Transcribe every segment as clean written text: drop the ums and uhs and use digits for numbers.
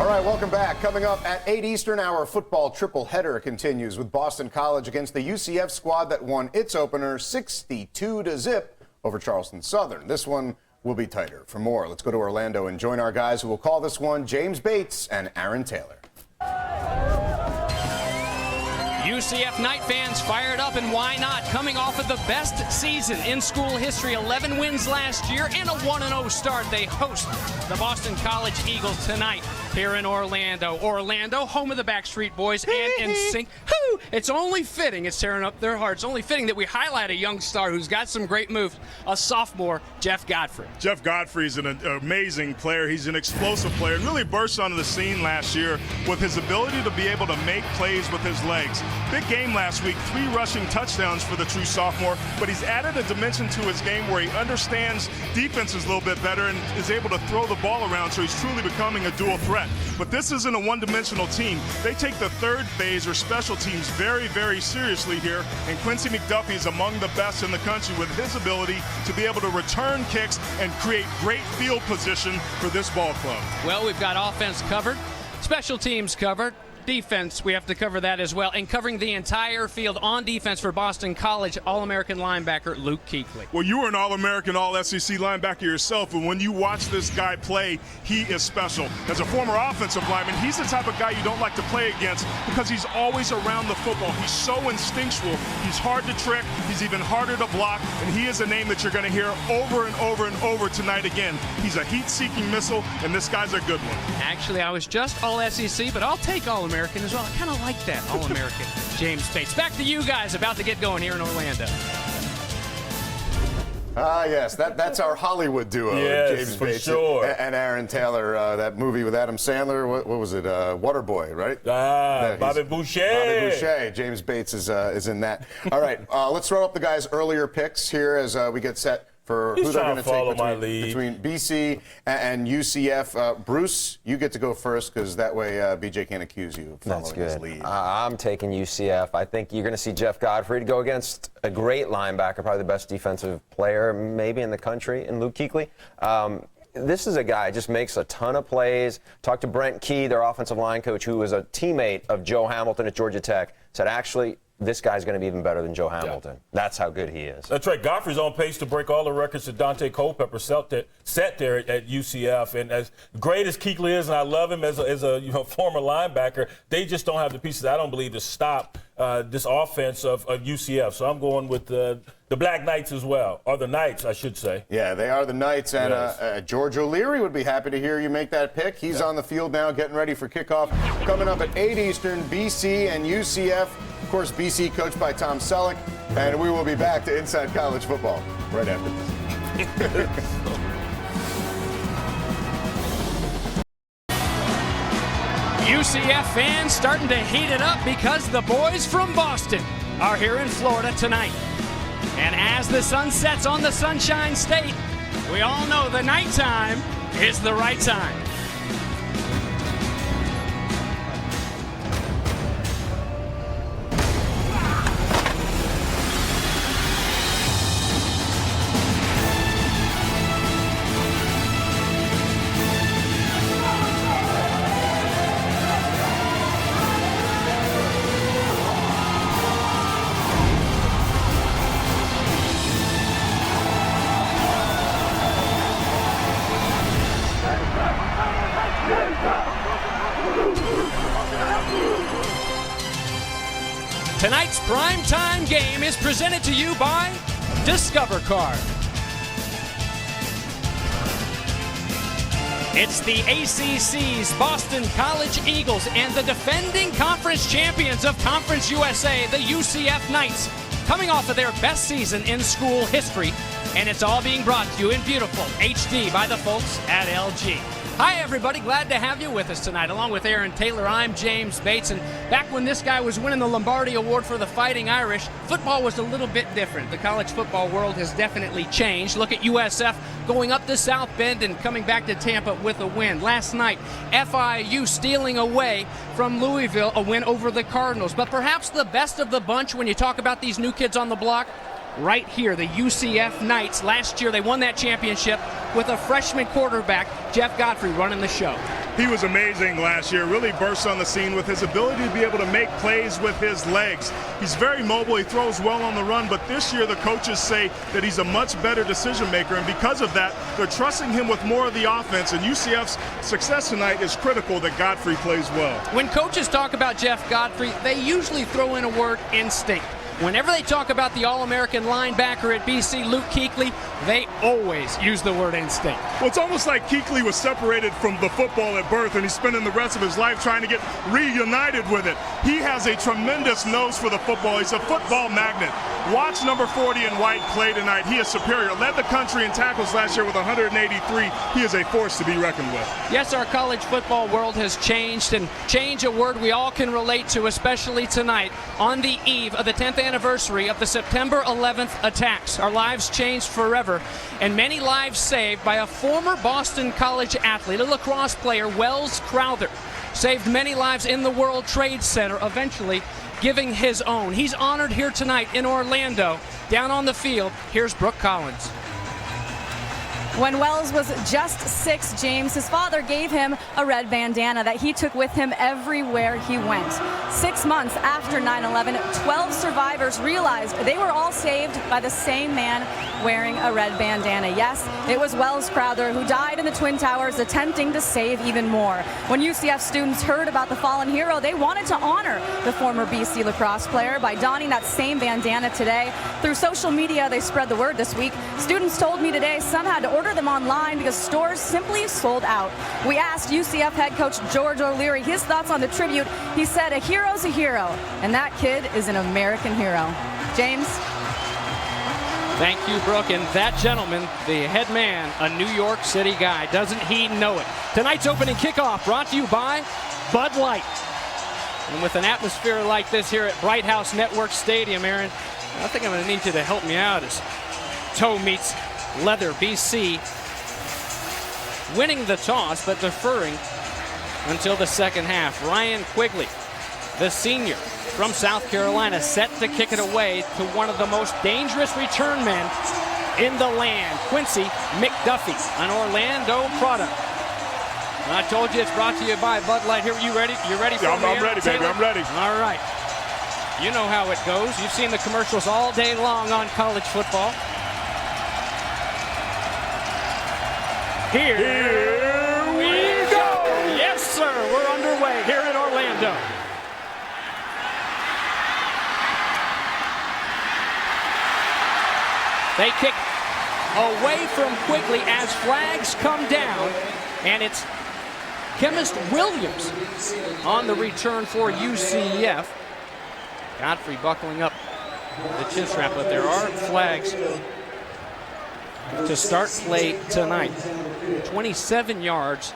All right, welcome back. Coming up at 8 Eastern, our football triple header continues with Boston College against the UCF squad that won its opener 62-0 over Charleston Southern. This one will be tighter. For more, let's go to Orlando and join our guys who will call this one James Bates and Aaron Taylor. UCF Knight fans fired up, and why not? Coming off of the best season in school history, 11 wins last year and a 1-0 start. They host the Boston College Eagles tonight here in Orlando. Orlando, home of the Backstreet Boys and NSYNC. It's only fitting, it's tearing up their hearts, only fitting that we highlight a young star who's got some great moves, a sophomore, Jeff Godfrey. Jeff Godfrey is an amazing player. He's an explosive player and really burst onto the scene last year with his ability to be able to make plays with his legs. Big game last week, 3 rushing touchdowns for the true sophomore, but he's added a dimension to his game where he understands defenses a little bit better and is able to throw the ball around, so he's truly becoming a dual threat. But this isn't a one-dimensional team. They take the third phase or special teams very, very seriously here, and Quincy McDuffie is among the best in the country with his ability to be able to return kicks and create great field position for this ball club. Well, we've got offense covered, special teams covered, defense, we have to cover that as well, and covering the entire field on defense for Boston College All-American linebacker Luke Kuechly. Well, you were an All-American, All-SEC linebacker yourself, and when you watch this guy play, he is special. As a former offensive lineman, he's the type of guy you don't like to play against because he's always around the football. He's so instinctual. He's hard to trick. He's even harder to block, and he is a name that you're going to hear over and over and over tonight again. He's a heat-seeking missile, and this guy's a good one. Actually, I was just All-SEC, but I'll take All-American as well. I kind of like that, All-American. James Bates. Back to you guys, about to get going here in Orlando. Yes, that's our Hollywood duo, yes, James for Bates sure. and Aaron Taylor. That movie with Adam Sandler, what was it? Waterboy, right? Bobby Boucher. Bobby Boucher. James Bates is in that. All right, let's throw up the guys' earlier picks here as we get set for who they're going to take between BC and UCF. Bruce, you get to go first because that way BJ can't accuse you of following his lead. I'm taking UCF. I think you're going to see Jeff Godfrey go against a great linebacker, probably the best defensive player maybe in the country, in Luke Kuechly. This is a guy who just makes a ton of plays. Talked to Brent Key, their offensive line coach, who was a teammate of Joe Hamilton at Georgia Tech, said actually this guy's going to be even better than Joe Hamilton. Yeah. That's how good he is. That's right. Godfrey's on pace to break all the records that Dante Culpepper set there at UCF. And as great as Kuechly is, and I love him as a former linebacker, they just don't have the pieces, I don't believe, to stop this offense of UCF. So I'm going with the Black Knights as well, or the Knights, I should say. Yeah, they are the Knights, and yes. George O'Leary would be happy to hear you make that pick. He's on the field now, getting ready for kickoff. Coming up at 8 Eastern, BC and UCF. Of course, BC coached by Tom Selleck, and we will be back to Inside College Football right after this. UCF fans starting to heat it up because the boys from Boston are here in Florida tonight. And as the sun sets on the Sunshine State, we all know the nighttime is the right time. Tonight's primetime game is presented to you by Discover Card. It's the ACC's Boston College Eagles and the defending conference champions of Conference USA, the UCF Knights, coming off of their best season in school history. And it's all being brought to you in beautiful HD by the folks at LG. Hi, everybody. Glad to have you with us tonight. Along with Aaron Taylor, I'm James Bates. And back when this guy was winning the Lombardi Award for the Fighting Irish, football was a little bit different. The college football world has definitely changed. Look at USF going up to South Bend and coming back to Tampa with a win. Last night, FIU stealing away from Louisville, a win over the Cardinals. But perhaps the best of the bunch when you talk about these new kids on the block, right here, the UCF Knights. Last year, they won that championship with a freshman quarterback, Jeff Godfrey, running the show. He was amazing last year, really burst on the scene with his ability to be able to make plays with his legs. He's very mobile, he throws well on the run, but this year the coaches say that he's a much better decision maker, and because of that, they're trusting him with more of the offense, and UCF's success tonight is critical that Godfrey plays well. When coaches talk about Jeff Godfrey, they usually throw in a word, instinct. Whenever they talk about the All-American linebacker at BC, Luke Kuechly, they always use the word instinct. Well, it's almost like Kuechly was separated from the football at birth, and he's spending the rest of his life trying to get reunited with it. He has a tremendous nose for the football. He's a football magnet. Watch number 40 in white play tonight. He is superior. Led the country in tackles last year with 183. He is a force to be reckoned with. Yes, our college football world has changed, and change a word we all can relate to, especially tonight on the eve of the 10th anniversary of the September 11th attacks. Our lives changed forever, and many lives saved by a former Boston College athlete, a lacrosse player, Welles Crowther. Saved many lives in the World Trade Center, eventually giving his own. He's honored here tonight in Orlando. Down on the field, here's Brooke Collins. When Welles was just 6, James, his father gave him a red bandana that he took with him everywhere he went. 6 months after 9/11, 12 survivors realized they were all saved by the same man wearing a red bandana. Yes, it was Welles Crowther who died in the Twin Towers attempting to save even more. When UCF students heard about the fallen hero, they wanted to honor the former BC lacrosse player by donning that same bandana today. Through social media, they spread the word this week. Students told me today some had to order them online because stores simply sold out. We asked UCF head coach George O'Leary his thoughts on the tribute. He said, "A hero's a hero, and that kid is an American hero." James? Thank you, Brooke. And that gentleman, the head man, a New York City guy. Doesn't he know it? Tonight's opening kickoff brought to you by Bud Light. And with an atmosphere like this here at Bright House Network Stadium, Aaron, I think I'm going to need you to help me out as toe meets leather. BC winning the toss, but deferring until the second half. Ryan Quigley, the senior from South Carolina, set to kick it away to one of the most dangerous return men in the land, Quincy McDuffie, an Orlando product. And I told you it's brought to you by Bud Light. Here, you ready? You ready for me? I'm ready, baby. I'm ready. All right. You know how it goes. You've seen the commercials all day long on college football. Here we go. Yes, sir. We're underway here in Orlando. They kick away from Quigley as flags come down, and it's Chemist Williams on the return for UCF. Godfrey buckling up the chin strap, but there are flags to start play tonight. 27 yards,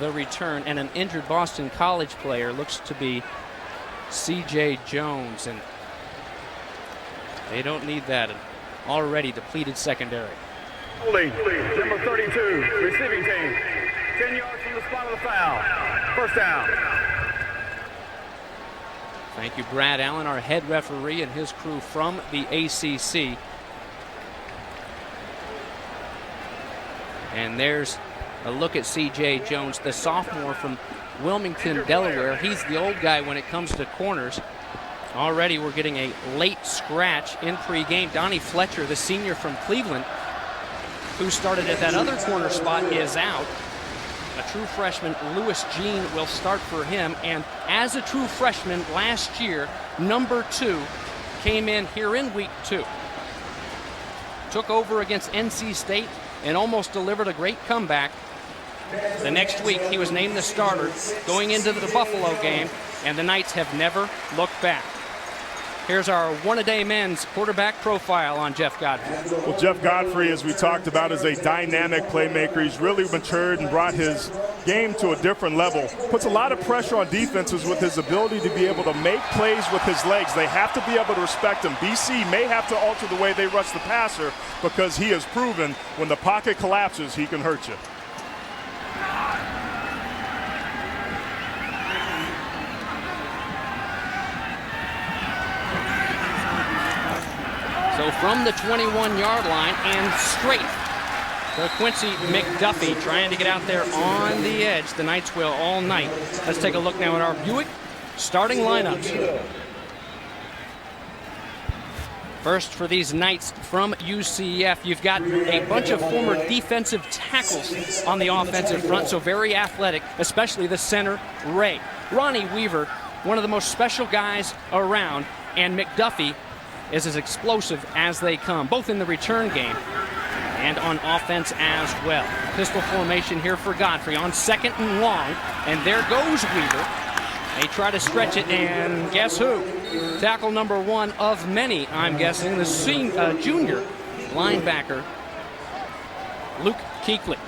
the return, and an injured Boston College player looks to be C.J. Jones, and they don't need that. An already depleted secondary. Holding, number 32, receiving team, 10 yards from the spot of the foul. First down. Thank you, Brad Allen, our head referee, and his crew from the ACC. And there's a look at C.J. Jones, the sophomore from Wilmington, Delaware. He's the old guy when it comes to corners. Already we're getting a late scratch in pregame. Donnie Fletcher, the senior from Cleveland, who started at that other corner spot, is out. A true freshman, Lewis Jean, will start for him. And as a true freshman last year, number 2 came in here in week 2. Took over against NC State and almost delivered a great comeback. The next week, he was named the starter going into the Buffalo game, and the Knights have never looked back. Here's our one-a-day men's quarterback profile on Jeff Godfrey. Well, Jeff Godfrey, as we talked about, is a dynamic playmaker. He's really matured and brought his game to a different level. Puts a lot of pressure on defenses with his ability to be able to make plays with his legs. They have to be able to respect him. BC may have to alter the way they rush the passer because he has proven when the pocket collapses, he can hurt you. So from the 21-yard line and straight So Quincy McDuffie trying to get out there on the edge. The Knights will all night. Let's take a look now at our Buick starting lineups. First for these Knights from UCF, you've got a bunch of former defensive tackles on the offensive front, so very athletic, especially the center, Ray. Ronnie Weaver, one of the most special guys around, and McDuffie is as explosive as they come, both in the return game and on offense as well. Pistol formation here for Godfrey on 2nd and long, and there goes Weaver. They try to stretch it, and guess who? Tackle number 1 of many, I'm guessing, the junior linebacker, Luke Kuechly.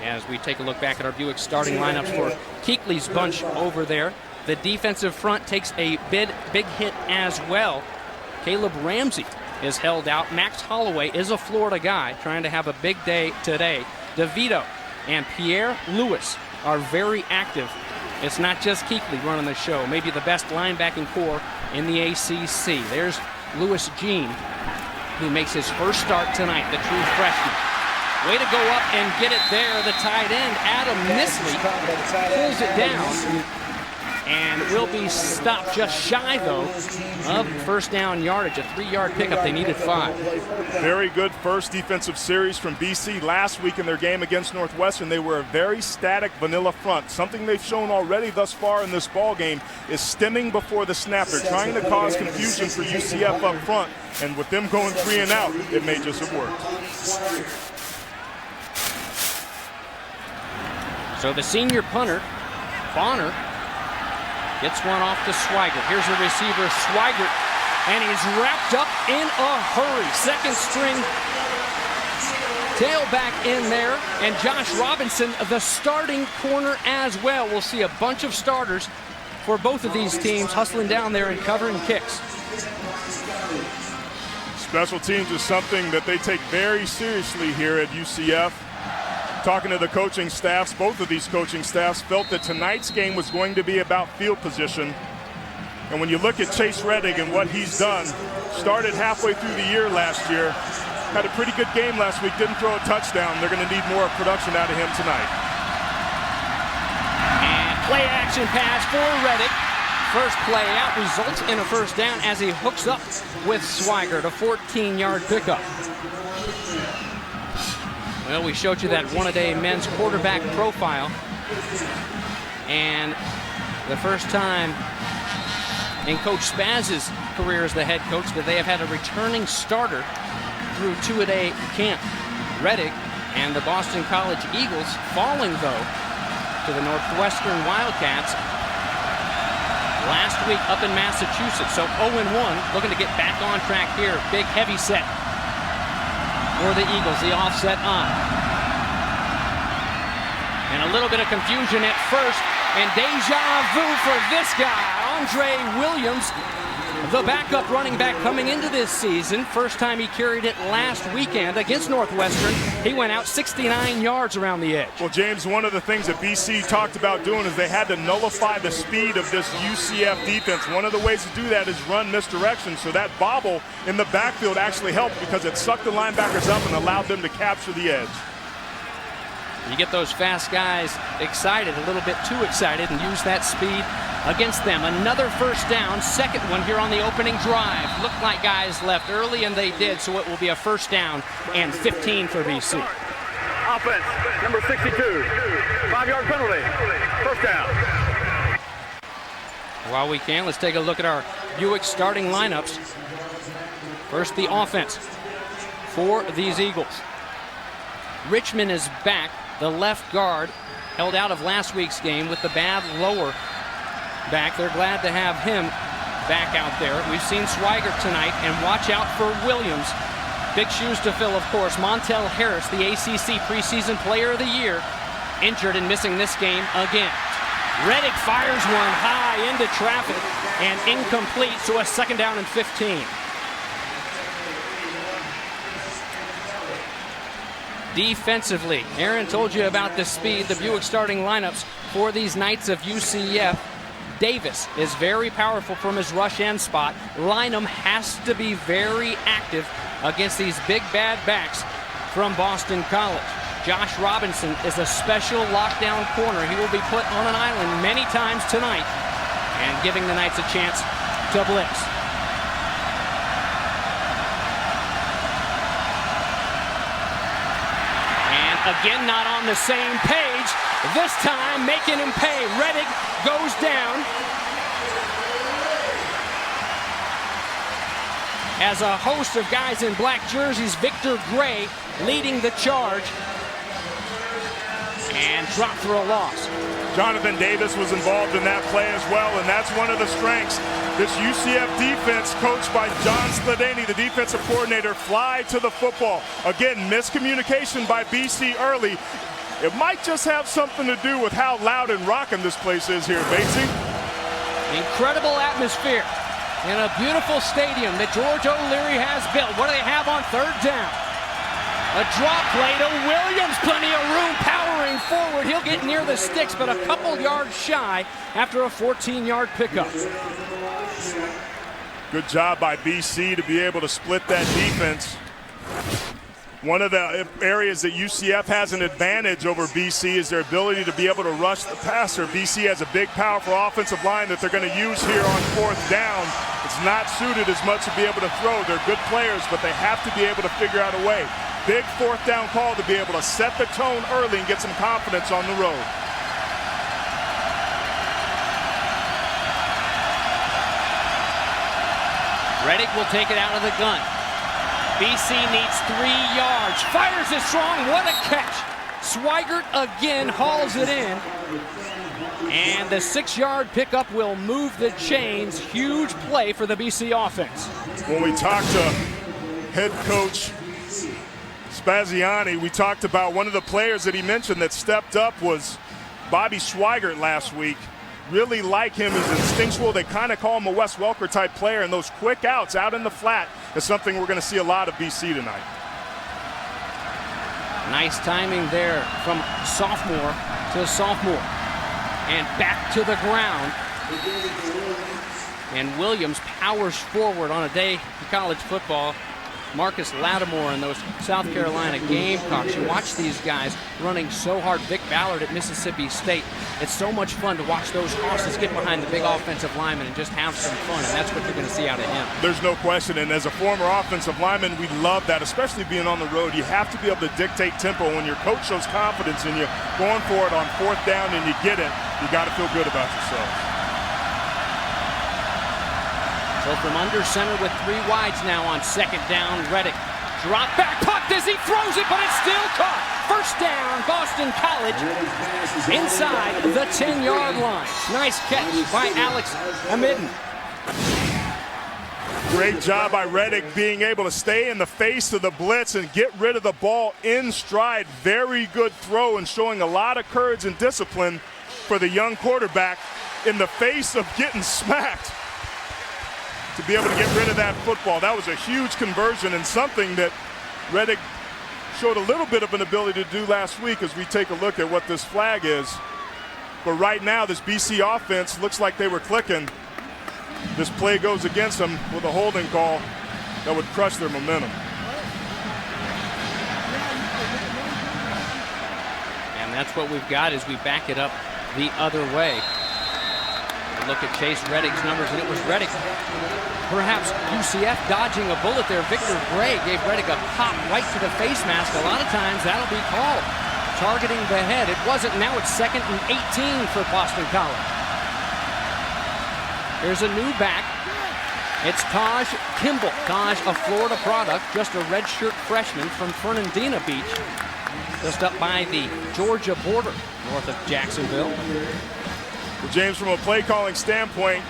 As we take a look back at our Buick starting lineups for Kuechly's bunch over there, the defensive front takes a big hit as well. Caleb Ramsey is held out. Max Holloway is a Florida guy trying to have a big day today. DeVito and Pierre Lewis are very active. It's not just Kuechly running the show, maybe the best linebacking core in the ACC. There's Lewis Jean, who makes his first start tonight, the true freshman. Way to go up and get it there. The tight end, Adam Nisley, pulls it down and will be stopped just shy, though, of first down yardage. A 3-yard pickup. They needed 5. Very good first defensive series from BC last week in their game against Northwestern. They were a very static vanilla front. Something they've shown already thus far in this ball game is stemming before the snap. They're trying to cause confusion for UCF up front, and with them going 3 and out, it may just have worked. So the senior punter, Bonner, gets one off to Swigert. Here's the receiver, Swigert, and he's wrapped up in a hurry. 2nd string tailback in there, and Josh Robinson, the starting corner as well. We'll see a bunch of starters for both of these teams hustling down there and covering kicks. Special teams is something that they take very seriously here at UCF. Talking to the coaching staffs, both of these coaching staffs felt that tonight's game was going to be about field position. And when you look at Chase Reddick and what he's done, started halfway through the year last year, had a pretty good game last week, didn't throw a touchdown. They're going to need more production out of him tonight. And play action pass for Reddick. First play out results in a first down as he hooks up with Swigert, a 14-yard pickup. Well, we showed you that one-a-day men's quarterback profile. And the first time in Coach Spaz's career as the head coach that they have had a returning starter through 2-a-day camp. Reddick and the Boston College Eagles falling, though, to the Northwestern Wildcats last week up in Massachusetts. So 0-1, looking to get back on track here. Big, heavy set for the Eagles, the offset on. And a little bit of confusion at first, and deja vu for this guy, Andre Williams, the backup running back coming into this season. First time he carried it last weekend against Northwestern. He went out 69 yards around the edge. Well, James, one of the things that BC talked about doing is they had to nullify the speed of this UCF defense. One of the ways to do that is run misdirection. So that bobble in the backfield actually helped because it sucked the linebackers up and allowed them to capture the edge. You get those fast guys excited, a little bit too excited, and use that speed against them. Another first down, 2nd one here on the opening drive. Looked like guys left early, and they did, so it will be a first down and 15 for BC. Offense, number 62, 5-yard penalty, first down. While we can, let's take a look at our Buick starting lineups. First, the offense for these Eagles. Richmond is back. The left guard held out of last week's game with the bad lower back. They're glad to have him back out there. We've seen Swigert tonight, and watch out for Williams. Big shoes to fill, of course. Montel Harris, the ACC preseason player of the year, injured and missing this game again. Reddick fires one high into traffic and incomplete, so a 2nd down and 15. Defensively, Aaron told you about the speed, the Buick starting lineups for these Knights of UCF. Davis is very powerful from his rush end spot. Lynham has to be very active against these big bad backs from Boston College. Josh Robinson is a special lockdown corner. He will be put on an island many times tonight and giving the Knights a chance to blitz. And again, not on the same page. This time, making him pay. Reddick goes down. As a host of guys in black jerseys, Victor Gray leading the charge. And dropped for a loss. Jonathan Davis was involved in that play as well, and that's one of the strengths. This UCF defense, coached by John Sladany, the defensive coordinator, fly to the football. Again, miscommunication by BC early. It might just have something to do with how loud and rocking this place is here, Batesy. Incredible atmosphere in a beautiful stadium that George O'Leary has built. What do they have on third down? A drop play to Williams, plenty of room, powering forward. He'll get near the sticks, but a couple yards shy after a 14-yard pickup. Good job by BC to be able to split that defense. One of the areas that UCF has an advantage over BC is their ability to be able to rush the passer. BC has a big, powerful offensive line that they're going to use here on fourth down. It's not suited as much to be able to throw. They're good players, but they have to be able to figure out a way. Big fourth down call to be able to set the tone early and get some confidence on the road. Reddick will take it out of the gun. BC needs 3 yards. Fires it strong. What a catch. Swigert again hauls it in. And the 6-yard pickup will move the chains. Huge play for the BC offense. When we talked to head coach Spaziani, we talked about one of the players that he mentioned that stepped up was Bobby Swigert last week. Really like him. He's instinctual. They kind of call him a Wes Welker type player, and those quick outs out in the flat is something we're going to see a lot of BC tonight. Nice timing there from sophomore to sophomore. And back to the ground. And Williams powers forward on a day in college football. Marcus Lattimore and those South Carolina Gamecocks. You watch these guys running so hard. Vic Ballard at Mississippi State. It's so much fun to watch those horses get behind the big offensive lineman and just have some fun, and that's what you're going to see out of him. There's no question, and as a former offensive lineman, we love that, especially being on the road. You have to be able to dictate tempo. When your coach shows confidence in you, going for it on fourth down and you get it, you got to feel good about yourself. So from under center with 3 wides now on second down, Reddick. Drop back, pucked as he throws it, but it's still caught. First down, Boston College, inside the 10-yard line. Nice catch by Alex Amidon. Great job by Reddick being able to stay in the face of the blitz and get rid of the ball in stride. Very good throw and showing a lot of courage and discipline for the young quarterback in the face of getting smacked. To be able to get rid of that football. That was a huge conversion and something that Reddick showed a little bit of an ability to do last week as we take a look at what this flag is. But right now, this BC offense looks like they were clicking. This play goes against them with a holding call that would crush their momentum. And that's what we've got as we back it up the other way. Look at Chase Reddick's numbers, and it was Reddick. Perhaps UCF dodging a bullet there. Victor Gray gave Reddick a pop right to the face mask. A lot of times that'll be called. Targeting the head. It wasn't. Now it's 2nd and 18 for Boston College. Here's a new back. It's Taj Kimball. Taj, a Florida product, just a redshirt freshman from Fernandina Beach, just up by the Georgia border, north of Jacksonville. Well, James, from a play calling standpoint,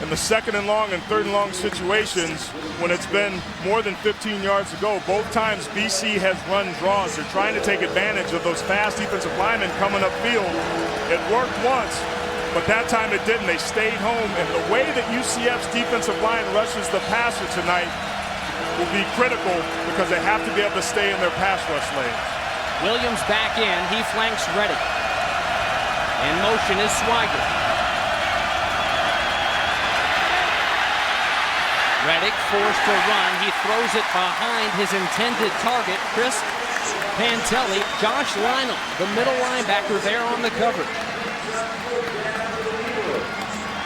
in the 2nd and long and 3rd and long situations, when it's been more than 15 yards to go, both times BC has run draws. They're trying to take advantage of those fast defensive linemen coming upfield. It worked once, but that time it didn't. They stayed home, and the way that UCF's defensive line rushes the passer tonight will be critical because they have to be able to stay in their pass rush lanes. Williams back in. He flanks Reddick. In motion is Swigert. Reddick forced to run. He throws it behind his intended target, Chris Pantelli, Josh Lionel, the middle linebacker there on the cover.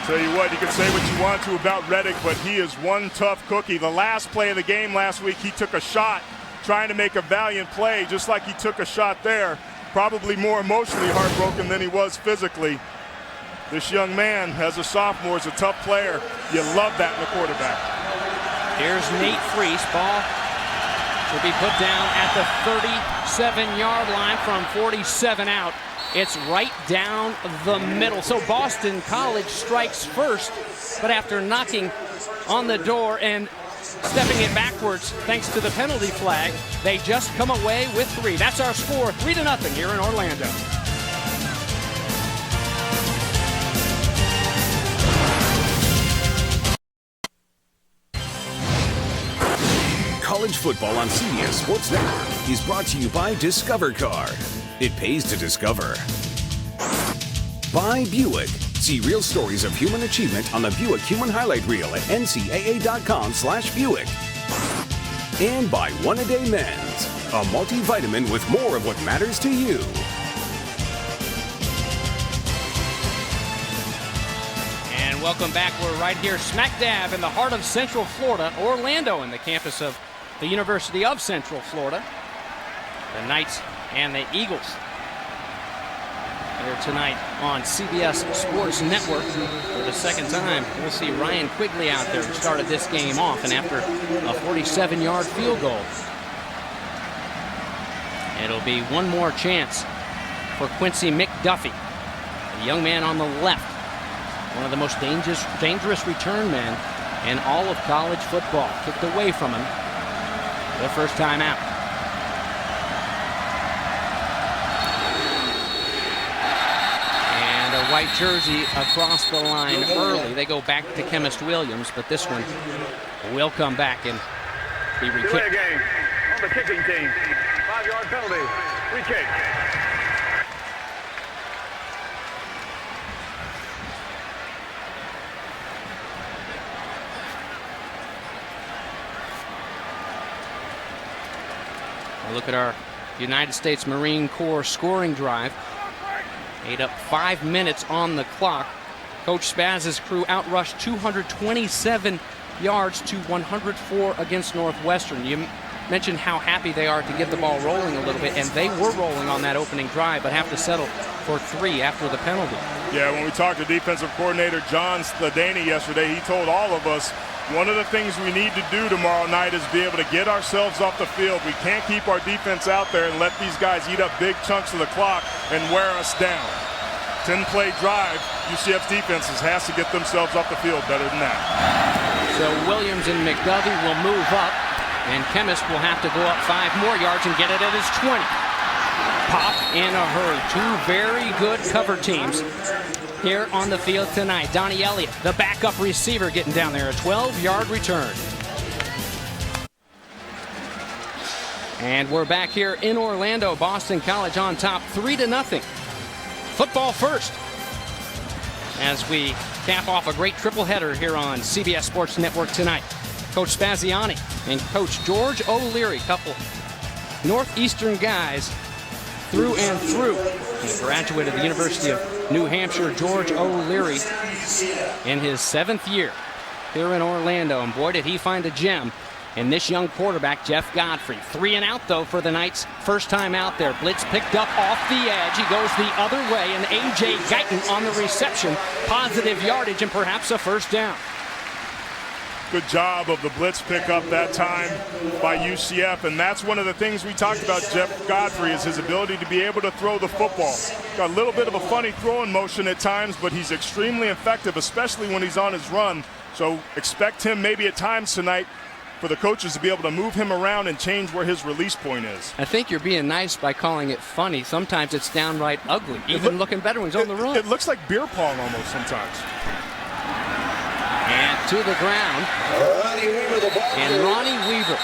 Tell you what, you can say what you want to about Reddick, but he is one tough cookie. The last play of the game last week, he took a shot trying to make a valiant play, just like he took a shot there. Probably more emotionally heartbroken than he was physically. This young man, as a sophomore, is a tough player. You love that in the quarterback. Here's Nate Freese. Ball will be put down at the 37-yard line from 47 out. It's right down the middle. So Boston College strikes first, but after knocking on the door and stepping it backwards thanks to the penalty flag, they just come away with 3. That's our score, 3-0 here in Orlando. College football on CBS Sports Network is brought to you by Discover Card. It pays to discover. By Buick. See real stories of human achievement on the Buick Human Highlight Reel at ncaa.com/Buick. And by One A Day Men's, a multivitamin with more of what matters to you. And welcome back. We're right here smack dab in the heart of Central Florida, Orlando, in the campus of the University of Central Florida. The Knights and the Eagles here tonight on CBS Sports Network. For the second time, we'll see Ryan Quigley out there who started this game off, and after a 47-yard field goal. It'll be one more chance for Quincy McDuffie, the young man on the left, one of the most dangerous return men in all of college football. Kicked away from him the first time out. And a white jersey across the line early. They go back to Chemist Williams, but this one will come back and be re-kicked. Delay game on the kicking team. 5-yard penalty. Re-kick. Look at our United States Marine Corps scoring drive. Ate up 5 minutes on the clock. Coach Spaz's crew outrushed 227 yards to 104 against Northwestern. You mentioned how happy they are to get the ball rolling a little bit, and they were rolling on that opening drive, but have to settle for 3 after the penalty. Yeah, when we talked to defensive coordinator John Sladany yesterday, he told all of us one of the things we need to do tomorrow night is be able to get ourselves off the field. We can't keep our defense out there and let these guys eat up big chunks of the clock and wear us down. 10-play drive, UCF's defenses has to get themselves off the field better than that. So Williams and McDuffie will move up, and Chemist will have to go up 5 more yards and get it at his 20. Pop in a hurry. 2 very good cover teams here on the field tonight. Donnie Elliott, the backup receiver, getting down there. A 12-yard return. And we're back here in Orlando. Boston College on top, 3-0. Football first, as we cap off a great triple header here on CBS Sports Network tonight. Coach Spaziani and Coach George O'Leary, couple Northeastern guys through and through. He graduated the University of New Hampshire, George O'Leary, in his 7th year here in Orlando. And boy, did he find a gem in this young quarterback, Jeff Godfrey. 3 and out, though, for the Knights. First time out there. Blitz picked up off the edge. He goes the other way, and A.J. Guyton on the reception. Positive yardage and perhaps a first down. Good job of the blitz pickup that time by UCF, and that's one of the things we talked about Jeff Godfrey, is his ability to be able to throw the football. Got a little bit of a funny throwing motion at times, but he's extremely effective, especially when he's on his run. So expect him maybe at times tonight for the coaches to be able to move him around and change where his release point is. I think you're being nice by calling it funny. Sometimes it's downright ugly, even looking better when he's on the run. It looks like beer pong almost sometimes. And to the ground. And Ronnie Weaver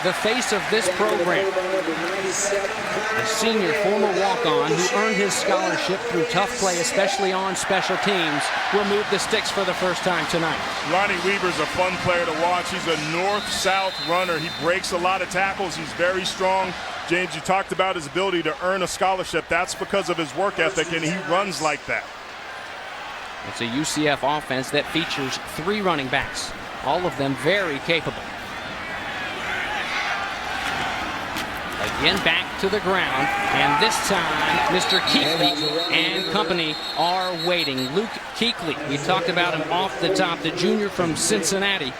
the face of this program. A senior, former walk-on who earned his scholarship through tough play, especially on special teams, will move the sticks for the first time tonight. Ronnie Weaver's a fun player to watch. He's a north-south runner. He breaks a lot of tackles. He's very strong. James, you talked about his ability to earn a scholarship. That's because of his work ethic, and he runs like that. It's a UCF offense that features 3 running backs, all of them very capable. Again, back to the ground, and this time, Mr. Kuechly and company are waiting. Luke Kuechly, we talked about him off the top, the junior from Cincinnati.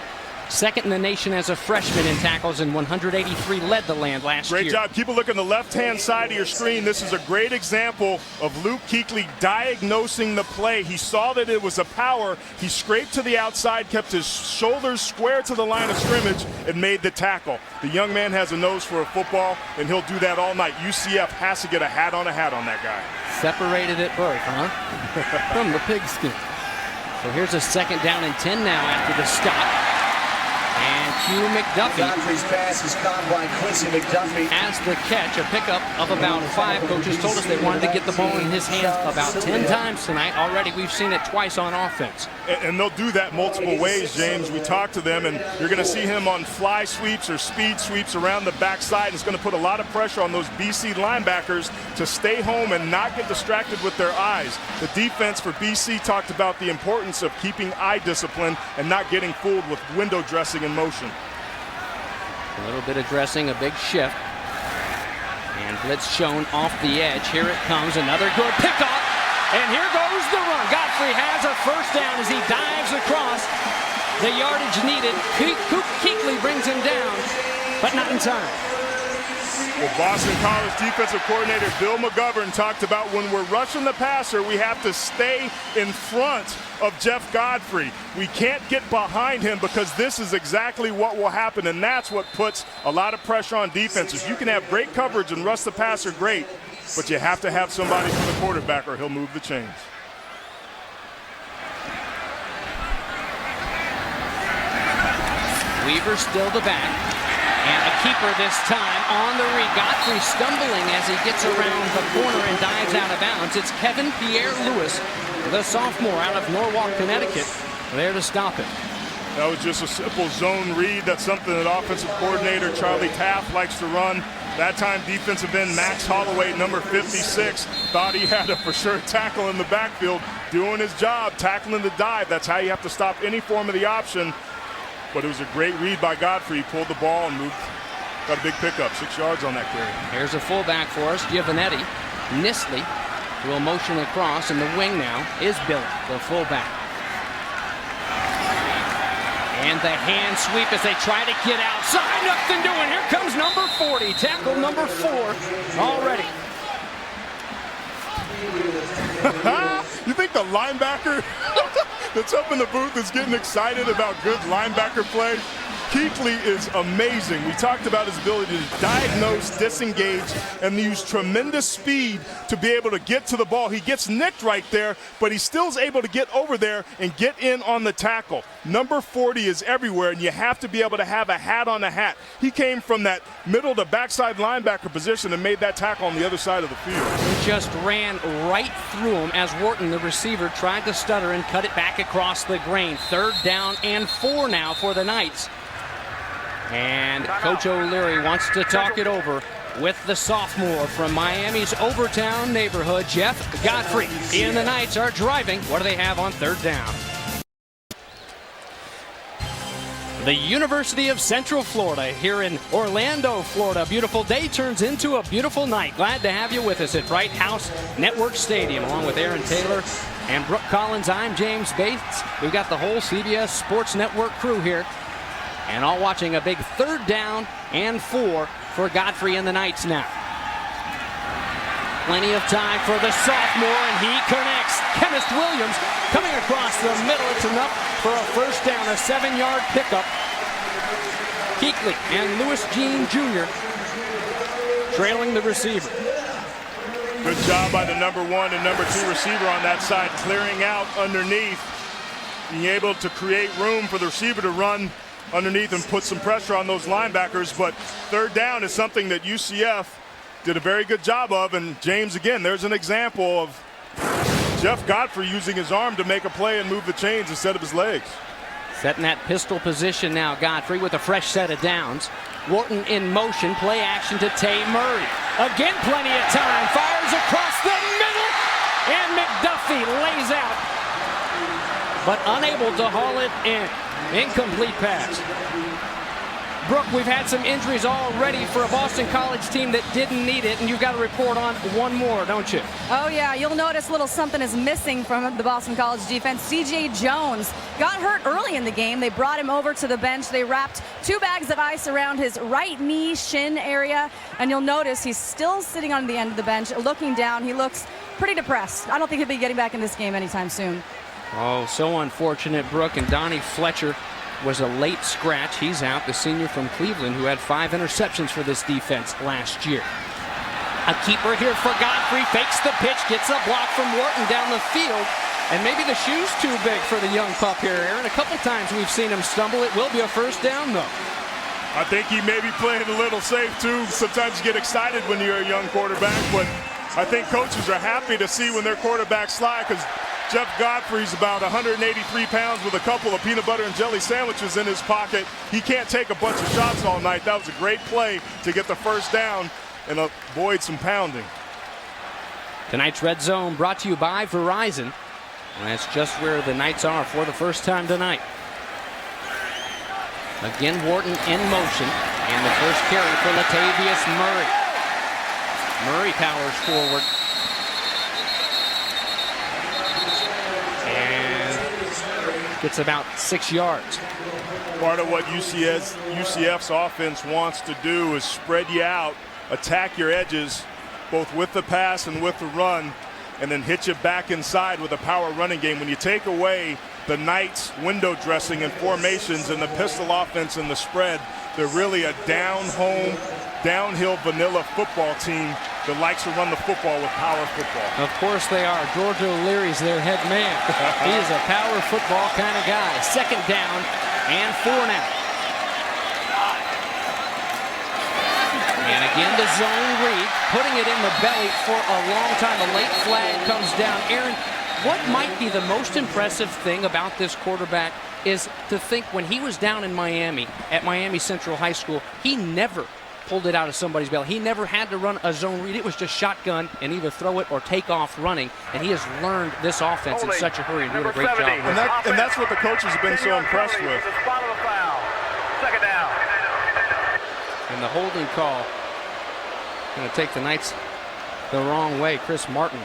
Second in the nation as a freshman in tackles, and 183 led the land last year. Great job. Keep a look on the left-hand side of your screen. This is a great example of Luke Kuechly diagnosing the play. He saw that it was a power. He scraped to the outside, kept his shoulders square to the line of scrimmage, and made the tackle. The young man has a nose for a football, and he'll do that all night. UCF has to get a hat on that guy. Separated at birth, huh? From the pigskin. So here's a 2nd down and 10 now after the stop. And Hugh McDuffie. Godfrey's pass is caught by Quincy McDuffie. As the catch, a pickup of about 5. Coaches told us they wanted to get the ball in his hands about 10 times tonight. Already we've seen it twice on offense. And they'll do that multiple ways, James. We talked to them, and you're going to see him on fly sweeps or speed sweeps around the backside. It's going to put a lot of pressure on those BC linebackers to stay home and not get distracted with their eyes. The defense for BC talked about the importance of keeping eye discipline and not getting fooled with window dressing in motion. A little bit of dressing, a big shift. And blitz shown off the edge. Here it comes, another good pickoff. And here goes the run. Godfrey has a first down as he dives across. The yardage needed. Kuechly brings him down, but not in time. Well, Boston College defensive coordinator Bill McGovern talked about when we're rushing the passer, we have to stay in front of Jeff Godfrey. We can't get behind him because this is exactly what will happen, and that's what puts a lot of pressure on defenses. You can have great coverage and rush the passer great, but you have to have somebody for the quarterback or he'll move the chains. Weaver still the back. And a keeper this time on the read. Godfrey stumbling as he gets around the corner and dives out of bounds. It's Kevin Pierre-Louis, the sophomore out of Norwalk, Connecticut, there to stop it. That was just a simple zone read. That's something that offensive coordinator Charlie Taft likes to run. That time, defensive end Max Holloway, number 56, thought he had a for sure tackle in the backfield, doing his job, tackling the dive. That's how you have to stop any form of the option. But it was a great read by Godfrey. He pulled the ball and moved. Got a big pickup, 6 yards on that carry. Here's a fullback for us, Giovanetti. Nisley will motion across, and the wing now is Billy, the fullback. And the hand sweep as they try to get outside. Nothing doing. Here comes number 40. Tackle number 4 already. You think the linebacker that's up in the booth is getting excited about good linebacker play? Kuechly is amazing. We talked about his ability to diagnose, disengage, and use tremendous speed to be able to get to the ball. He gets nicked right there, but he still is able to get over there and get in on the tackle. Number 40 is everywhere, and you have to be able to have a hat on the hat. He came from that middle to backside linebacker position and made that tackle on the other side of the field. He just ran right through him as Wharton, the receiver, tried to stutter and cut it back across the grain. 3rd down and 4 now for the Knights. And Coach O'Leary wants to talk it over with the sophomore from Miami's Overtown neighborhood, Jeff Godfrey. He and the Knights are driving. What do they have on 3rd down? The University of Central Florida here in Orlando, Florida. Beautiful day turns into a beautiful night. Glad to have you with us at Bright House Network Stadium, along with Aaron Taylor and Brooke Collins. I'm James Bates. We've got the whole CBS Sports Network crew here, and all watching a big 3rd down and 4 for Godfrey and the Knights now. Plenty of time for the sophomore, and he connects. Kenneth Williams coming across the middle. It's enough for a 1st down, a 7-yard pickup. Kuechly and Louis Jean Jr. trailing the receiver. Good job by the number 1 and number 2 receiver on that side, clearing out underneath, being able to create room for the receiver to run underneath and put some pressure on those linebackers. But third down is something that UCF did a very good job of. And James, again, there's an example of Jeff Godfrey using his arm to make a play and move the chains instead of his legs. Setting that pistol position now, Godfrey with a fresh set of downs. Wharton in motion, play action to Tay Murray. Again, plenty of time, fires across the middle, and McDuffie lays out, but unable to haul it in. Incomplete pass. Brooke, we've had some injuries already for a Boston College team that didn't need it, and you've got to report on one more, don't you? Oh, yeah. You'll notice a little something is missing from the Boston College defense. C.J. Jones got hurt early in the game. They brought him over to the bench. They wrapped 2 bags of ice around his right knee, shin area, and you'll notice he's still sitting on the end of the bench, looking down. He looks pretty depressed. I don't think he'll be getting back in this game anytime soon. Oh, so unfortunate, Brooke. And Donnie Fletcher was a late scratch. He's out, the senior from Cleveland who had 5 interceptions for this defense last year. A keeper here for Godfrey, fakes the pitch, gets a block from Wharton down the field, and maybe the shoe's too big for the young pup here, Aaron. A couple times we've seen him stumble. It will be a first down, though. I think he may be playing a little safe, too. Sometimes you get excited when you're a young quarterback, but I think coaches are happy to see when their quarterbacks slide, because Jeff Godfrey's about 183 pounds with a couple of peanut butter and jelly sandwiches in his pocket. He can't take a bunch of shots all night. That was a great play to get the first down and avoid some pounding. Tonight's Red Zone brought to you by Verizon. And that's just where the Knights are for the first time tonight. Again, Wharton in motion. And the first carry for Latavius Murray. Murray powers forward. Gets about 6 yards. Part of what UCF's offense wants to do is spread you out, attack your edges, both with the pass and with the run, and then hit you back inside with a power running game. When you take away the Knights' window dressing and formations and the pistol offense and the spread, they're really a down-home, downhill vanilla football team that likes to run the football with power football. Of course they are. George O'Leary's their head man. He is a power football kind of guy. Second down and 4 now. And again, the zone read, putting it in the belly for a long time. A late flag comes down. Aaron, what might be the most impressive thing about this quarterback is to think when he was down in Miami, at Miami Central High School, he never pulled it out of somebody's belly. He never had to run a zone read. It was just shotgun and either throw it or take off running. And he has learned this offense in such a hurry and doing a great job. And that's what the coaches have been so impressed with. Second down. And the holding call going to take the Knights the wrong way. Chris Martin.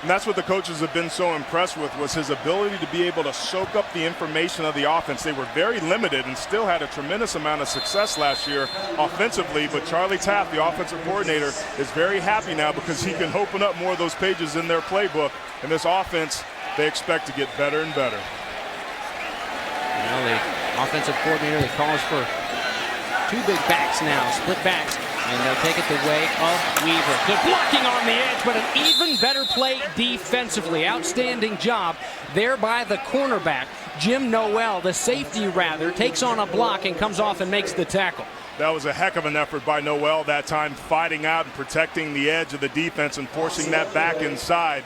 And that's what the coaches have been so impressed with, was his ability to be able to soak up the information of the offense. They were very limited and still had a tremendous amount of success last year offensively, but Charlie Taft, the offensive coordinator, is very happy now because he can open up more of those pages in their playbook. And this offense, they expect to get better and better. Well, the offensive coordinator that calls for 2 big backs now, split backs. And they'll take it the way of Weaver. Good blocking on the edge, but an even better play defensively. Outstanding job there by the cornerback. Jim Noel, the safety rather, takes on a block and comes off and makes the tackle. That was a heck of an effort by Noel that time, fighting out and protecting the edge of the defense and forcing that back inside.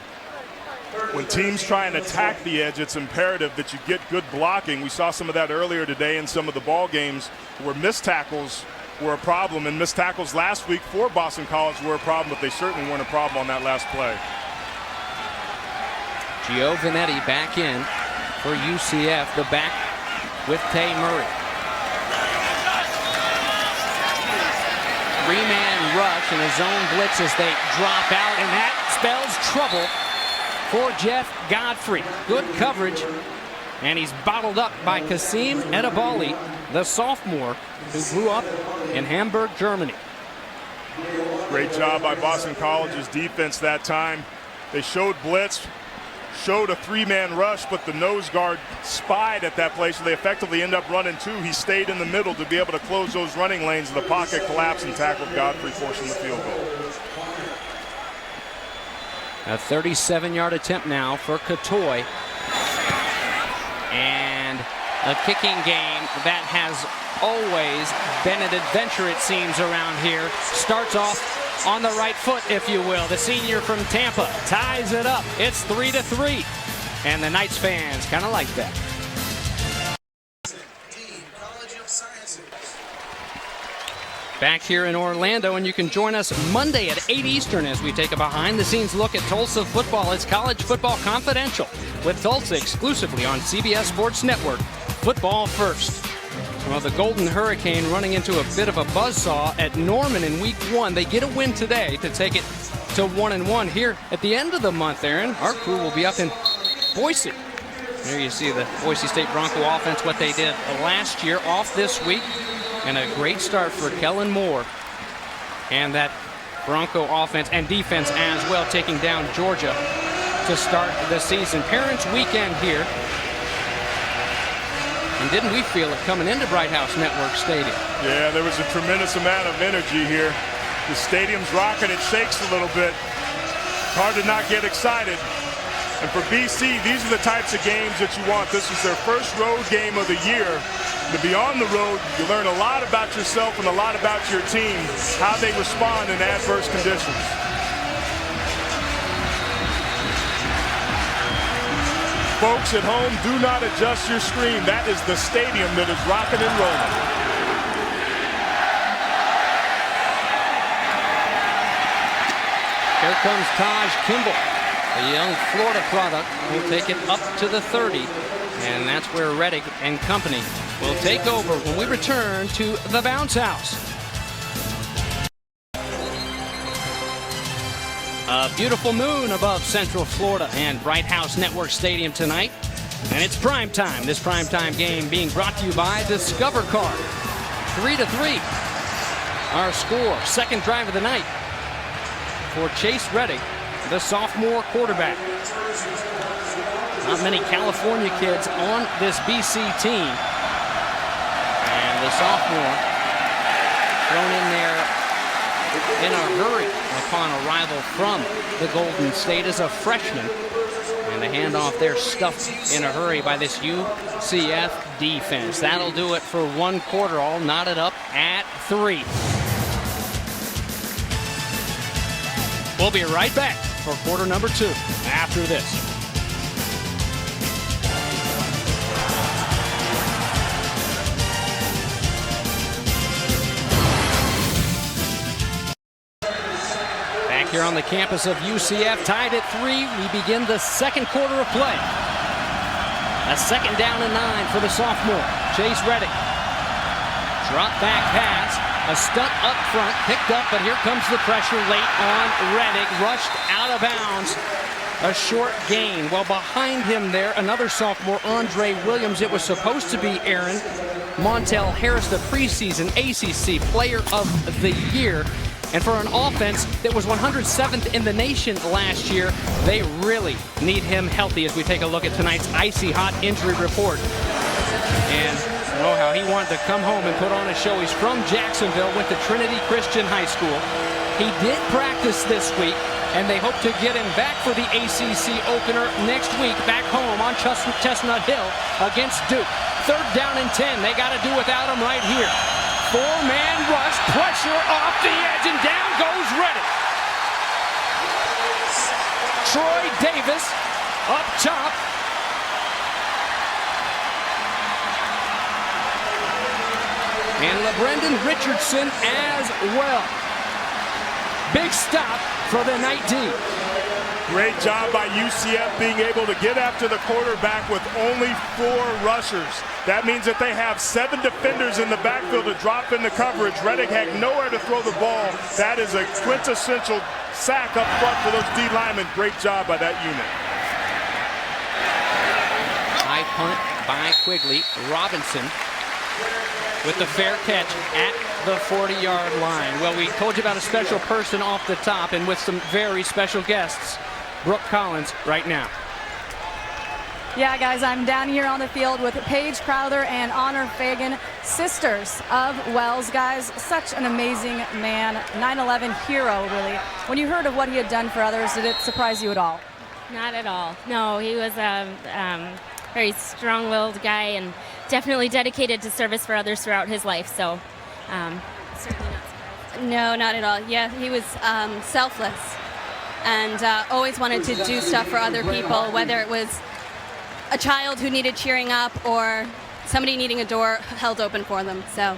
When teams try and attack the edge, it's imperative that you get good blocking. We saw some of that earlier today in some of the ball games where missed tackles were a problem, and missed tackles last week for Boston College were a problem, but they certainly weren't a problem on that last play. Giovanetti back in for UCF, the back with Tay Murray. 3-man rush and a zone blitz as they drop out, and that spells trouble for Jeff Godfrey. Good coverage, and he's bottled up by Kasim Edebali, the sophomore who grew up in Hamburg, Germany. Great job by Boston College's defense that time. They showed blitz, showed a 3-man rush, but the nose guard spied at that place, so they effectively end up running 2. He stayed in the middle to be able to close those running lanes. The pocket collapsed and tackled Godfrey, forcing the field goal. A 37-yard attempt now for Catoy. And A kicking game that has always been an adventure, it seems, around here. Starts off on the right foot, if you will. The senior from Tampa ties it up. It's 3-3. And the Knights fans kind of like that. Back here in Orlando, and you can join us Monday at 8 Eastern as we take a behind-the-scenes look at Tulsa football. It's College Football Confidential with Tulsa exclusively on CBS Sports Network. Football first. Well, the Golden Hurricane running into a bit of a buzzsaw at Norman in Week 1. They get a win today to take it to 1-1. Here at the end of the month, Aaron, our crew will be up in Boise. There you see the Boise State Bronco offense, what they did last year, off this week. And a great start for Kellen Moore. And that Bronco offense and defense as well, taking down Georgia to start the season. Parents' weekend here. And didn't we feel it coming into Bright House Network Stadium? Yeah, there was a tremendous amount of energy here. The stadium's rocking, it shakes a little bit. It's hard to not get excited. And for BC, these are the types of games that you want. This is their first road game of the year. To be on the road, you learn a lot about yourself and a lot about your team, how they respond in adverse conditions. Folks at home, do not adjust your screen. That is the stadium that is rocking and rolling. Here comes Taj Kimball, a young Florida product, will take it up to the 30. And that's where Reddick and company will take over when we return to the Bounce House. A beautiful moon above Central Florida and Bright House Network Stadium tonight. And it's prime time. This primetime game being brought to you by Discover Card. 3-3. Our score, second drive of the night for Chase Reddick, the sophomore quarterback. Not many California kids on this BC team. And the sophomore thrown in there in a hurry upon arrival from the Golden State as a freshman. And the handoff there stuffed in a hurry by this UCF defense. That'll do it for one quarter, all knotted up at 3. We'll be right back for quarter number 2 after this. Here on the campus of UCF, tied at 3, we begin the second quarter of play. A second down and 9 for the sophomore, Chase Reddick. Drop back pass, a stunt up front, picked up, but here comes the pressure late on Reddick, rushed out of bounds. A short gain. Well, behind him there, another sophomore, Andre Williams. It was supposed to be Aaron Montel Harris, the preseason ACC Player of the Year. And for an offense that was 107th in the nation last year, they really need him healthy as we take a look at tonight's icy hot injury report. And oh, how he wanted to come home and put on a show. He's from Jacksonville, went to Trinity Christian High School. He did practice this week, and they hope to get him back for the ACC opener next week, back home on Chestnut Hill against Duke. Third down and 10. They got to do without him right here. 4-man rush, pressure off the edge, and down goes Reddick. Troy Davis up top. And LeBrendan Richardson as well. Big stop for the night D. Great job by UCF being able to get after the quarterback with only 4 rushers. That means that they have 7 defenders in the backfield to drop into coverage. Reddick had nowhere to throw the ball. That is a quintessential sack up front for those D linemen. Great job by that unit. High punt by Quigley. Robinson with the fair catch at the 40-yard line. Well, we told you about a special person off the top and with some very special guests. Brooke Collins right now. Yeah, guys, I'm down here on the field with Paige Crowther and Honor Fagan, sisters of Welles. Guys, such an amazing man, 9/11 hero, really. When you heard of what he had done for others, did it surprise you at all? Not at all. No, he was a very strong-willed guy and definitely dedicated to service for others throughout his life. So certainly not surprised. No, not at all. Yeah, he was selfless and always wanted to do stuff for other people, whether it was a child who needed cheering up or somebody needing a door held open for them. So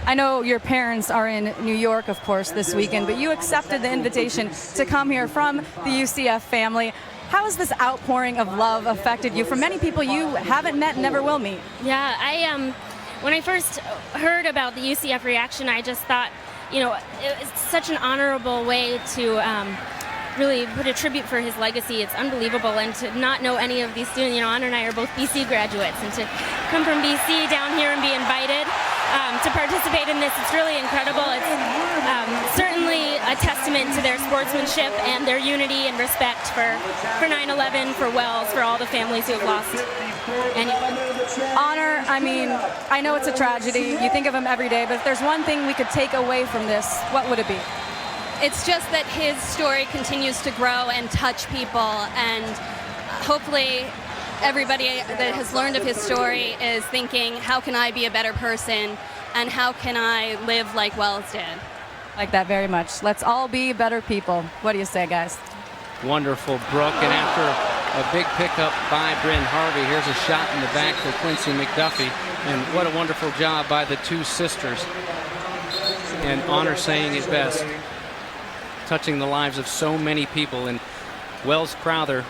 I know your parents are in New York, of course, this weekend, but you accepted the invitation to come here from the UCF family. How has this outpouring of love affected you from many people you haven't met and never will meet? Yeah, when I first heard about the UCF reaction, I just thought, it's such an honorable way to really put a tribute for his legacy. It's unbelievable, and to not know any of these students, Honor and I are both BC graduates, and to come from BC down here and be invited to participate in this, it's really incredible. It's certainly a testament to their sportsmanship and their unity and respect for 9/11, for Welles, for all the families who have lost anyone. Honor, I know it's a tragedy. You think of him every day, but if there's one thing we could take away from this, what would it be? it's just that his story continues to grow and touch people, and hopefully everybody that has learned of his story is thinking, how can I be a better person, and how can I live like Welles did? Like that very much. Let's all be better people. What do you say, guys? Wonderful, Brooke. And after a big pickup by Bryn Harvey, here's a shot in the back for Quincy McDuffie. And what a wonderful job by the two sisters. And Honor saying it best, touching the lives of so many people. And Welles Crowther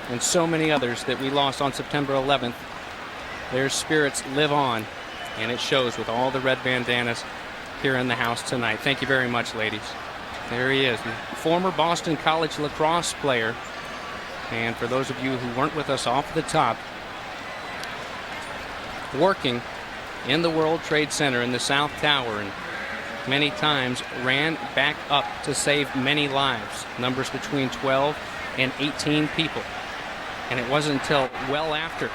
and so many others that we lost on September 11th, their spirits live on. And it shows with all the red bandanas here in the house tonight. Thank you very much, ladies. There he is, former Boston College lacrosse player. And for those of you who weren't with us off the top, working in the World Trade Center in the South Tower, and many times ran back up to save many lives, numbers between 12 and 18 people. And it wasn't until well after.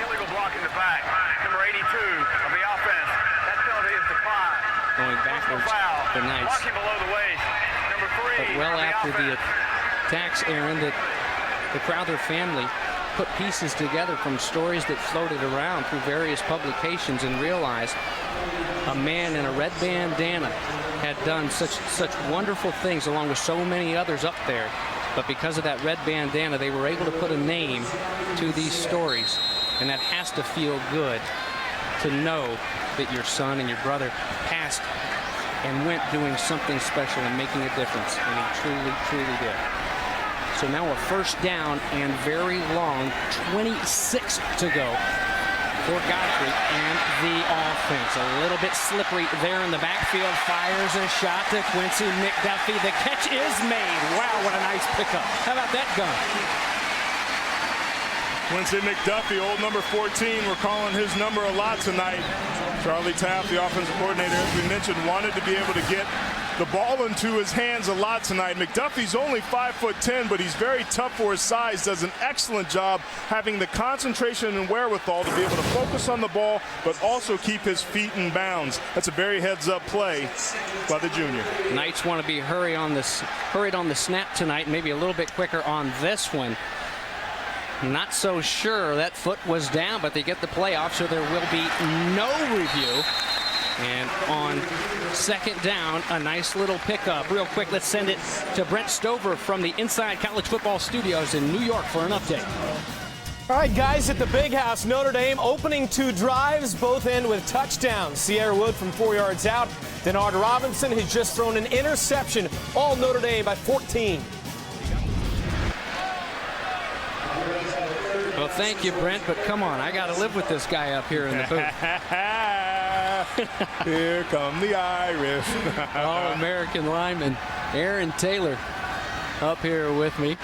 Illegal block in the back, number 82 of the offense. That penalty is declined. Going backwards for Knights. Blocking below the waist, number 3 But well of the after the offense. attacks, Aaron, that the Crowther family put pieces together from stories that floated around through various publications and realized a man in a red bandana had done such wonderful things along with so many others up there. But because of that red bandana, they were able to put a name to these stories. And that has to feel good to know that your son and your brother passed and went doing something special and making a difference. And he truly, truly did. So now a first down and very long, 26 to go for Godfrey and the offense. A little bit slippery there in the backfield. Fires a shot to Quincy McDuffie. The catch is made. Wow, what a nice pickup. How about that gun? Quincy McDuffie, old number 14. We're calling his number a lot tonight. Charlie Taft, the offensive coordinator, as we mentioned, wanted to be able to get the ball into his hands a lot tonight. McDuffie's only 5'10", but he's very tough for his size. Does an excellent job having the concentration and wherewithal to be able to focus on the ball, but also keep his feet in bounds. That's a very heads-up play by the junior. Knights want to be hurried on the snap tonight, maybe a little bit quicker on this one. Not so sure that foot was down, but they get the play off, so there will be no review. And on second down, a nice little pickup. Real quick, let's send it to Brent Stover from the Inside College Football Studios in New York for an update. All right, guys, at the Big House, Notre Dame opening 2 drives, both end with touchdowns. Sierra Wood from 4 yards out. Denard Robinson has just thrown an interception. All Notre Dame by 14. Well, thank you, Brent, but come on, I got to live with this guy up here in the booth. Here come the Irish. All-American lineman Aaron Taylor up here with me.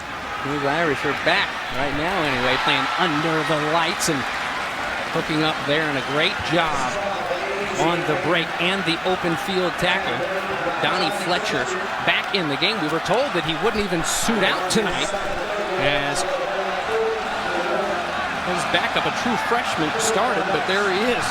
These Irish are back right now anyway, playing under the lights and hooking up there, and a great job on the break and the open field tackle. Donnie Fletcher back in the game. We were told that he wouldn't even suit out tonight as his backup, a true freshman, started, but there he is.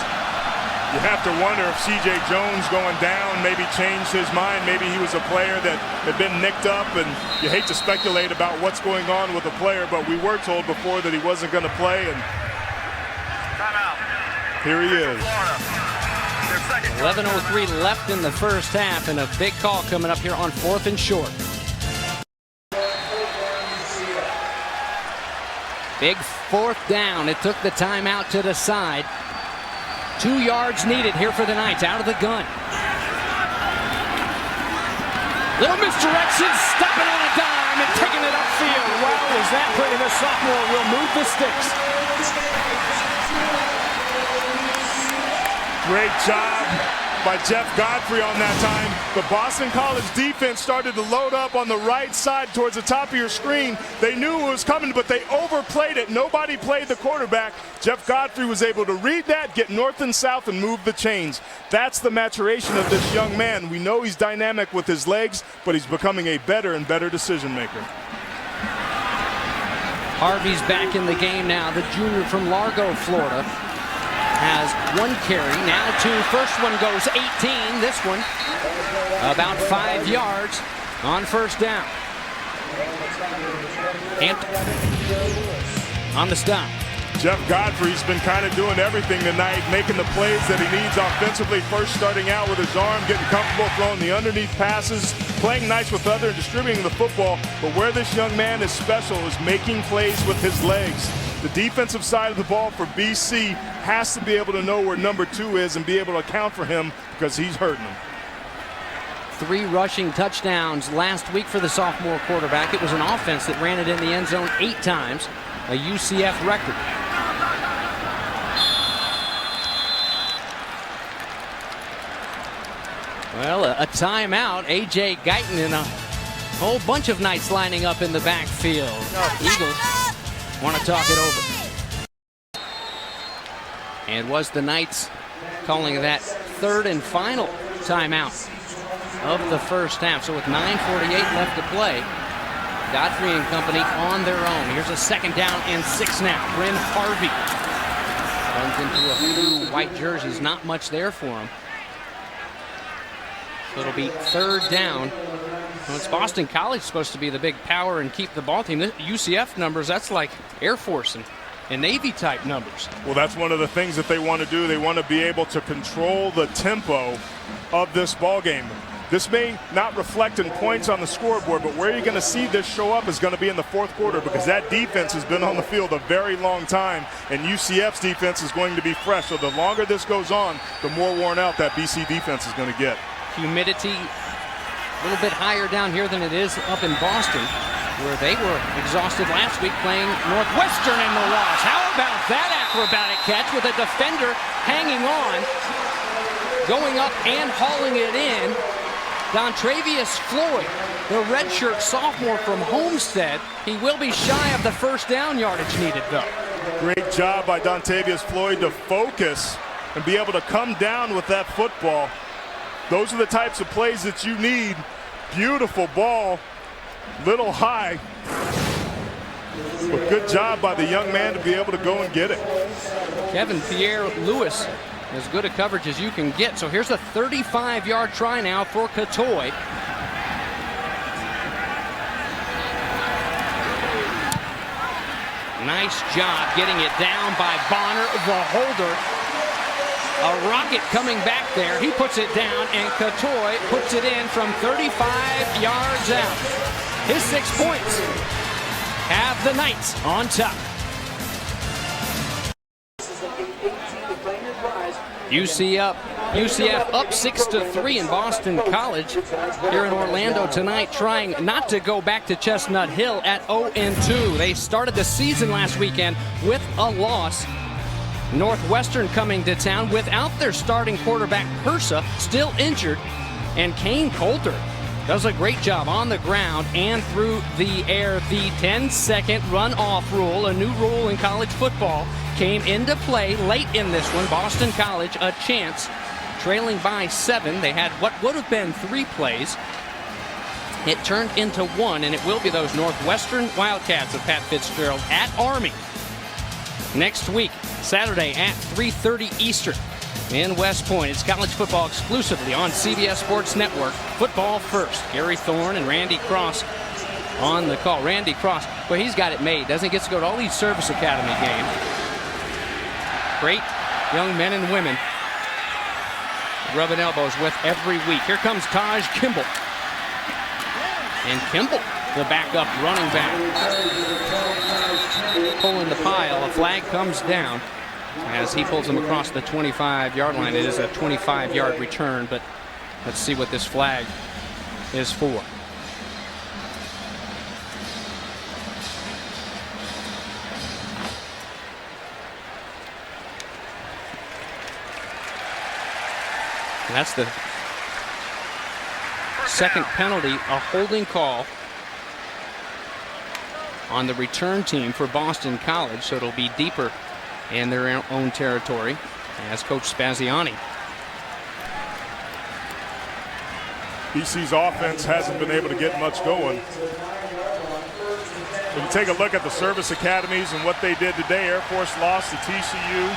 You have to wonder if C.J. Jones going down maybe changed his mind. Maybe he was a player that had been nicked up, and you hate to speculate about what's going on with a player, but we were told before that he wasn't going to play, and Here he is. 11:03 left in the first half, and a big call coming up here on 4th and short. Big 4th down. It took the timeout to decide. 2 yards needed here for the Knights out of the gun. Little misdirection, stopping on a dime and taking it upfield. Well, as that play, the sophomore will move the sticks. Great job by Jeff Godfrey on that time. The Boston College defense started to load up on the right side towards the top of your screen. They knew it was coming, but they overplayed it. Nobody played the quarterback. Jeff Godfrey was able to read that, get north and south, and move the chains. That's the maturation of this young man. We know he's dynamic with his legs, but he's becoming a better and better decision maker. Harvey's back in the game now, the junior from Largo, Florida. Has 1 carry, now 2. First one goes 18. This one about 5 yards on first down. And on the stop. Jeff Godfrey's been kind of doing everything tonight, making the plays that he needs offensively. First starting out with his arm, getting comfortable throwing the underneath passes, playing nice with other and distributing the football. But where this young man is special is making plays with his legs. The defensive side of the ball for BC has to be able to know where number 2 is and be able to account for him because he's hurting them. 3 rushing touchdowns last week for the sophomore quarterback. It was an offense that ran it in the end zone 8 times, a UCF record. Well, a timeout. A.J. Guyton and a whole bunch of Knights lining up in the backfield. Eagles want to talk it over. And was the Knights calling that 3rd and final timeout of the first half. So with 9:48 left to play, Godfrey and company on their own. Here's a 2nd down and 6 now. Bryn Harvey runs into a few white jerseys. Not much there for him. So it'll be 3rd down. Well, it's Boston College supposed to be the big power and keep the ball team. The UCF numbers, that's like Air Force and Navy type numbers. Well, that's one of the things that they want to do. They want to be able to control the tempo of this ball game. This may not reflect in points on the scoreboard, but where you're going to see this show up is going to be in the 4th quarter because that defense has been on the field a very long time, and UCF's defense is going to be fresh. So the longer this goes on, the more worn out that BC defense is going to get. Humidity a little bit higher down here than it is up in Boston, where they were exhausted last week playing Northwestern in the loss. How about that acrobatic catch with a defender hanging on, going up and hauling it in? Dontravius Floyd, the redshirt sophomore from Homestead. He will be shy of the 1st down yardage needed, though. Great job by Dontavius Floyd to focus and be able to come down with that football. Those are the types of plays that you need. Beautiful ball, little high. But good job by the young man to be able to go and get it. Kevin Pierre-Louis, as good a coverage as you can get. So here's a 35-yard try now for Catoy. Nice job getting it down by Bonner, the holder. A rocket coming back there. He puts it down, and Catoy puts it in from 35 yards out. His 6 points have the Knights on top. UCF up 6-3 in Boston College here in Orlando tonight, trying not to go back to Chestnut Hill at 0-2. They started the season last weekend with a loss. Northwestern coming to town without their starting quarterback Persa, still injured, and Kane Coulter does a great job on the ground and through the air. The 10-second run-off rule, a new rule in college football, came into play late in this one. Boston College a chance, trailing by 7. They had what would have been 3 plays. It turned into 1, and it will be those Northwestern Wildcats of Pat Fitzgerald at Army next week, Saturday at 3:30 Eastern in West Point. It's college football exclusively on CBS Sports Network. Football first. Gary Thorne and Randy Cross on the call. Randy Cross, well, he's got it made. Doesn't get to go to all these service academy games. Great young men and women rubbing elbows with every week. Here comes Taj Kimball. And Kimball, the backup running back, pulling the pile. A flag comes down as he pulls him across the 25-yard line. It is a 25-yard return, but let's see what this flag is for. And that's the second penalty, a holding call on the return team for Boston College, so it'll be deeper in their own territory as Coach Spaziani. BC's offense hasn't been able to get much going. When you take a look at the service academies and what they did today, Air Force lost to TCU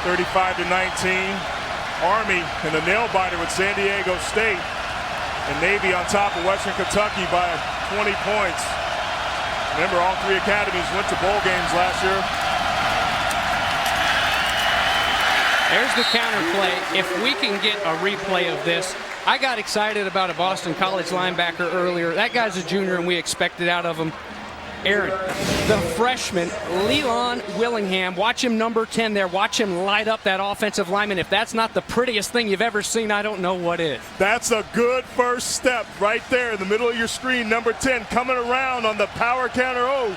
35-19. Army in a nail-biter with San Diego State. And Navy on top of Western Kentucky by 20 points. Remember, all three academies went to bowl games last year. There's the counter play. If we can get a replay of this, I got excited about a Boston College linebacker earlier. That guy's a junior, and we expected out of him. Aaron, the freshman, Leland Willingham, watch him number 10 there. Watch him light up that offensive lineman. If that's not the prettiest thing you've ever seen, I don't know what is. That's a good first step right there in the middle of your screen. Number 10 coming around on the power counter. Oh,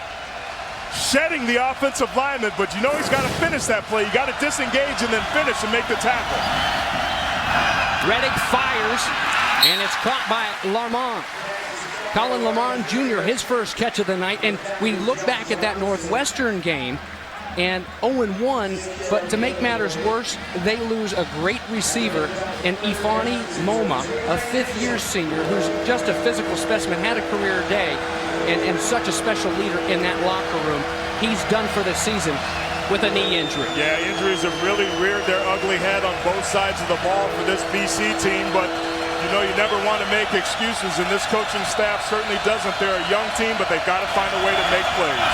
shedding the offensive lineman, but you know he's got to finish that play. You got to disengage and then finish and make the tackle. Reddick fires, and it's caught by Lamont. Colin Lamont Jr., his first catch of the night, and we look back at that Northwestern game, and 0-1, but to make matters worse, they lose a great receiver in Ifani Moma, a fifth-year senior who's just a physical specimen, had a career day, and such a special leader in that locker room. He's done for the season with a knee injury. Yeah, injuries have really reared their ugly head on both sides of the ball for this BC team, but you know you never want to make excuses, and this coaching staff certainly doesn't. They're a young team, but they've got to find a way to make plays.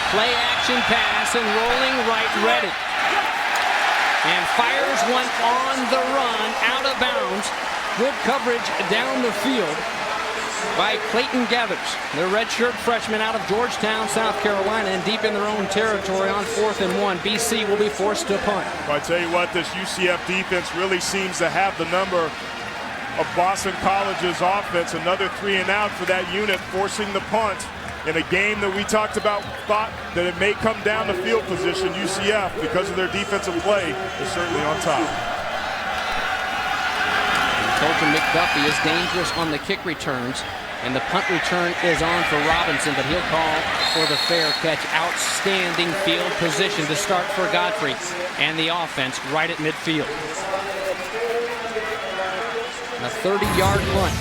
Play action pass and rolling right, Reddick. And fires one on the run, out of bounds. Good coverage down the field by Clayton Gathers, the redshirt freshman out of Georgetown, South Carolina, and deep in their own territory on 4th and 1. BC will be forced to punt. Well, I tell you what, this UCF defense really seems to have the number of Boston College's offense. Another 3 and out for that unit, forcing the punt in a game that we talked about, thought that it may come down to field position. UCF, because of their defensive play, is certainly on top. Colton McDuffie is dangerous on the kick returns, and the punt return is on for Robinson, but he'll call for the fair catch. Outstanding field position to start for Godfrey and the offense right at midfield. A 30-yard punt.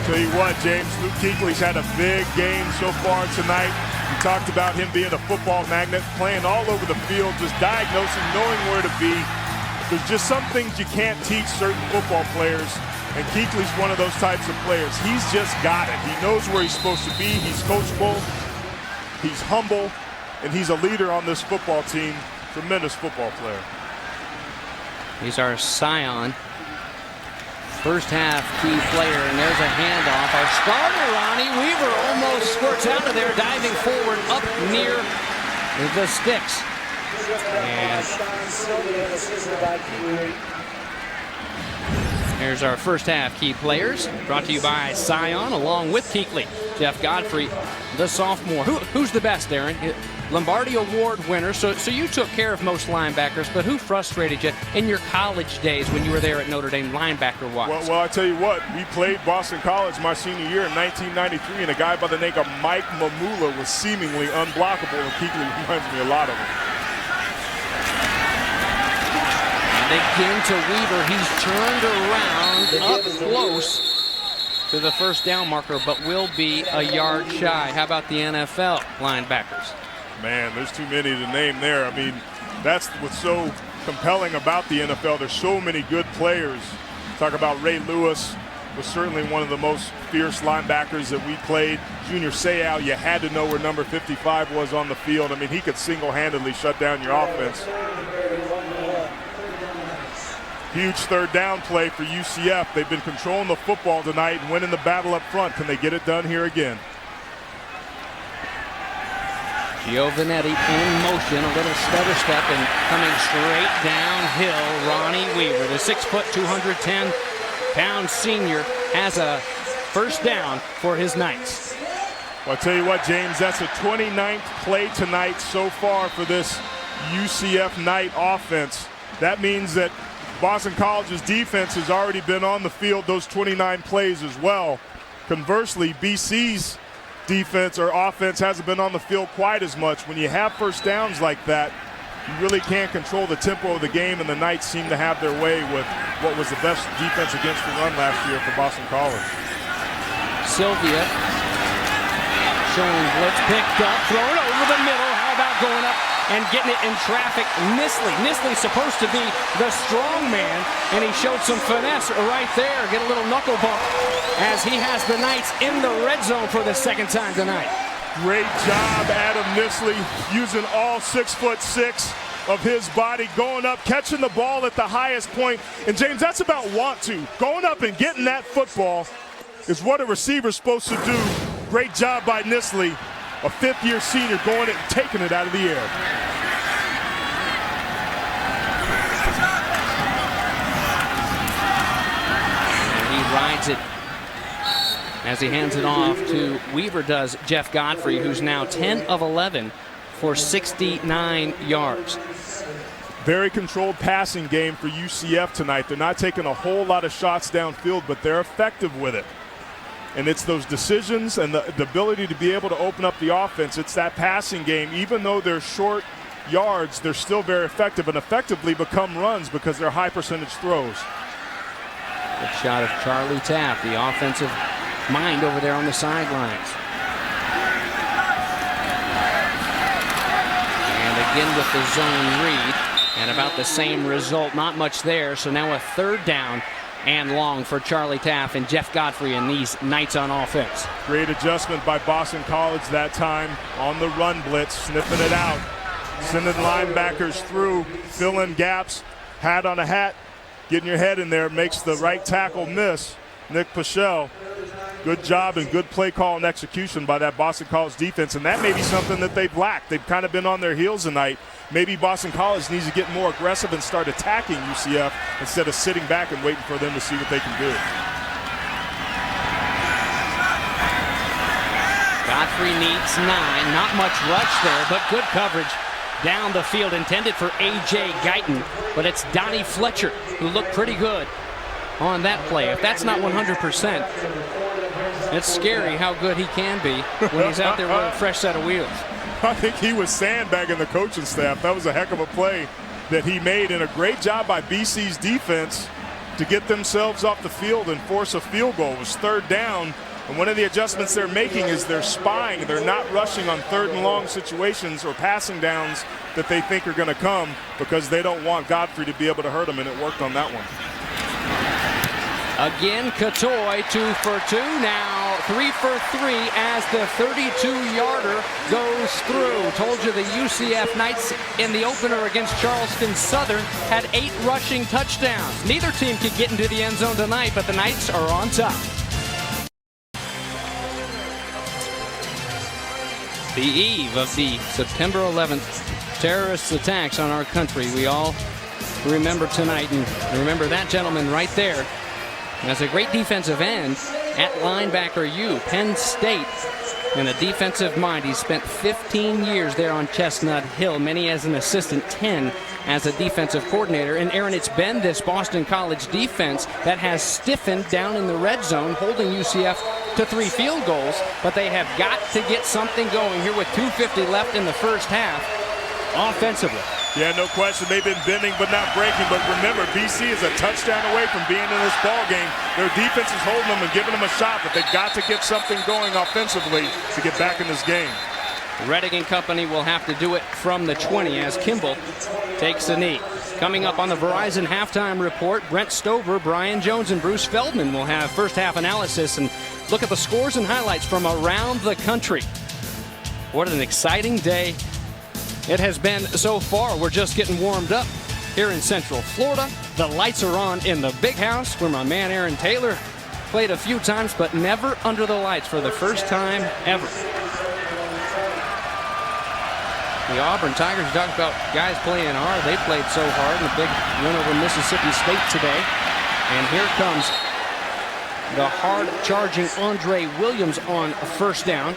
Tell you what, James, Luke Kuechly's had a big game so far tonight. We talked about him being a football magnet, playing all over the field, just diagnosing, knowing where to be. There's just some things you can't teach certain football players, and Kuechly's one of those types of players. He's just got it. He knows where he's supposed to be. He's coachable. He's humble, and he's a leader on this football team. Tremendous football player. He's our scion. First half key player, and there's a handoff. Our starter, Ronnie Weaver, almost squirts out of there, diving forward up near the sticks. And here's our first half key players, brought to you by Scion, along with Kuechly. Jeff Godfrey, the sophomore. Who's the best, Aaron? Lombardi Award winner, so you took care of most linebackers, but who frustrated you in your college days when you were there at Notre Dame, linebacker-wise? Well, I tell you what, we played Boston College my senior year in 1993, and a guy by the name of Mike Mamula was seemingly unblockable, and Kuechly reminds me a lot of him. And again to Weaver, he's turned around up close to the first down marker, but will be a yard shy. How about the NFL linebackers? Man, there's too many to name there. I mean, that's what's so compelling about the NFL. There's so many good players. Talk about Ray Lewis, was certainly one of the most fierce linebackers that we played. Junior Seau, you had to know where number 55 was on the field. I mean, he could single-handedly shut down your offense. Huge third down play for UCF. They've been controlling the football tonight and winning the battle up front. Can they get it done here again? Giovanetti in motion, a little stutter step, and coming straight downhill, Ronnie Weaver, the 6', 210-pound senior, has a first down for his Knights. Well, I'll tell you what, James, that's a 29th play tonight so far for this UCF Knight offense. That means that Boston College's defense has already been on the field those 29 plays as well. Conversely, BC's defense or offense hasn't been on the field quite as much. When you have first downs like that, you really can't control the tempo of the game, and the Knights seem to have their way with what was the best defense against the run last year for Boston College. Sylvia showing blitz, picked up, thrown over the middle. How about going up and getting it in traffic? Nisley's supposed to be the strong man, and he showed some finesse right there. Get a little knuckle bump as he has the Knights in the red zone for the second time tonight. Great job, Adam Nisley, using all 6'6" of his body, going up, catching the ball at the highest point. And James, that's about want to. Going up and getting that football is what a receiver's supposed to do. Great job by Nisley, a fifth-year senior, going it and taking it out of the air. And he rides it as he hands it off to Weaver, does Jeff Godfrey, who's now 10 of 11 for 69 yards. Very controlled passing game for UCF tonight. They're not taking a whole lot of shots downfield, but they're effective with it. And it's those decisions and the ability to be able to open up the offense. It's that passing game. Even though they're short yards, they're still very effective and effectively become runs because they're high percentage throws. Good shot of Charlie Tapp, the offensive mind over there on the sidelines. And again with the zone read, and about the same result. Not much there, so now a third down and long for Charlie Taff and Jeff Godfrey and these Knights on offense. Great adjustment by Boston College that time on the run blitz, sniffing it out, sending linebackers through, filling gaps, hat on a hat, getting your head in there, makes the right tackle miss. Nick Pichelle, good job and good play call and execution by that Boston College defense, and that may be something that they've lacked. They've kind of been on their heels tonight. Maybe Boston College needs to get more aggressive and start attacking UCF instead of sitting back and waiting for them to see what they can do. Godfrey needs 9. Not much rush there, but good coverage down the field intended for A.J. Guyton. But it's Donnie Fletcher who looked pretty good on that play. If that's not 100%, it's scary how good he can be when he's out there with a fresh set of wheels. I think he was sandbagging the coaching staff. That was a heck of a play that he made, and a great job by BC's defense to get themselves off the field and force a field goal. It was third down, and one of the adjustments they're making is they're spying. They're not rushing on third and long situations or passing downs that they think are going to come because they don't want Godfrey to be able to hurt them, and it worked on that one. Again, Catoy 2 for 2, now 3 for 3 as the 32-yarder goes through. Told you the UCF Knights in the opener against Charleston Southern had 8 rushing touchdowns. Neither team could get into the end zone tonight, but the Knights are on top. The eve of the September 11th terrorist attacks on our country. We all remember tonight, and remember that gentleman right there. As a great defensive end at linebacker U, Penn State, and a defensive mind. He spent 15 years there on Chestnut Hill, many as an assistant, 10 as a defensive coordinator. And Aaron, it's been this Boston College defense that has stiffened down in the red zone, holding UCF to 3 field goals, but they have got to get something going here with 2:50 left in the first half offensively. Yeah, no question. They've been bending but not breaking. But remember, BC is a touchdown away from being in this ball game. Their defense is holding them and giving them a shot, but they've got to get something going offensively to get back in this game. Reddick and company will have to do it from the 20 as Kimball takes a knee. Coming up on the Verizon halftime report, Brent Stover, Brian Jones, and Bruce Feldman will have first half analysis and look at the scores and highlights from around the country. What an exciting day it has been so far. We're just getting warmed up here in Central Florida. The lights are on in the big house where my man Aaron Taylor played a few times, but never under the lights for the first time ever. The Auburn Tigers, you talk about guys playing hard. They played so hard in the big win over Mississippi State today. And here comes the hard-charging Andre Williams on a first down.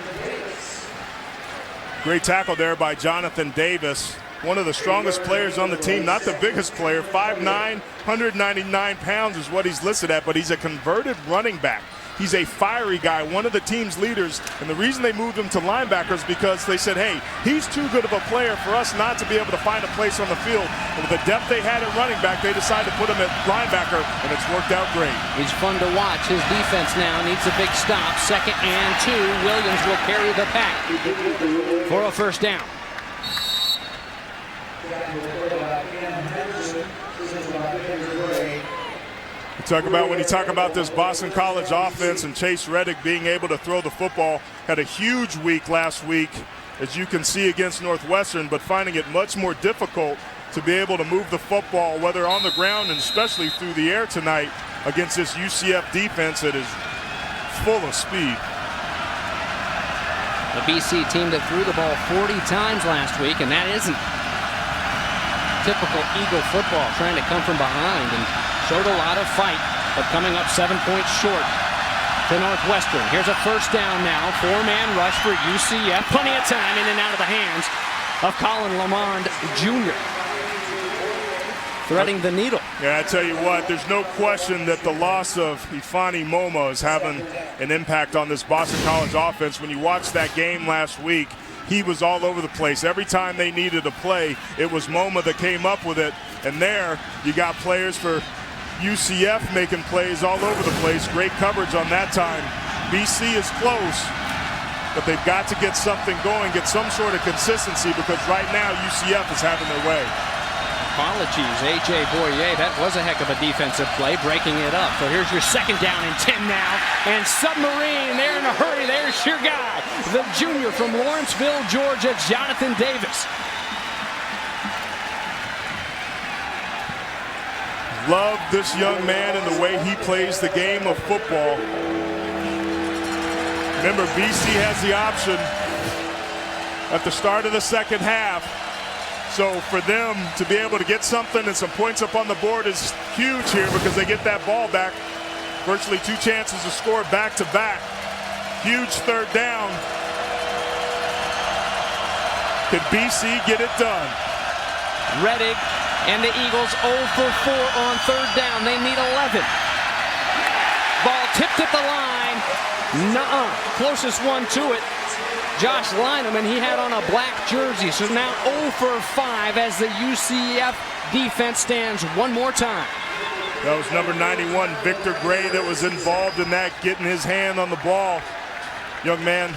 Great tackle there by Jonathan Davis, one of the strongest players on the team, not the biggest player. 5'9", 199 pounds is what he's listed at, but he's a converted running back. He's a fiery guy, one of the team's leaders, and the reason they moved him to linebacker is because they said, hey, he's too good of a player for us not to be able to find a place on the field. And with the depth they had at running back, they decided to put him at linebacker, and it's worked out great. He's fun to watch. His defense now needs a big stop. 2nd and 2. Williams will carry the pack for a first down. When you talk about this Boston College offense and Chase Reddick being able to throw the football, had a huge week last week, as you can see, against Northwestern, but finding it much more difficult to be able to move the football, whether on the ground and especially through the air tonight against this UCF defense that is full of speed. The BC team that threw the ball 40 times last week, and that isn't typical Eagle football, trying to come from behind, and showed a lot of fight, but coming up 7 points short to Northwestern. Here's a first down now. 4-man rush for UCF. Plenty of time in and out of the hands of Colin Lamond Jr. Threading the needle. Yeah, I tell you what, there's no question that the loss of Ifeanyi Momo is having an impact on this Boston College offense. When you watch that game last week, he was all over the place. Every time they needed a play, it was Moma that came up with it. And there, you got players for UCF making plays all over the place. Great coverage on that time. BC is close, but they've got to get something going, get some sort of consistency, because right now UCF is having their way. Apologies, A.J. Boyer. That was a heck of a defensive play, breaking it up. So here's your 2nd down and 10 now. And Submarine, they're in a hurry. There's your guy, the junior from Lawrenceville, Georgia, Jonathan Davis. Love this young man and the way he plays the game of football. Remember, BC has the option at the start of the second half. So for them to be able to get something and some points up on the board is huge here, because they get that ball back. Virtually 2 chances to score back to back. Huge 3rd down. Can BC get it done? Reddick and the Eagles 0 for 4 on 3rd down. They need 11. Ball tipped at the line. Nuh-uh. Closest one to it, Josh Lineman. He had on a black jersey. So now 0 for 5 as the UCF defense stands one more time. That was number 91, Victor Gray, that was involved in that, getting his hand on the ball. Young man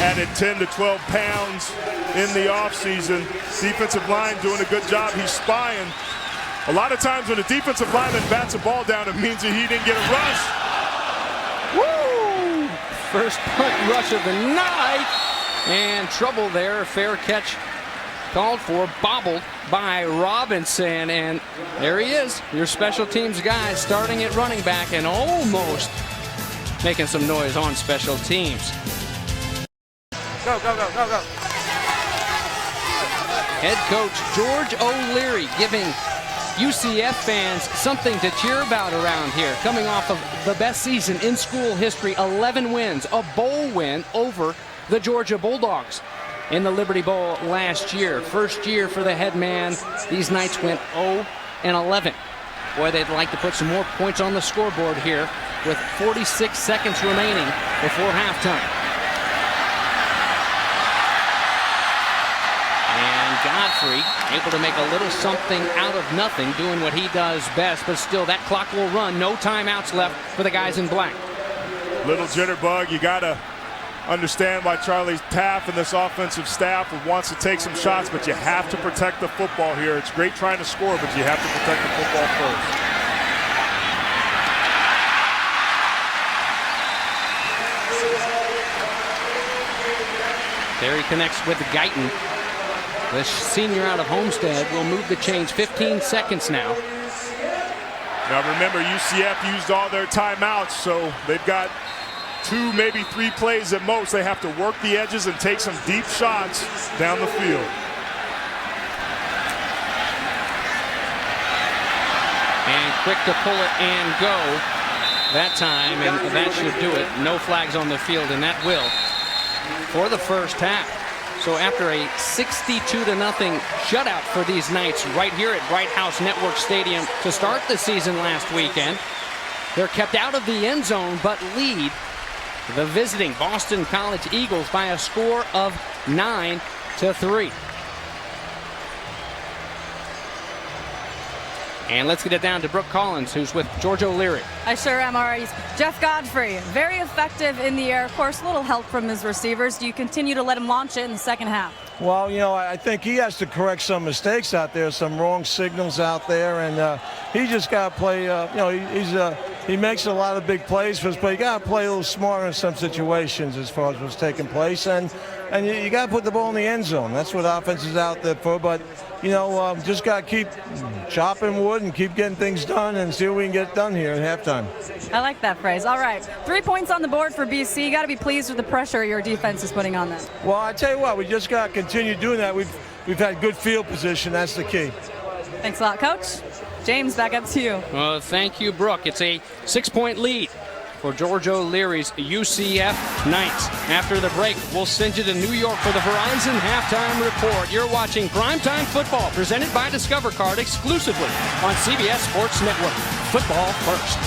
added 10 to 12 pounds in the offseason. Defensive line doing a good job. He's spying. A lot of times when a defensive lineman bats a ball down, it means that he didn't get a rush. Woo! First punt rush of the night. And trouble there. Fair catch called for, bobbled by Robinson. And there he is, your special teams guy, starting at running back and almost making some noise on special teams. Go, go, go, go, go. Head coach George O'Leary giving UCF fans something to cheer about around here, coming off of the best season in school history, 11 wins, a bowl win over the Georgia Bulldogs in the Liberty Bowl last year. First year for the head man. These Knights went 0-11. Boy, they'd like to put some more points on the scoreboard here with 46 seconds remaining before halftime. Godfrey able to make a little something out of nothing, doing what he does best, but still that clock will run. No timeouts left for the guys in black. Little jitterbug. You got to understand why Charlie Taft and this offensive staff wants to take some shots, but you have to protect the football here. It's great trying to score, but you have to protect the football first. There he connects with Guyton. The senior out of Homestead will move the chains. 15 seconds now. Now remember, UCF used all their timeouts, so they've got 2, maybe 3 plays at most. They have to work the edges and take some deep shots down the field. And quick to pull it and go that time, and that should do it. No flags on the field, and that will for the first half. So after a 62-0 shutout for these Knights right here at Bright House Network Stadium to start the season last weekend, they're kept out of the end zone but lead the visiting Boston College Eagles by a score of 9-3. And let's get it down to Brooke Collins, who's with George O'Leary. I sure am, Ari. Jeff Godfrey, very effective in the air. Of course, a little help from his receivers. Do you continue to let him launch it in the second half? Well, you know, I think he has to correct some mistakes out there, some wrong signals out there, and he just got to play. You know, he makes a lot of big plays for us, but you got to play a little smarter in some situations as far as what's taking place, and you got to put the ball in the end zone. That's what offense is out there for. But you know, just got to keep chopping wood and keep getting things done and see what we can get done here at halftime. I like that phrase. All right, 3 points on the board for BC. You got to be pleased with the pressure your defense is putting on them. Well, I tell you what, we just got to continue doing that. We've had good field position. That's the key. Thanks a lot, Coach. James, back up to you. Well, thank you, Brooke. It's a 6-point lead for George O'Leary's UCF Knights. After the break, we'll send you to New York for the Verizon Halftime Report. You're watching Primetime Football, presented by Discover Card, exclusively on CBS Sports Network. Football first.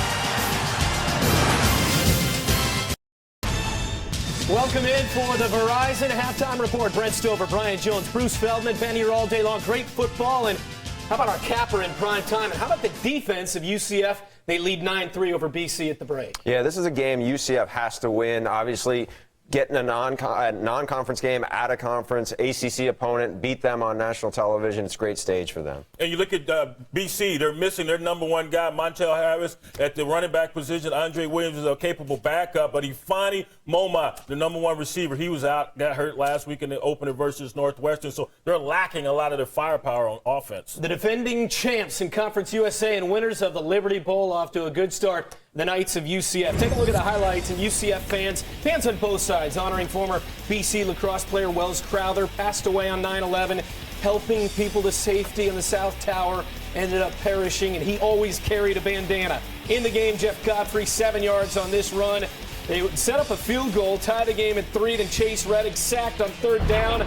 Welcome in for the Verizon Halftime Report. Brent Stover, Brian Jones, Bruce Feldman, been here all day long. Great football. And how about our capper in prime time? And how about the defense of UCF? They lead 9-3 over BC at the break. Yeah, this is a game UCF has to win. Obviously, getting a non-conference game at a conference, ACC opponent, beat them on national television. It's a great stage for them. And you look at BC, they're missing their number one guy, Montel Harris, at the running back position. Andre Williams is a capable backup, but Ifeanyi Moma, the number one receiver, he was out, got hurt last week in the opener versus Northwestern, so they're lacking a lot of their firepower on offense. The defending champs in Conference USA and winners of the Liberty Bowl off to a good start. The Knights of UCF. Take a look at the highlights, and UCF fans on both sides, honoring former BC lacrosse player Welles Crowther, passed away on 9/11, helping people to safety in the South Tower, ended up perishing, and he always carried a bandana. In the game, Jeff Godfrey, 7 yards on this run. They would set up a field goal, tie the game at 3, then Chase Reddick sacked on 3rd down.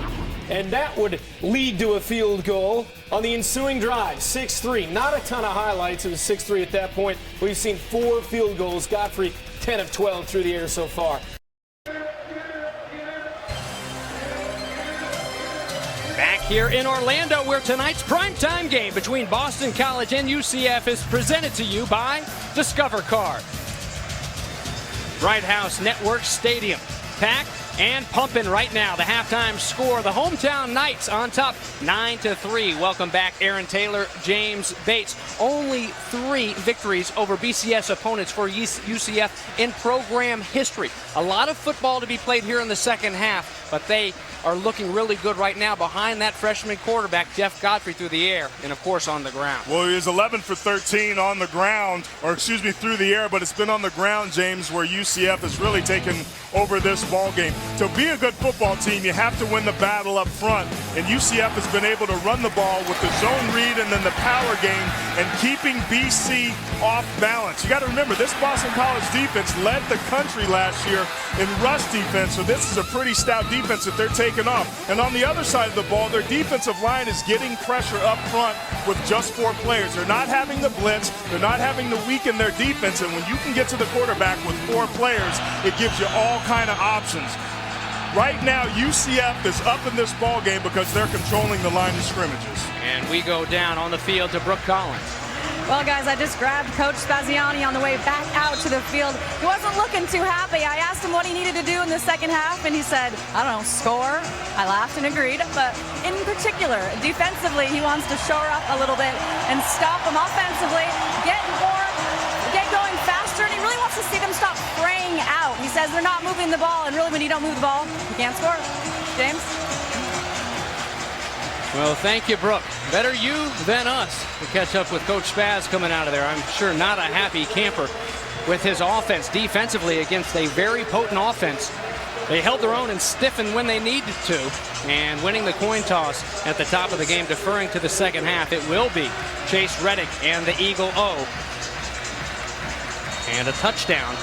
And that would lead to a field goal on the ensuing drive, 6-3. Not a ton of highlights. It was 6-3 at that point. We've seen 4 field goals. Godfrey, 10 of 12 through the air so far. Back here in Orlando, where tonight's primetime game between Boston College and UCF is presented to you by Discover Card. Bright House Network Stadium, packed and pumping right now. The halftime score, the hometown Knights on top, 9-3. Welcome back, Aaron Taylor, James Bates. Only 3 victories over BCS opponents for UCF in program history. A lot of football to be played here in the second half, but they are looking really good right now behind that freshman quarterback, Jeff Godfrey, through the air and, of course, on the ground. Well, he is 11 for 13 on the ground, through the air, but it's been on the ground, James, where UCF has really taken over this ball game. To be a good football team, you have to win the battle up front, and UCF has been able to run the ball with the zone read and then the power game and keeping BC off balance. You got to remember, this Boston College defense led the country last year in rush defense, so this is a pretty stout defense that they're taking off. And on the other side of the ball, their defensive line is getting pressure up front with just 4 players. They're not having the blitz. They're not having to weaken their defense. And when you can get to the quarterback with 4 players, it gives you all kind of options. Right now, UCF is up in this ball game because they're controlling the line of scrimmages. And we go down on the field to Brooke Collins. Well, guys, I just grabbed Coach Spaziani on the way back out to the field. He wasn't looking too happy. I asked him what he needed to do in the second half, and he said, I don't know, score. I laughed and agreed. But in particular, defensively, he wants to shore up a little bit and stop them offensively, get going faster, and he really wants to see them stop fraying out. He says they're not moving the ball, and really when you don't move the ball, you can't score. James? Well, thank you, Brooke. Better you than us to catch up with Coach Spaz coming out of there. I'm sure not a happy camper with his offense defensively against a very potent offense. They held their own and stiffened when they needed to, and winning the coin toss at the top of the game, deferring to the second half. It will be Chase Reddick and the Eagle O. And a touchdown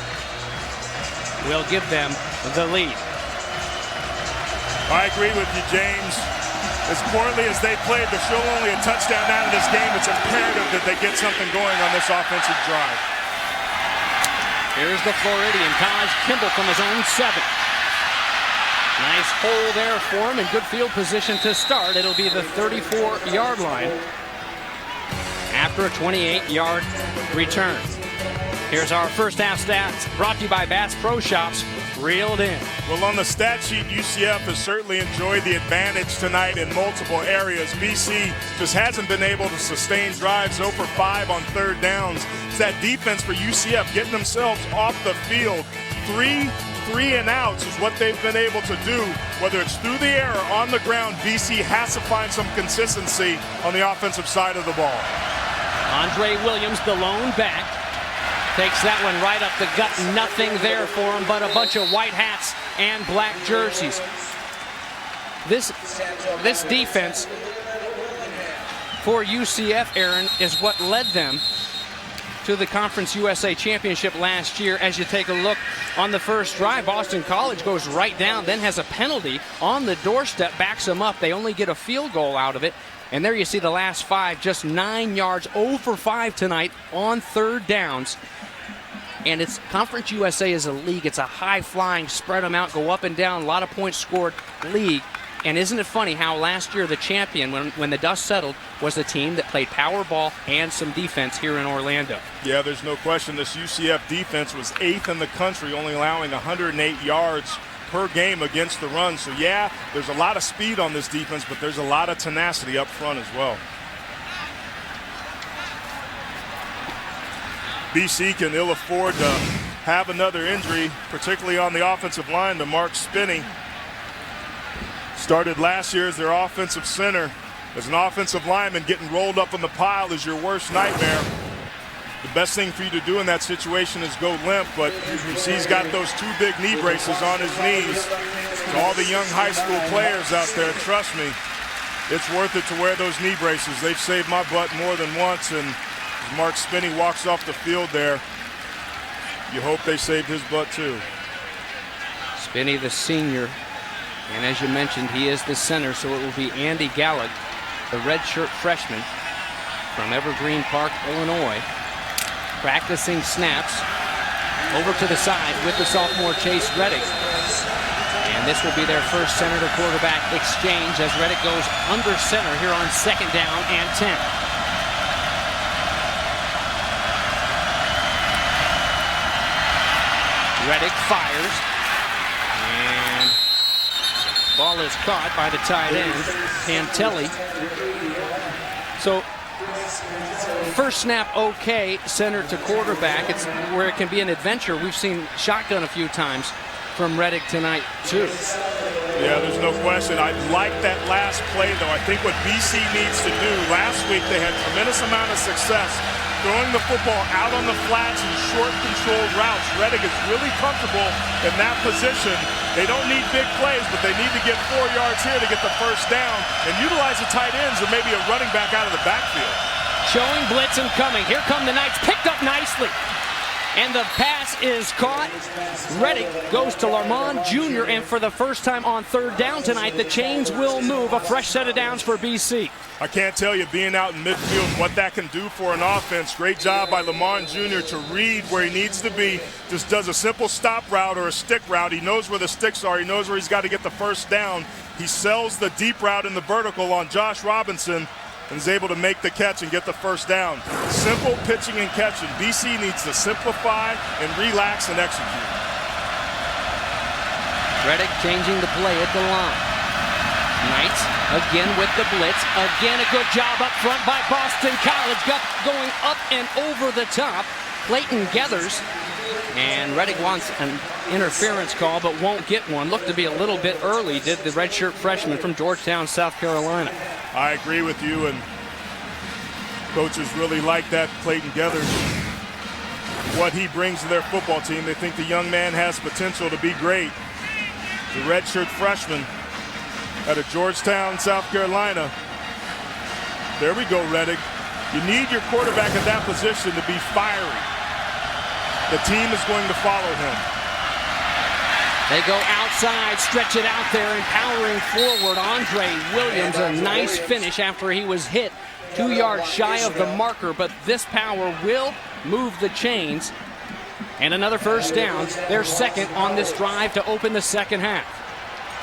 will give them the lead. I agree with you, James. As poorly as they played, there's still only a touchdown out of this game. It's imperative that they get something going on this offensive drive. Here's the Floridian, Taj Kimball from his own 7. Nice hole there for him in good field position to start. It'll be the 34-yard line after a 28-yard return. Here's our first half stats brought to you by Bass Pro Shops. Reeled in. Well, on the stat sheet, UCF has certainly enjoyed the advantage tonight in multiple areas. BC just hasn't been able to sustain drives. 0 for 5 on third downs. It's that defense for UCF getting themselves off the field. Three and outs is what they've been able to do. Whether it's through the air or on the ground, BC has to find some consistency on the offensive side of the ball. Andre Williams, the lone back. Takes that one right up the gut. Nothing there for him but a bunch of white hats and black jerseys. This defense for UCF, Aaron, is what led them to the Conference USA Championship last year. As you take a look on the first drive, Boston College goes right down, then has a penalty on the doorstep, backs them up. They only get a field goal out of it. And there you see the last 5, just 9 yards, 0 for 5 tonight on third downs. And it's Conference USA is a league. It's a high-flying, spread them out, go up and down, a lot of points scored league. And isn't it funny how last year the champion, when the dust settled, was the team that played power ball and some defense here in Orlando? Yeah, there's no question. This UCF defense was 8th in the country, only allowing 108 yards per game against the run. So, yeah, there's a lot of speed on this defense, but there's a lot of tenacity up front as well. BC can ill afford to have another injury, particularly on the offensive line to Mark Spinney. Started last year as their offensive center. As an offensive lineman, getting rolled up on the pile is your worst nightmare. The best thing for you to do in that situation is go limp, but you see he's got those 2 big knee braces on his knees. To all the young high school players out there, trust me, it's worth it to wear those knee braces. They've saved my butt more than once, and as Mark Spinney walks off the field there, you hope they saved his butt too. Spinney, the senior, and as you mentioned, he is the center, so it will be Andy Gallag, the redshirt freshman from Evergreen Park, Illinois, practicing snaps over to the side with the sophomore Chase Reddick. And this will be their first center to quarterback exchange as Reddick goes under center here on 2nd down and 10. Reddick fires, and ball is caught by the tight end, Pantelli. So, first snap okay, center to quarterback. It's where it can be an adventure. We've seen shotgun a few times from Reddick tonight, too. Yeah, there's no question. I like that last play, though. I think what BC needs to do, last week they had a tremendous amount of success throwing the football out on the flats and short controlled routes. Reddick is really comfortable in that position. They don't need big plays, but they need to get 4 yards here to get the first down and utilize the tight ends or maybe a running back out of the backfield. Showing blitz and coming. Here come the Knights, picked up nicely. And the pass is caught. Reddick goes to Lamont Jr., and for the first time on third down tonight, the chains will move. A fresh set of downs for BC. I can't tell you, being out in midfield, what that can do for an offense. Great job by Lamont Jr. to read where he needs to be. Just does a simple stop route or a stick route. He knows where the sticks are. He knows where he's got to get the first down. He sells the deep route in the vertical on Josh Robinson. and is able to make the catch and get the first down. Simple pitching and catching. BC needs to simplify and relax and execute. Reddick changing the play at the line. Knights again with the blitz. Again, a good job up front by Boston College. Going up and over the top. Clayton Gathers. And Reddick wants an interference call, but won't get one. Looked to be a little bit early, did the redshirt freshman from Georgetown, South Carolina. I agree with you, and coaches really like that, Clayton Gathers. What he brings to their football team. They think the young man has potential to be great. The redshirt freshman out of Georgetown, South Carolina. There we go, Reddick. You need your quarterback at that position to be fiery. The team is going to follow him. They go outside, stretch it out there, and powering forward. Andre Williams, a nice finish after he was hit 2 yards shy of the marker, but this power will move the chains. And another first down, their second on this drive to open the second half.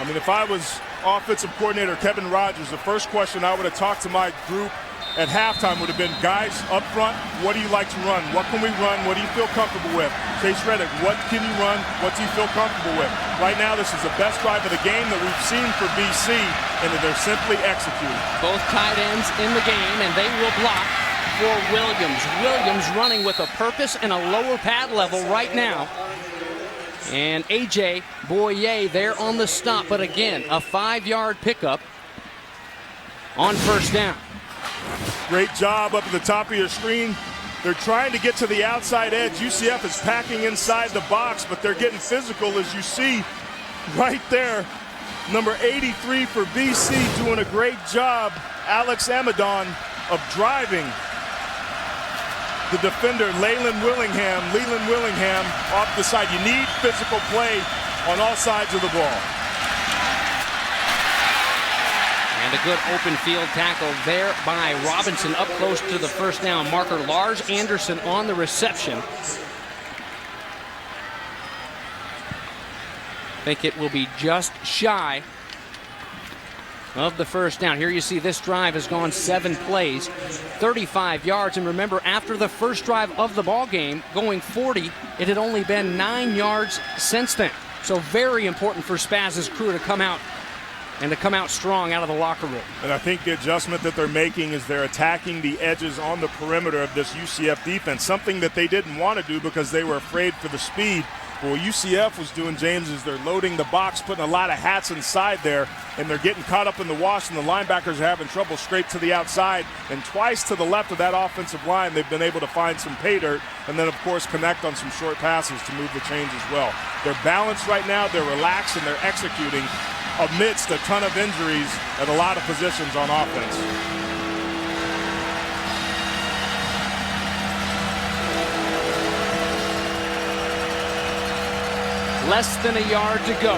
I mean, if I was offensive coordinator Kevin Rogers, the first question I would have talked to my group at halftime would have been, guys, up front, what do you like to run? What can we run? What do you feel comfortable with? Chase Reddick, what can you run? What do you feel comfortable with? Right now, this is the best drive of the game that we've seen for BC, and they're simply executing. Both tight ends in the game, and they will block for Williams. Williams running with a purpose and a lower pad level right now. And A.J. Boyer there on the stop, but again, a 5-yard pickup on first down. Great job up at the top of your screen. They're trying to get to the outside edge. UCF is packing inside the box, but they're getting physical, as you see right there. Number 83 for BC doing a great job. Alex Amadon of driving the defender, Leland Willingham off the side. You need physical play on all sides of the ball. And a good open field tackle there by Robinson up close to the first down marker. Lars Anderson on the reception. I think it will be just shy of the first down. Here you see this drive has gone 7 plays, 35 yards. And remember, after the first drive of the ball game, going 40, it had only been 9 yards since then. So very important for Spaz's crew to come out and to come out strong out of the locker room. And I think the adjustment that they're making is they're attacking the edges on the perimeter of this UCF defense, something that they didn't want to do because they were afraid for the speed. But what UCF was doing, James, is they're loading the box, putting a lot of hats inside there, and they're getting caught up in the wash, and the linebackers are having trouble straight to the outside. And twice to the left of that offensive line, they've been able to find some pay dirt and then, of course, connect on some short passes to move the chains as well. They're balanced right now, they're relaxed, and they're executing amidst a ton of injuries at a lot of positions on offense. Less than a yard to go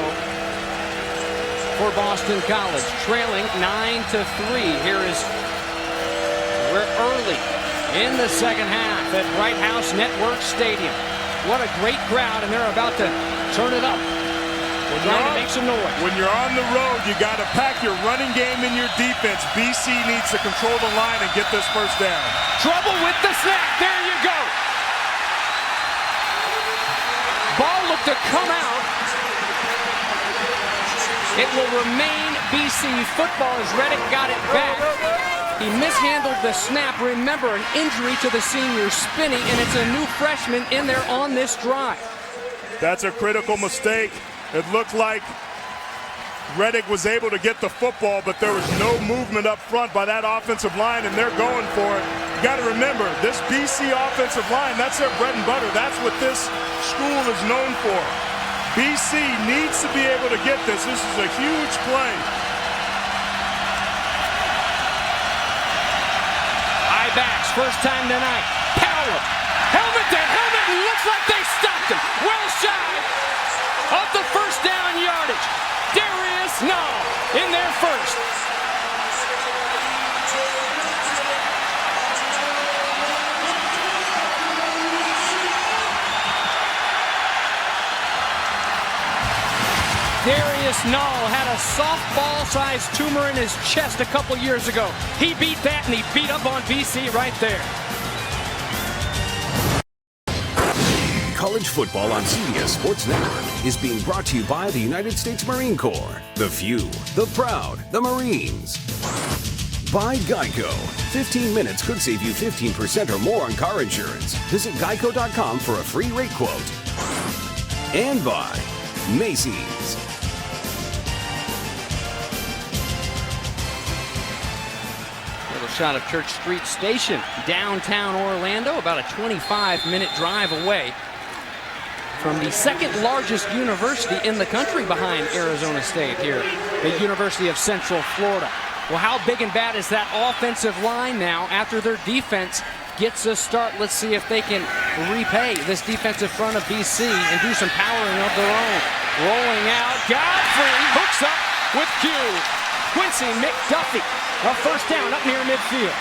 for Boston College, trailing 9-3. Here is we're early in the second half at Bright House Network Stadium. What a great crowd, and they're about to turn it up. Trying to make some noise. When you're on the road, you got to pack your running game and your defense. BC needs to control the line and get this first down. Trouble with the snap. There you go. Ball looked to come out. It will remain BC football as Reddick got it back. He mishandled the snap. Remember, an injury to the senior Spinney, and it's a new freshman in there on this drive. That's a critical mistake. It looked like Reddick was able to get the football, but there was no movement up front by that offensive line, and they're going for it. You got to remember, this BC offensive line, that's their bread and butter. That's what this school is known for. BC needs to be able to get this. This is a huge play. High backs, first time tonight. Power. Helmet to helmet. Looks like they stopped him. Well shy of the first down yardage. Darius Nall in there first. Darius Lewis Null had a softball-sized tumor in his chest a couple years ago. He beat that, and he beat up on BC right there. College football on CBS Sports Network is being brought to you by the United States Marine Corps, the few, the proud, the Marines. By Geico. 15 minutes could save you 15% or more on car insurance. Visit geico.com for a free rate quote. And by Macy's. Little shot of Church Street Station, downtown Orlando, about a 25-minute drive away from the second largest university in the country behind Arizona State here, the University of Central Florida. Well, how big and bad is that offensive line now after their defense gets a start? Let's see if they can repay this defensive front of BC and do some powering of their own. Rolling out, Godfrey hooks up with Q. Quincy McDuffie, a first down up near midfield.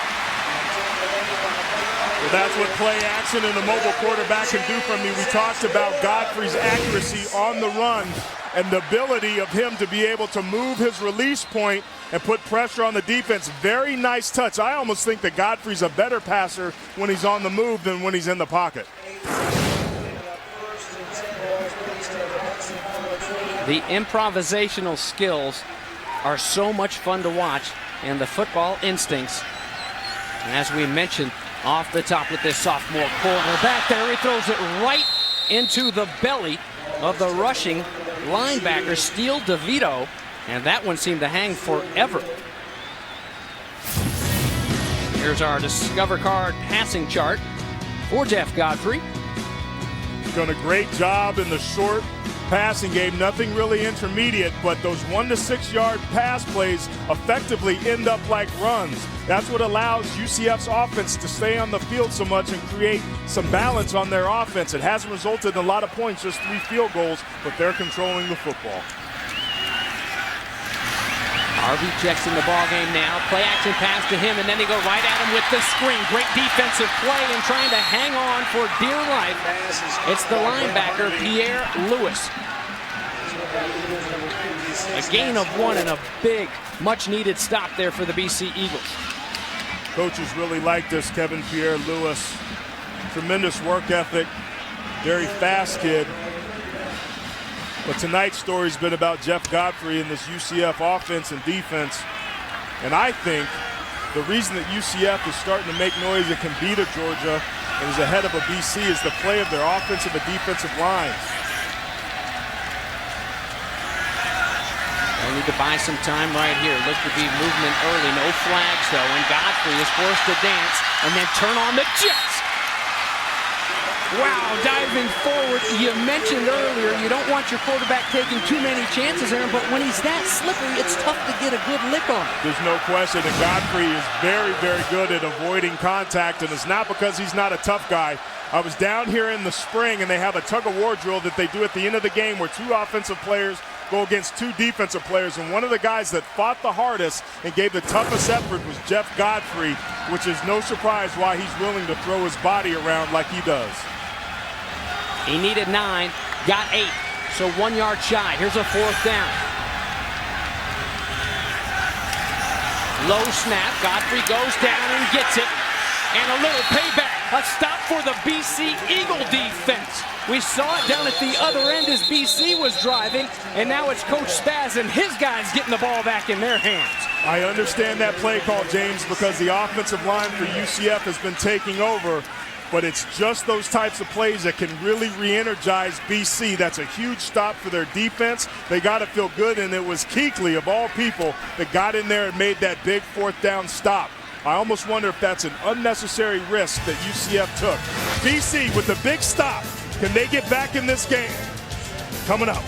Well, that's what play action and the mobile quarterback can do from me. We talked about Godfrey's accuracy on the run and the ability of him to be able to move his release point and put pressure on the defense. Very nice touch. I almost think that Godfrey's a better passer when he's on the move than when he's in the pocket. The improvisational skills are so much fun to watch, and the football instincts, as we mentioned, off the top with this sophomore quarterback there. He throws it right into the belly of the rushing linebacker, Steele DeVito, and that one seemed to hang forever. Here's our Discover Card passing chart for Jeff Godfrey. He's done a great job in the short passing game, nothing really intermediate, but those 1 to 6 yard pass plays effectively end up like runs. That's what allows UCF's offense to stay on the field so much and create some balance on their offense. It hasn't resulted in a lot of points, just 3 field goals, but they're controlling the football. RV checks in the ball game now. Play action pass to him, and then they go right at him with the screen. Great defensive play and trying to hang on for dear life. It's the linebacker, Pierre Lewis. A gain of 1 and a big, much-needed stop there for the BC Eagles. Coaches really like this Kevin Pierre Lewis. Tremendous work ethic, very fast kid. But tonight's story's been about Jeff Godfrey and this UCF offense and defense. And I think the reason that UCF is starting to make noise and can beat a Georgia and is ahead of a BC is the play of their offensive and defensive lines. They need to buy some time right here. Look to be movement early. No flags, though. And Godfrey is forced to dance and then turn on the Jets. Wow, diving forward. You mentioned earlier you don't want your quarterback taking too many chances, Aaron, but when he's that slippery, it's tough to get a good lick on him. There's no question, and Godfrey is very, very good at avoiding contact, and it's not because he's not a tough guy. I was down here in the spring, and they have a tug-of-war drill that they do at the end of the game where 2 offensive players go against 2 defensive players, and one of the guys that fought the hardest and gave the toughest effort was Jeff Godfrey, which is no surprise why he's willing to throw his body around like he does. He needed 9, got 8, so 1 yard shy. Here's a 4th down. Low snap, Godfrey goes down and gets it. And a little payback, a stop for the BC Eagle defense. We saw it down at the other end as BC was driving, and now it's Coach Spaz and his guys getting the ball back in their hands. I understand that play call, James, because the offensive line for UCF has been taking over. But it's just those types of plays that can really re-energize BC. That's a huge stop for their defense. They got to feel good, and it was Kuechly, of all people, that got in there and made that big 4th down stop. I almost wonder if that's an unnecessary risk that UCF took. BC with the big stop. Can they get back in this game? Coming up.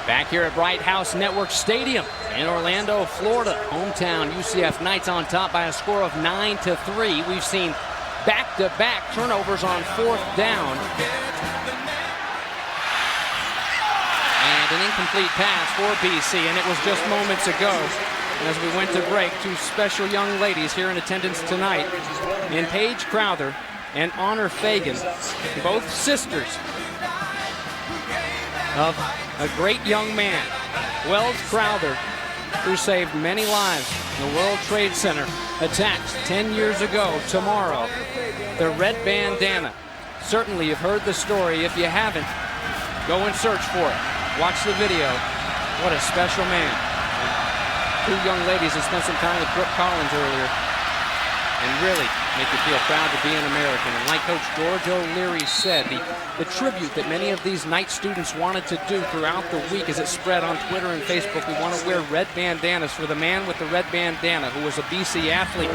Back here at Bright House Network Stadium in Orlando, Florida. Hometown UCF Knights on top by a score of 9-3. We've seen back-to-back turnovers on 4th down. And an incomplete pass for BC, and it was just moments ago as we went to break. 2 special young ladies here in attendance tonight in Paige Crowther and Honor Fagan, both sisters of a great young man, Welles Crowther, who saved many lives in the World Trade Center attacks 10 years ago tomorrow. The Red Bandana. Certainly you've heard the story. If you haven't, go and search for it. Watch the video. What a special man. Two young ladies that spent some time with Brooke Collins earlier and really make you feel proud to be an American. And like Coach George O'Leary said, the tribute that many of these Knight students wanted to do throughout the week as it spread on Twitter and Facebook, we want to wear red bandanas for the man with the red bandana who was a BC athlete.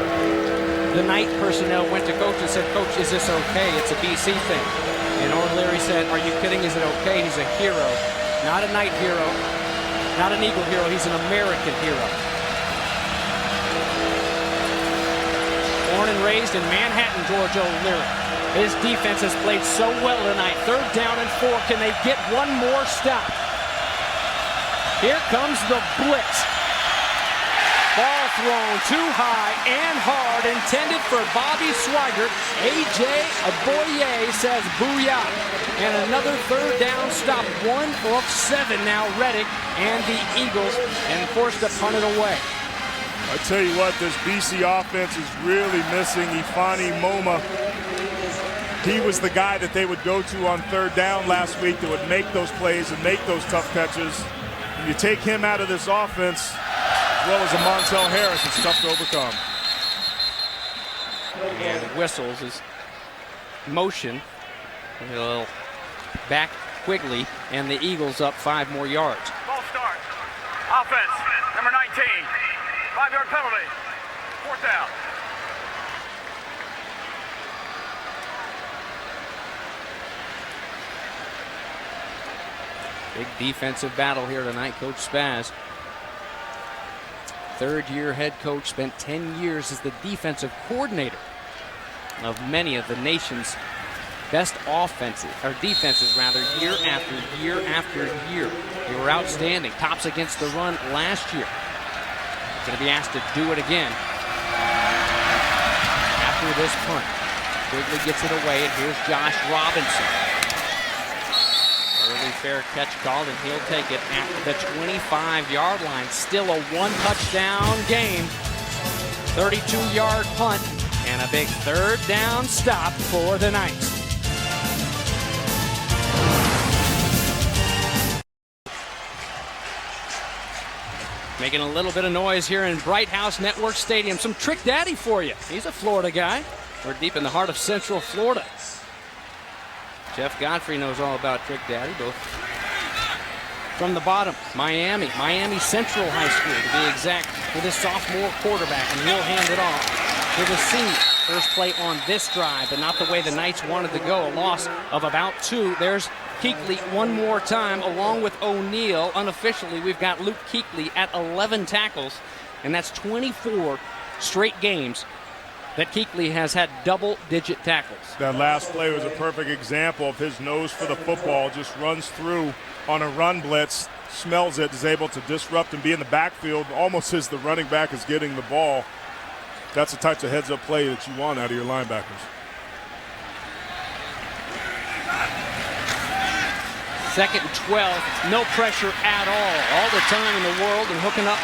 The Knight personnel went to Coach and said, Coach, is this okay? It's a BC thing. And O'Leary said, are you kidding? Is it okay? He's a hero. Not a Knight hero, not an Eagle hero. He's an American hero. Born and raised in Manhattan, George O'Leary. His defense has played so well tonight. 3rd down and 4. Can they get one more stop? Here comes the blitz. Ball thrown too high and hard, intended for Bobby Swigert. A.J. Aboye says booyah. And another 3rd down stop. 1 of 7 now, Reddick and the Eagles, and forced to punt it away. I tell you what, this BC offense is really missing Ifani Moma. He was the guy that they would go to on 3rd down last week that would make those plays and make those tough catches. When you take him out of this offense, as well as a Montel Harris, it's tough to overcome. And whistles his motion. A little back quickly, and the Eagles up 5 more yards. Ball start. Offense, number 19. 5-yard penalty. 4th down. Big defensive battle here tonight, Coach Spaz. 3rd-year head coach, spent 10 years as the defensive coordinator of many of the nation's best defenses year after year after year. They were outstanding. Tops against the run last year. Going to be asked to do it again after this punt. Quigley gets it away, and here's Josh Robinson. Early fair catch called, and he'll take it at the 25-yard line. Still a 1-touchdown game. 32-yard punt, and a big 3rd down stop for the Knights. Making a little bit of noise here in Bright House Network Stadium. Some Trick Daddy for you. He's a Florida guy. We're deep in the heart of Central Florida. Jeff Godfrey knows all about Trick Daddy, both from the bottom, Miami Central High School to be exact, for this sophomore quarterback, and he'll hand it off to the senior. First play on this drive, but not the way the Knights wanted to go. A loss of about 2. There's Kuechly one more time, along with O'Neal. Unofficially, we've got Luke Kuechly at 11 tackles, and that's 24 straight games that Kuechly has had double-digit tackles. That last play was a perfect example of his nose for the football. Just runs through on a run blitz, smells it, is able to disrupt and be in the backfield almost as the running back is getting the ball. That's the types of heads-up play that you want out of your linebackers. 2nd and 12, no pressure at all the time in the world, and hooking up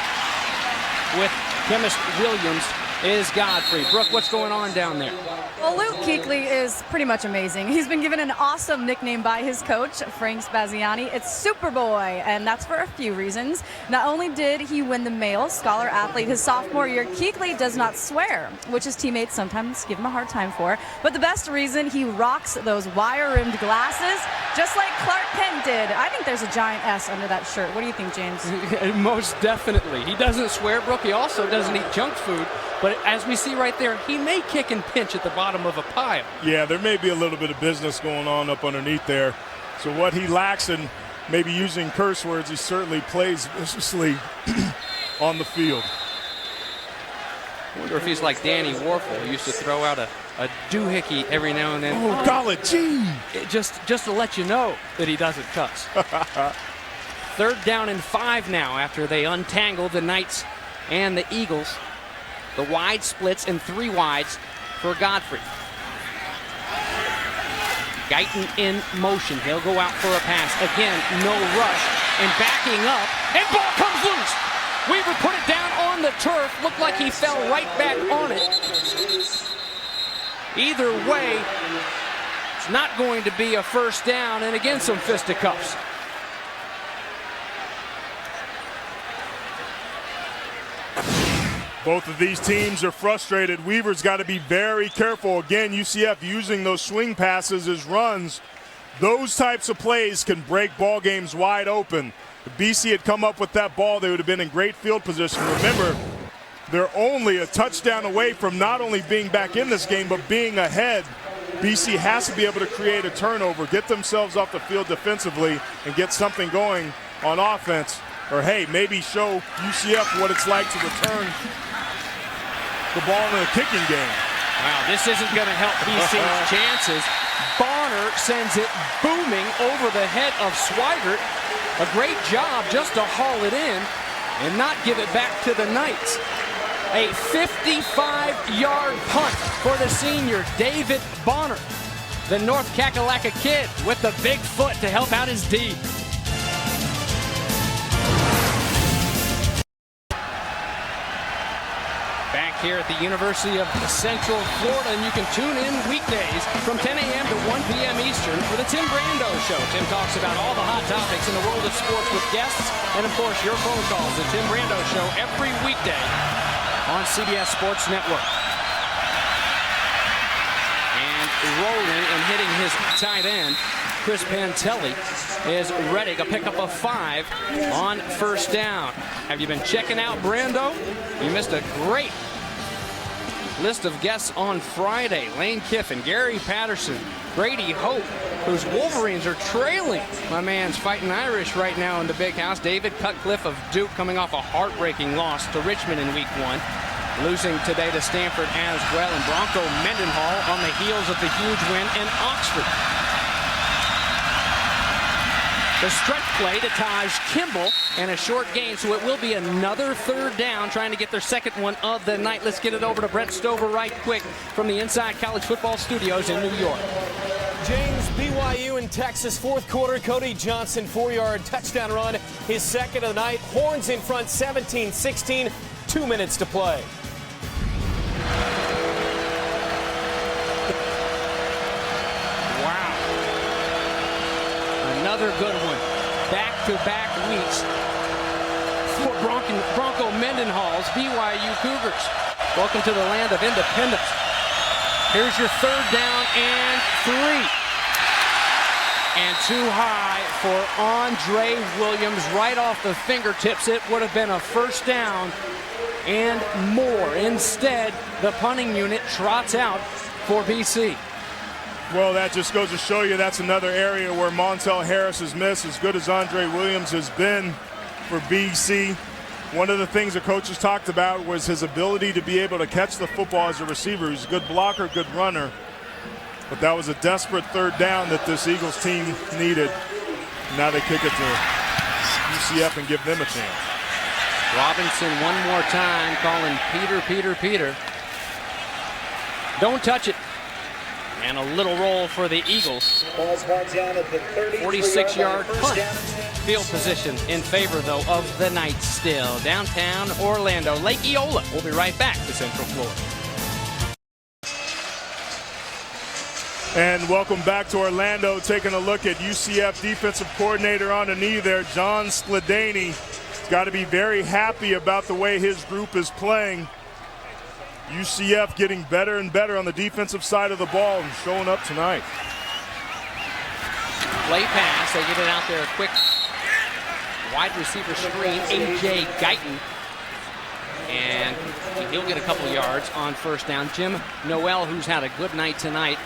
with Chemist Williams is Godfrey. Brooke, what's going on down there? Well, Luke Kuechly is pretty much amazing. He's been given an awesome nickname by his coach, Frank Spaziani. It's Superboy, and that's for a few reasons. Not only did he win the male scholar athlete his sophomore year, Kuechly does not swear, which his teammates sometimes give him a hard time for. But the best reason, he rocks those wire-rimmed glasses, just like Clark Kent did. I think there's a giant S under that shirt. What do you think, James? Most definitely. He doesn't swear, Brooke. He also doesn't eat junk food. But as we see right there, he may kick and pinch at the bottom of a pile. Yeah, there may be a little bit of business going on up underneath there. So what he lacks in maybe using curse words, he certainly plays viciously on the field. I wonder if he's like Danny Warfel, who used to throw out a doohickey every now and then. Oh, golly, gee! Just to let you know that he doesn't cuss. 3rd down and 5 now after they untangle the Knights and the Eagles. The wide splits and 3 wides for Godfrey. Guyton in motion. He'll go out for a pass. Again, no rush. And backing up. And ball comes loose. Weaver put it down on the turf. Looked like he fell right back on it. Either way, it's not going to be a first down. And again, some fisticuffs. Both of these teams are frustrated. Weaver's got to be very careful. Again, UCF using those swing passes as runs. Those types of plays can break ball games wide open. If BC had come up with that ball, they would have been in great field position. Remember, they're only a touchdown away from not only being back in this game, but being ahead. BC has to be able to create a turnover, get themselves off the field defensively, and get something going on offense. Or, hey, maybe show UCF what it's like to return the ball in the kicking game. Wow, this isn't going to help BC's chances. Bonner sends it booming over the head of Swigert. A great job just to haul it in and not give it back to the Knights. A 55-yard punt for the senior, David Bonner. The North Kakalaka kid with the big foot to help out his D. Back here at the University of Central Florida, and you can tune in weekdays from 10 a.m. to 1 p.m. Eastern for the Tim Brando Show. Tim talks about all the hot topics in the world of sports with guests and, of course, your phone calls. The Tim Brando Show every weekday on CBS Sports Network. And rolling and hitting his tight end, Chris Pantelli is ready to pick up a 5 on first down. Have you been checking out Brando? You missed a great list of guests on Friday. Lane Kiffin, Gary Patterson, Brady Hope, whose Wolverines are trailing. My man's fighting Irish right now in the big house. David Cutcliffe of Duke coming off a heartbreaking loss to Richmond in week 1. Losing today to Stanford as well. And Bronco Mendenhall on the heels of the huge win in Oxford. The stretch play to Taj Kimball and a short gain, so it will be another third down, trying to get their second one of the night. Let's get it over to Brett Stover right quick from the Inside College Football Studios in New York. James, BYU in Texas, fourth quarter. Cody Johnson, 4-yard touchdown run, his second of the night. Horns in front, 17-16, 2 minutes to play. Another good one. Back-to-back weeks for Bronco Mendenhall's BYU Cougars. Welcome to the land of independence. Here's your third down and 3. And too high for Andre Williams right off the fingertips. It would have been a first down and more. Instead, the punting unit trots out for BC. Well, that just goes to show you that's another area where Montel Harris has missed, as good as Andre Williams has been for BC. One of the things the coaches talked about was his ability to be able to catch the football as a receiver. He's a good blocker, good runner. But that was a desperate third down that this Eagles team needed. Now they kick it to UCF and give them a chance. Robinson one more time calling Peter. Don't touch it. And a little roll for the Eagles. 46-yard punt. Field position in favor, though, of the Knights still. Downtown Orlando. Lake Eola. We'll be right back to Central Florida. And welcome back to Orlando. Taking a look at UCF defensive coordinator on the knee there, John Skladany. He's got to be very happy about the way his group is playing. UCF getting better and better on the defensive side of the ball and showing up tonight. Play pass. They get it out there. A quick wide receiver screen. A.J. Guyton. And he'll get a couple yards on first down. Jim Noel, who's had a good night tonight,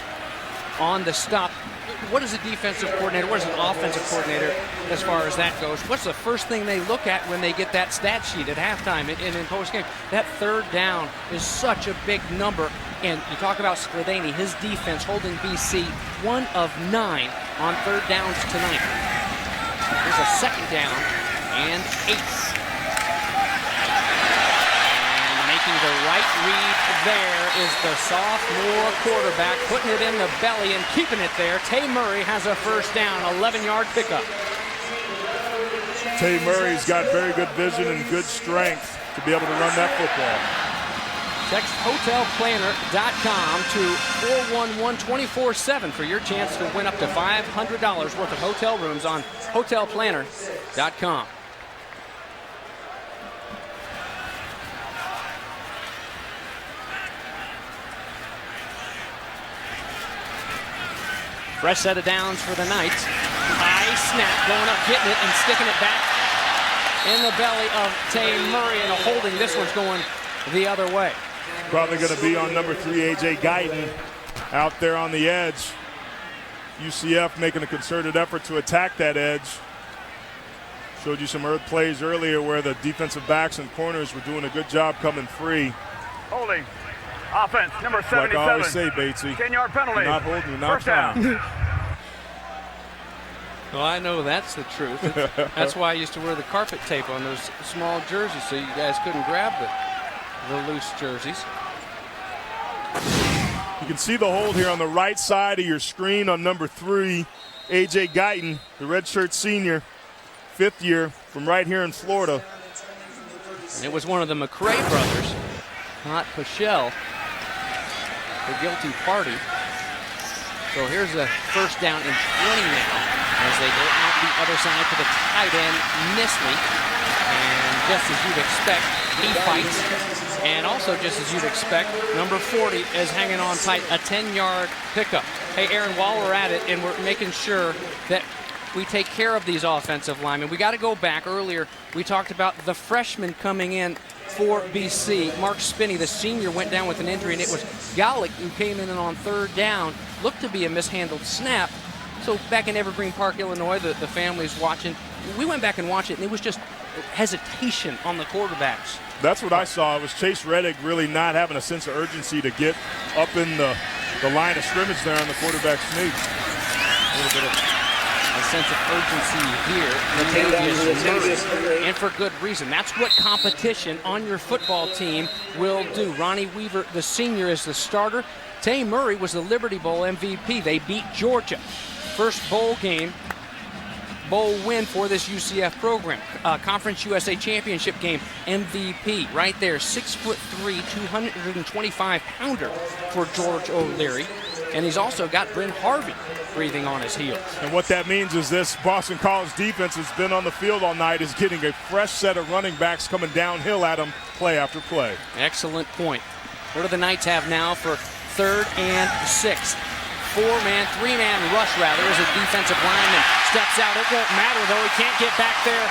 on the stop. What is a defensive coordinator? What is an offensive coordinator as far as that goes? What's the first thing they look at when they get that stat sheet at halftime and in post-game? That third down is such a big number. And you talk about Skladany, his defense holding BC 1 of 9 on third downs tonight. Here's a second down and 8. And making the right read there is the sophomore quarterback, putting it in the belly and keeping it there. Tay Murray has a first down, 11-yard pickup. Tay Murray's got very good vision and good strength to be able to run that football. Text hotelplanner.com to 411-24-7 for your chance to win up to $500 worth of hotel rooms on hotelplanner.com. Fresh set of downs for the Knights. High snap, going up, getting it, and sticking it back in the belly of Tay Murray, and a holding. This one's going the other way. Probably going to be on number 3, A.J. Guyton, out there on the edge. UCF making a concerted effort to attack that edge. Showed you some plays earlier where the defensive backs and corners were doing a good job coming free. Holding. Offense, number 77. Like I always say, Batesy, 10-yard penalty. not holding, not First down. Well, I know that's the truth. That's why I used to wear the carpet tape on those small jerseys so you guys couldn't grab the loose jerseys. You can see the hold here on the right side of your screen on number 3, A.J. Guyton, the redshirt senior, 5th year from right here in Florida. And it was one of the McRae brothers, not Pichelle, the guilty party. So here's a first down and 20 now as they go out the other side to the tight end, Nisley. And just as you'd expect, he fights. And also just as you'd expect, number 40 is hanging on tight, a 10-yard pickup. Hey, Aaron, while we're at it and we're making sure that we take care of these offensive linemen, we got to go back. Earlier, we talked about the freshman coming in for BC. Mark Spinney, the senior, went down with an injury, and it was Gallick who came in on third down. Looked to be a mishandled snap. So back in Evergreen Park, Illinois, the family's watching. We went back and watched it, and it was just hesitation on the quarterbacks. That's what I saw. It was Chase Reddick really not having a sense of urgency to get up in the line of scrimmage there on the quarterback's sneak. A little bit of a sense of urgency here. And for good reason. That's what competition on your football team will do. Ronnie Weaver, the senior, is the starter. Tay Murray was the Liberty Bowl MVP. They beat Georgia. First bowl win for this UCF program. Conference USA Championship game MVP right there. 6'3", 225-pounder for George O'Leary. And he's also got Bryn Harvey breathing on his heels. And what that means is this Boston College defense has been on the field all night, is getting a fresh set of running backs coming downhill at them play after play. Excellent point. What do the Knights have now for 3rd and 6? 3-man rush rather, as a defensive lineman steps out. It won't matter though, he can't get back there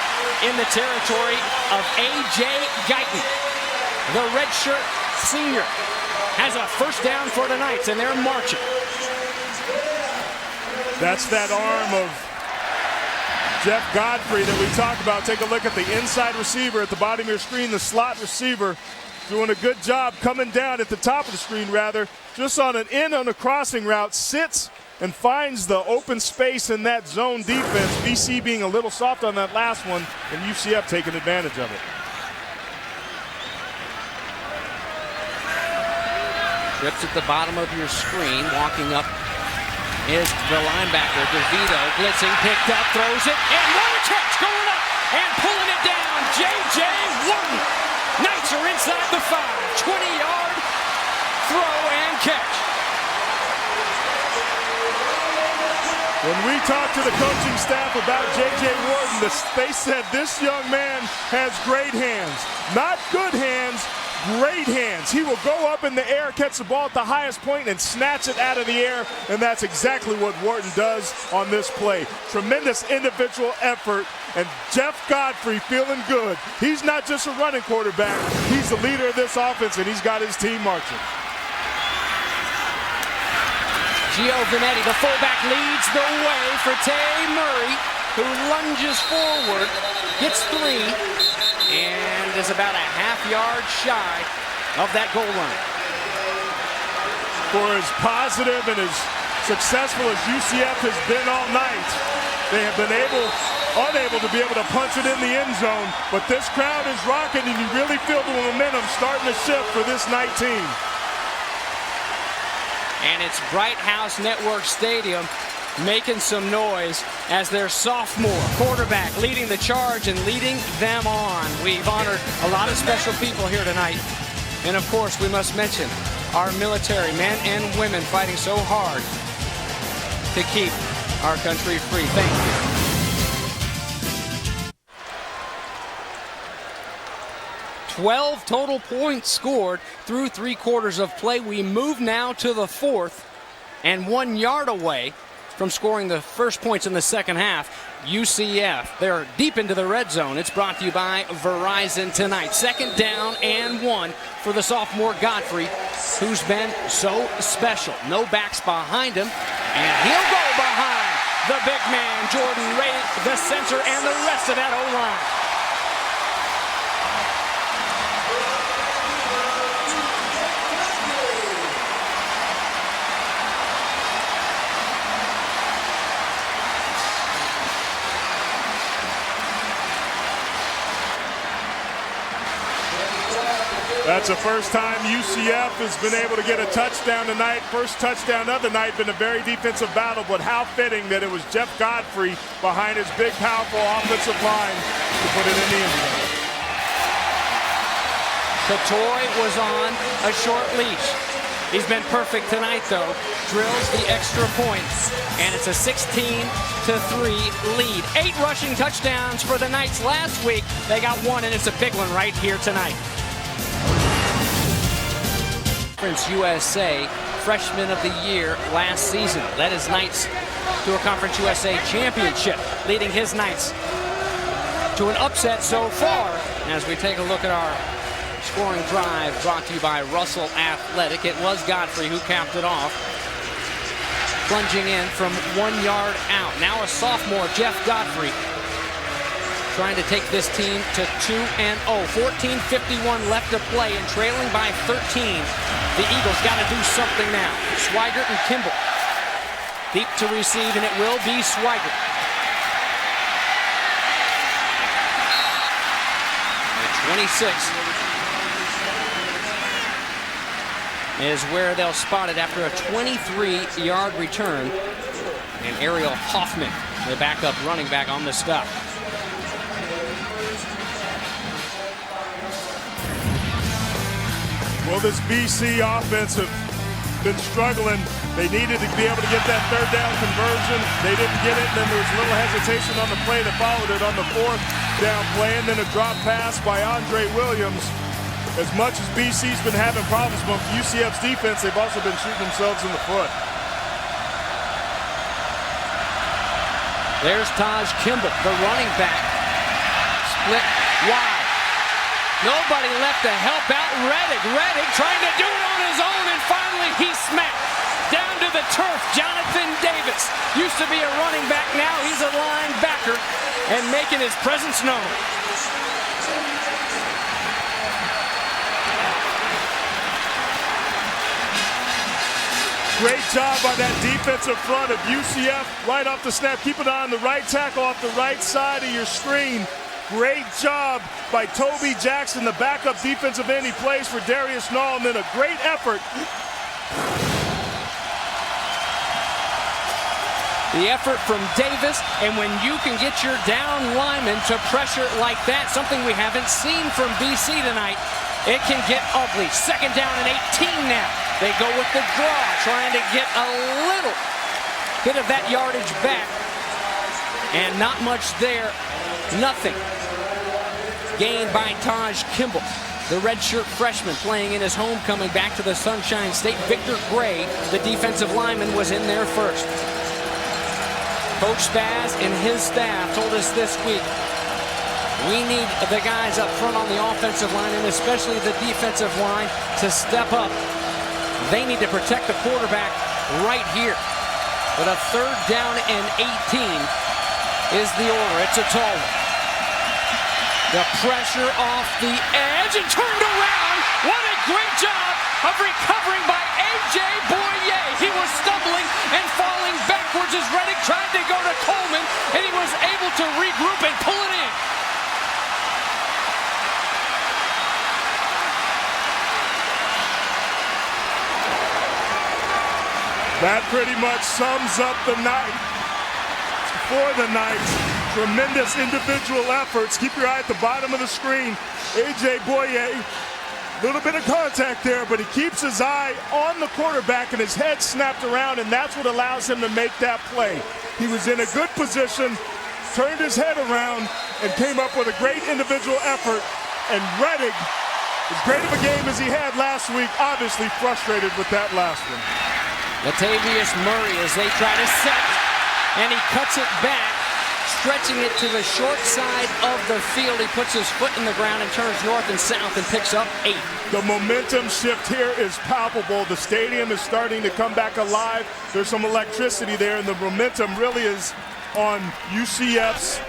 in the territory of A.J. Guyton. The redshirt senior has a first down for the Knights, and they're marching. That's that arm of Jeff Godfrey that we talked about. Take a look at the inside receiver at the bottom of your screen, the slot receiver, doing a good job coming down at the top of the screen rather, just on an crossing route, sits and finds the open space in that zone defense. BC being a little soft on that last one, and UCF taking advantage of it. Trips at the bottom of your screen. Walking up is the linebacker, DeVito, blitzing, picked up, throws it, and what a catch, going up and pulling it down, J.J. Wharton. Knights are inside the 5, 20-yard throw and catch. When we talked to the coaching staff about J.J. Wharton, they said this young man has great hands. Not good hands, great hands. He will go up in the air, catch the ball at the highest point, and snatch it out of the air, and that's exactly what Wharton does on this play. Tremendous individual effort, and Jeff Godfrey feeling good. He's not just a running quarterback, he's the leader of this offense, and he's got his team marching. Gio Vanetti, the fullback, leads the way for Tay Murray, who lunges forward, gets 3, and is about a half-yard shy of that goal line. For as positive and as successful as UCF has been all night, they have been able unable to be able to punch it in the end zone. But this crowd is rocking, and you really feel the momentum starting to shift for this night team. And it's Bright House Network Stadium making some noise as their sophomore quarterback leading the charge and leading them on. We've honored a lot of special people here tonight. And of course, we must mention our military men and women fighting so hard to keep our country free. Thank you. 12 total points scored through 3 quarters of play. We move now to the 4th and 1 yard away from scoring the first points in the second half. UCF, they're deep into the red zone. It's brought to you by Verizon tonight. 2nd down and 1 for the sophomore Godfrey, who's been so special. No backs behind him, and he'll go behind the big man, Jordan Ray, the center, and the rest of that O-line. That's the first time UCF has been able to get a touchdown tonight. First touchdown of the night. Been a very defensive battle, but how fitting that it was Jeff Godfrey behind his big, powerful offensive line to put it in the end zone. Katoy was on a short leash. He's been perfect tonight, though. Drills the extra points, and it's a 16-3 lead. 8 rushing touchdowns for the Knights last week. They got 1, and it's a big one right here tonight. Conference USA Freshman of the Year last season led his Knights to a Conference USA championship, leading his Knights to an upset so far. As we take a look at our scoring drive brought to you by Russell Athletic, it was Godfrey who capped it off, plunging in from 1 yard out. Now a sophomore, Jeff Godfrey, trying to take this team to 2-0. 14:51 left to play and trailing by 13. The Eagles got to do something now. Swigert and Kimball deep to receive, and it will be Swigert. And 26 is where they'll spot it after a 23-yard return. And Ariel Hoffman, the backup running back, on the stop. Well, this BC offense have been struggling. They needed to be able to get that 3rd down conversion. They didn't get it, and then there was a little hesitation on the play that followed it on the 4th down play, and then a drop pass by Andre Williams. As much as BC's been having problems with UCF's defense, they've also been shooting themselves in the foot. There's Taj Kimball, the running back. Split wide. Nobody left to help out Reddick. Reddick trying to do it on his own, and finally he smacked down to the turf. Jonathan Davis used to be a running back. Now he's a linebacker and making his presence known. Great job by that defensive front of UCF right off the snap. Keep it on the right tackle off the right side of your screen. Great job by Toby Jackson, the backup defensive end. He plays for Darius Null, and then a great effort. The effort from Davis, and when you can get your down lineman to pressure like that, something we haven't seen from BC tonight, it can get ugly. 2nd down and 18 now. They go with the draw, trying to get a little bit of that yardage back, and not much there. Nothing gained by Taj Kimball, the redshirt freshman playing in his homecoming back to the Sunshine State. Victor Gray, the defensive lineman, was in there first. Coach Spaz and his staff told us this week, we need the guys up front on the offensive line, and especially the defensive line, to step up. They need to protect the quarterback right here. But a 3rd down and 18 is the order. It's a tall one. The pressure off the edge and turned around. What a great job of recovering by A.J. Boyer. He was stumbling and falling back backwards as Reddick tried to go to Coleman, and he was able to regroup and pull it in. That pretty much sums up the night. For the Knights, tremendous individual efforts. Keep your eye at the bottom of the screen. A.J. Boye, a little bit of contact there, but he keeps his eye on the quarterback and his head snapped around, and that's what allows him to make that play. He was in a good position, turned his head around, and came up with a great individual effort. And Reddick, as great of a game as he had last week, obviously frustrated with that last one. Latavius Murray as they try to set, and he cuts it back, stretching it to the short side of the field. He puts his foot in the ground and turns north and south and picks up 8. The momentum shift here is palpable. The stadium is starting to come back alive. There's some electricity there, and the momentum really is on UCF's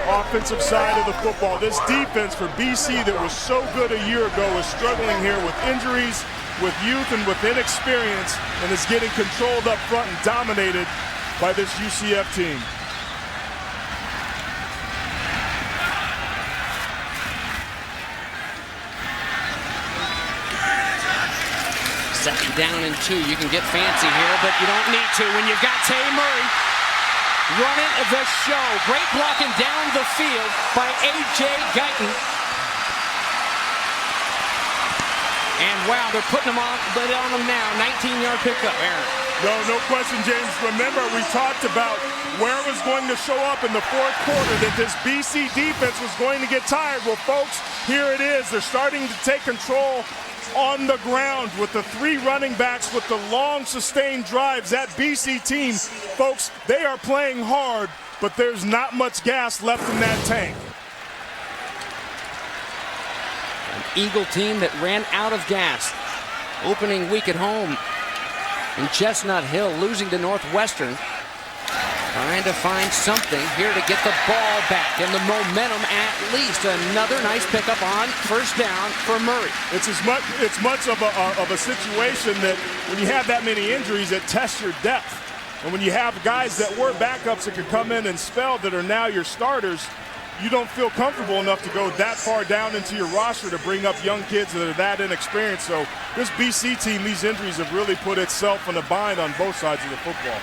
offensive side of the football. This defense for BC that was so good a year ago is struggling here with injuries, with youth, and with inexperience, and is getting controlled up front and dominated by this UCF team. Second down and 2. You can get fancy here, but you don't need to when you've got Tay Murray running the show. Great blocking down the field by A.J. Guyton. And wow, they're putting him on him now. 19-yard pickup, Aaron. No question, James. Remember, we talked about where it was going to show up in the fourth quarter, that this BC defense was going to get tired. Well, folks, here it is. They're starting to take control on the ground with the 3 running backs with the long, sustained drives. That BC team, folks, they are playing hard, but there's not much gas left in that tank. Eagle team that ran out of gas. Opening week at home in Chestnut Hill, losing to Northwestern. Trying to find something here to get the ball back and the momentum at least. Another nice pickup on first down for Murray. It's much of a situation that when you have that many injuries, it tests your depth. And when you have guys that were backups that could come in and spell that are now your starters, you don't feel comfortable enough to go that far down into your roster to bring up young kids that are that inexperienced. So this BC team, these injuries have really put itself in a bind on both sides of the football.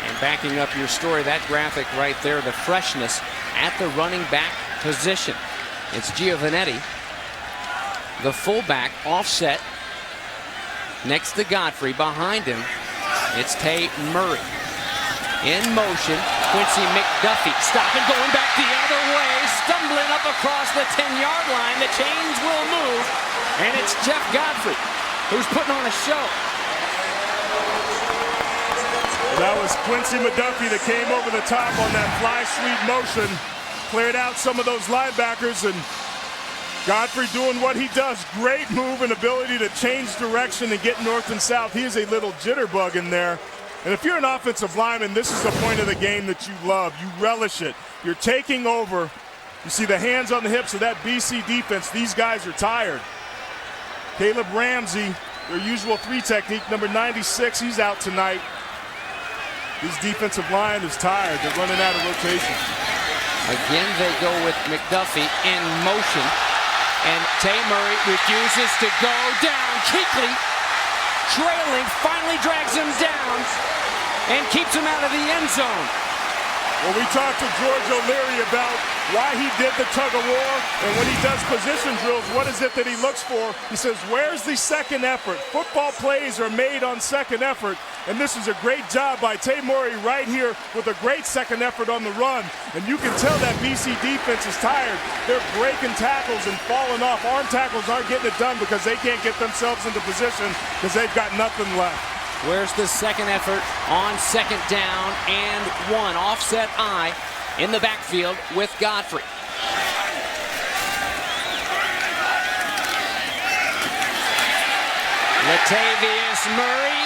And backing up your story, that graphic right there, the freshness at the running back position. It's Giovanetti, the fullback, offset. Next to Godfrey, behind him, it's Tay Murray. In motion, Quincy McDuffie stopping, going back the other way, stumbling up across the 10-yard line. The chains will move, and it's Jeff Godfrey who's putting on a show. That was Quincy McDuffie that came over the top on that fly sweep motion, cleared out some of those linebackers, and Godfrey doing what he does. Great move and ability to change direction and get north and south. He is a little jitterbug in there. And if you're an offensive lineman, this is the point of the game that you love. You relish it. You're taking over. You see the hands on the hips of that BC defense. These guys are tired. Caleb Ramsey, their usual 3 technique, number 96, he's out tonight. This defensive line is tired. They're running out of rotation. Again, they go with McDuffie in motion. And Tay Murray refuses to go down. Kuechly, trailing, finally drags him down and keeps him out of the end zone. Well, we talked to George O'Leary about why he did the tug-of-war, and when he does position drills, what is it that he looks for? He says, where's the second effort? Football plays are made on second effort, and this is a great job by Tay Murray right here with a great second effort on the run. And you can tell that BC defense is tired. They're breaking tackles and falling off. Arm tackles aren't getting it done because they can't get themselves into position because they've got nothing left. Where's the second effort on second down and 1? Offset I in the backfield with Godfrey. Latavius Murray.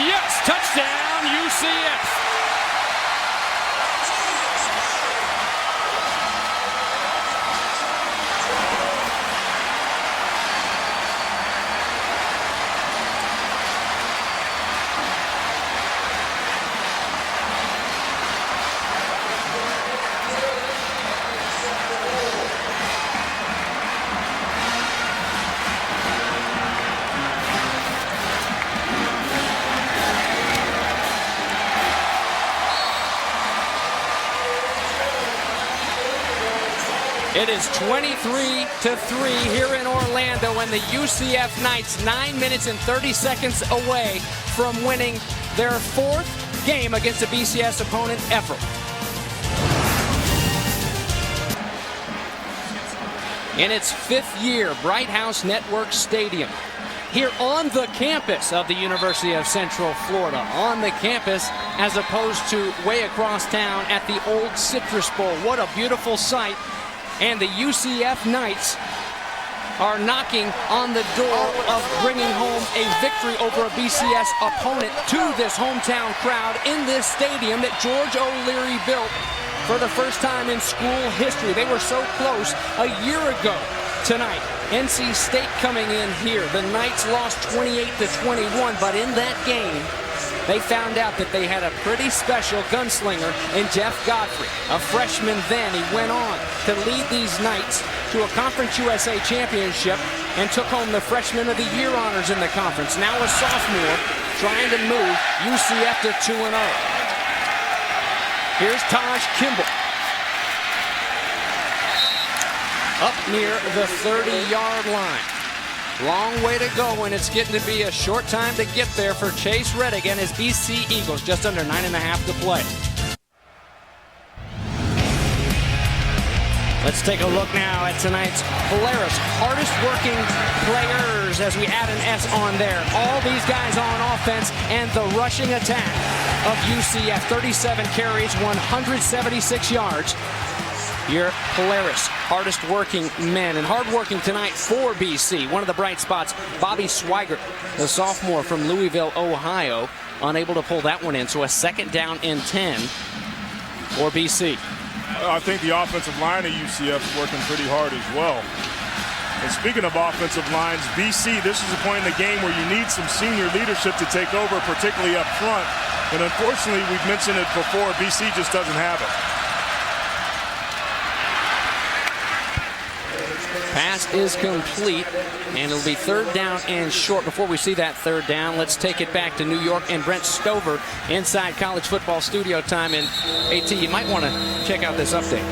Yes, touchdown UCF. It is 23-3 here in Orlando, and the UCF Knights 9 minutes and 30 seconds away from winning their 4th game against a BCS opponent ever. In its 5th year, Bright House Network Stadium, here on the campus of the University of Central Florida, on the campus as opposed to way across town at the old Citrus Bowl. What a beautiful sight. And the UCF Knights are knocking on the door of bringing home a victory over a BCS opponent to this hometown crowd in this stadium that George O'Leary built for the first time in school history. They were so close a year ago tonight. NC State coming in here. The Knights lost 28-21, but in that game, they found out that they had a pretty special gunslinger in Jeff Godfrey, a freshman then. He went on to lead these Knights to a Conference USA championship and took home the Freshman of the Year honors in the conference. Now a sophomore trying to move UCF to 2-0. Here's Taj Kimball. Up near the 30-yard line. Long way to go, and it's getting to be a short time to get there for Chase Reddick and his BC Eagles. Just under 9.5 to play. Let's take a look now at tonight's Polaris hardest working players as we add an S on there. All these guys on offense and the rushing attack of UCF. 37 carries, 176 yards. Your Polaris hardest working men, and hard working tonight for BC. One of the bright spots, Bobby Swigert, the sophomore from Louisville, Ohio, unable to pull that one in. So a 2nd down and 10 for BC. I think the offensive line of UCF is working pretty hard as well. And speaking of offensive lines, BC, this is a point in the game where you need some senior leadership to take over, particularly up front. And unfortunately, we've mentioned it before, BC just doesn't have it. Pass is complete, and it'll be 3rd down and short. Before we see that 3rd down, let's take it back to New York and Brent Stover inside college football studio time. And AT, you might want to check out this update.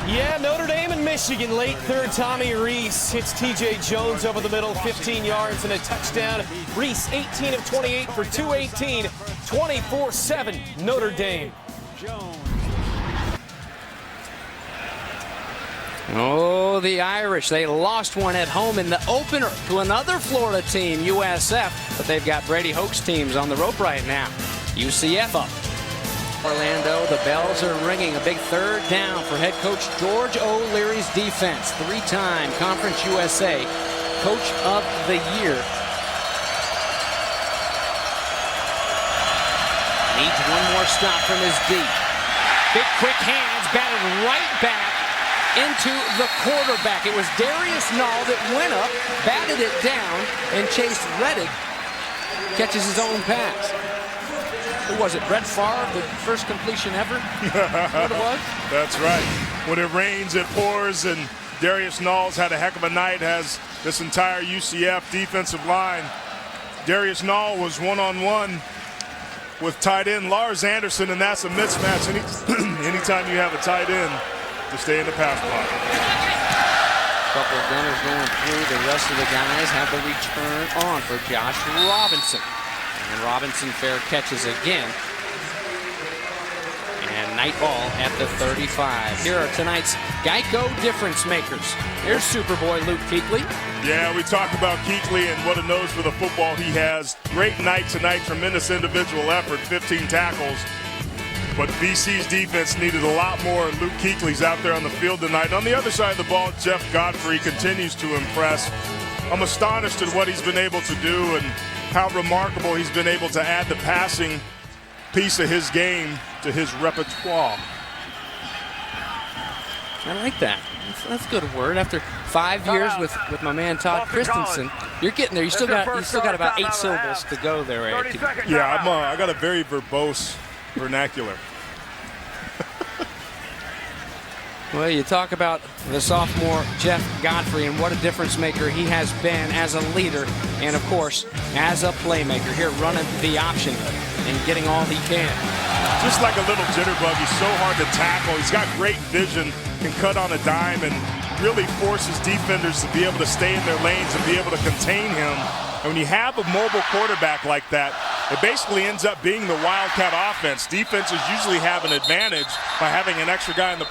Yeah, Notre Dame and Michigan, late 3rd. Tommy Reese hits TJ Jones over the middle, 15 yards and a touchdown. Reese 18 of 28 for 218, 24-7 Notre Dame. Oh, the Irish, they lost one at home in the opener to another Florida team, USF, but they've got Brady Hoke's teams on the rope right now. UCF up. Orlando, the bells are ringing. A big 3rd down for head coach George O'Leary's defense. 3-time Conference USA Coach of the Year. Needs one more stop from his D. Big quick hands, batted right back into the quarterback. It was Darius Null that went up, batted it down, and Chase Reddick catches his own pass. Who was it, Brett Favre, the first completion ever? What it was? That's right. When it rains, it pours, and Darius Null's had a heck of a night, has this entire UCF defensive line. Darius Null was one-on-one with tight end Lars Anderson, and that's a mismatch. Anytime you have a tight end to stay in the pass block. Couple of gunners going through. The rest of the guys have the return on for Josh Robinson. And Robinson fair catches again. And night ball at the 35. Here are tonight's Geico difference makers. Here's Superboy Luke Kuechly. Yeah, we talked about Kuechly and what a nose for the football he has. Great night tonight, tremendous individual effort, 15 tackles. But BC's defense needed a lot more. Luke Kuechly's out there on the field tonight. On the other side of the ball, Jeff Godfrey continues to impress. I'm astonished at what he's been able to do and how remarkable he's been able to add the passing piece of his game to his repertoire. I like that. That's a good word. After 5 years with my man Todd Christensen, you're getting there. You still got about 8 syllables to go there, Eric. Yeah, I got a very verbose vernacular. Well, you talk about the sophomore Jeff Godfrey and what a difference maker he has been as a leader and, of course, as a playmaker. Here running the option and getting all he can. just like a little jitterbug. He's so hard to tackle. He's got great vision, can cut on a dime, and really forces defenders to be able to stay in their lanes and be able to contain him. And when you have a mobile quarterback like that, it basically ends up being the Wildcat offense. Defenses usually have an advantage by having an extra guy in the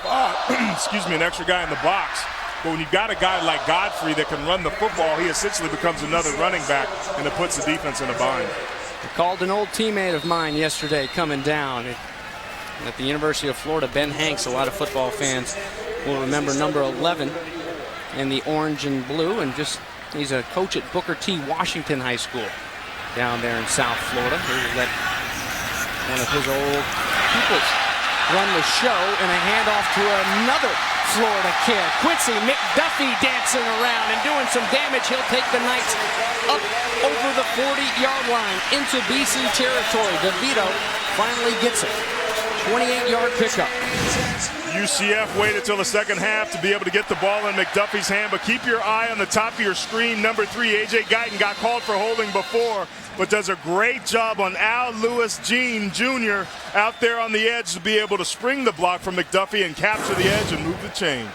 an extra guy in the box. But when you've got a guy like Godfrey that can run the football, he essentially becomes another running back, and it puts the defense in a bind. I called an old teammate of mine yesterday coming down at the University of Florida, Ben Hanks. A lot of football fans will remember number 11 in the orange and blue, and he's a coach at Booker T. Washington High School down there in South Florida. He let one of his old pupils run the show, and a handoff to another Florida kid. Quincy McDuffie dancing around and doing some damage. He'll take the Knights up over the 40-yard line into BC territory. DeVito finally gets it. 28-yard pickup. UCF waited till the second half to be able to get the ball in McDuffie's hand, but keep your eye on the top of your screen. Number 3, A.J. Guyton, got called for holding before, but does a great job on Al Lewis Jean Jr. out there on the edge to be able to spring the block from McDuffie and capture the edge and move the chains.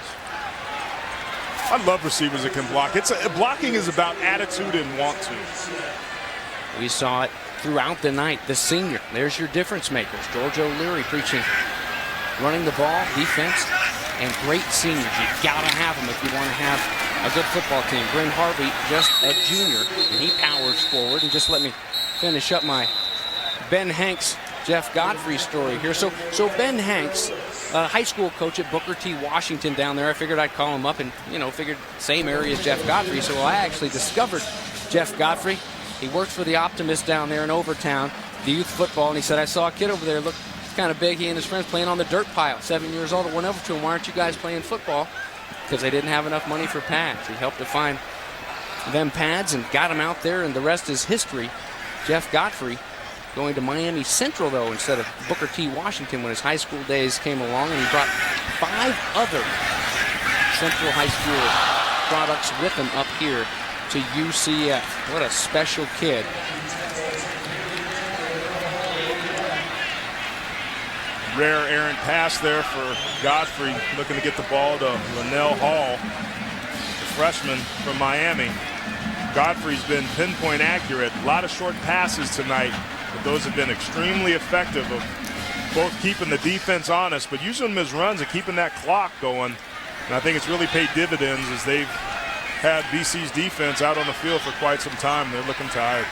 I love receivers that can block. Blocking is about attitude and want to. We saw it throughout the night. The senior, there's your difference makers. George O'Leary preaching running the ball, defense, and great seniors. You gotta have them if you want to have a good football team. Bryn Harvey, just a junior, and he powers forward. And just let me finish up my Ben Hanks, Jeff Godfrey story here. So Ben Hanks, high school coach at Booker T. Washington down there. I figured I'd call him up and, figured same area as Jeff Godfrey. So I actually discovered Jeff Godfrey. He works for the Optimist down there in Overtown, the youth football, and he said, I saw a kid over there, look kind of big. He and his friends playing on the dirt pile, 7 years old. I went over to him, why aren't you guys playing football? Because they didn't have enough money for pads. He helped to find them pads and got them out there, and the rest is history. Jeff Godfrey going to Miami Central, though, instead of Booker T. Washington when his high school days came along, and he brought 5 other Central High School products with him up here to UCF. What a special kid. Rare errant pass there for Godfrey, looking to get the ball to Linnell Hall, the freshman from Miami. Godfrey's been pinpoint accurate. A lot of short passes tonight, but those have been extremely effective of both keeping the defense honest, but using them as runs and keeping that clock going. And I think it's really paid dividends as they've had BC's defense out on the field for quite some time. They're looking tired.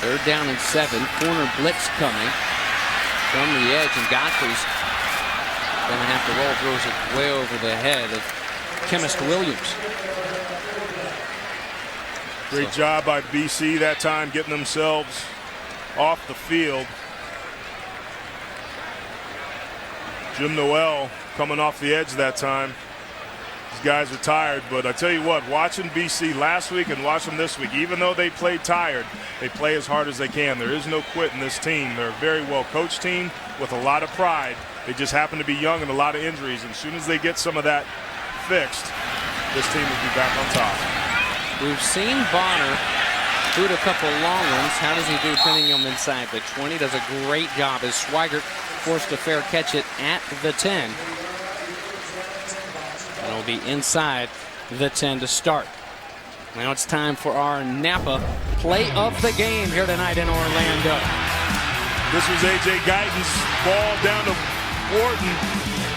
3rd down and 7. Corner blitz coming from the edge, and Godfrey's going to have to roll. Throws it way over the head of Chemist Williams. Great job by BC that time getting themselves off the field. Jim Noel coming off the edge that time. These guys are tired, but I tell you what, watching BC last week and watching them this week, even though they played tired, they play as hard as they can. There is no quit in this team. They're a very well-coached team with a lot of pride. They just happen to be young and a lot of injuries. And as soon as they get some of that fixed, this team will be back on top. We've seen Bonner boot a couple long ones. How does he do pinning them inside the 20? Does a great job as Swigert forced a fair catch it at the 10. And it'll be inside the 10 to start. Now it's time for our Napa play of the game here tonight in Orlando. This was A.J. Guyton's ball down to Wharton.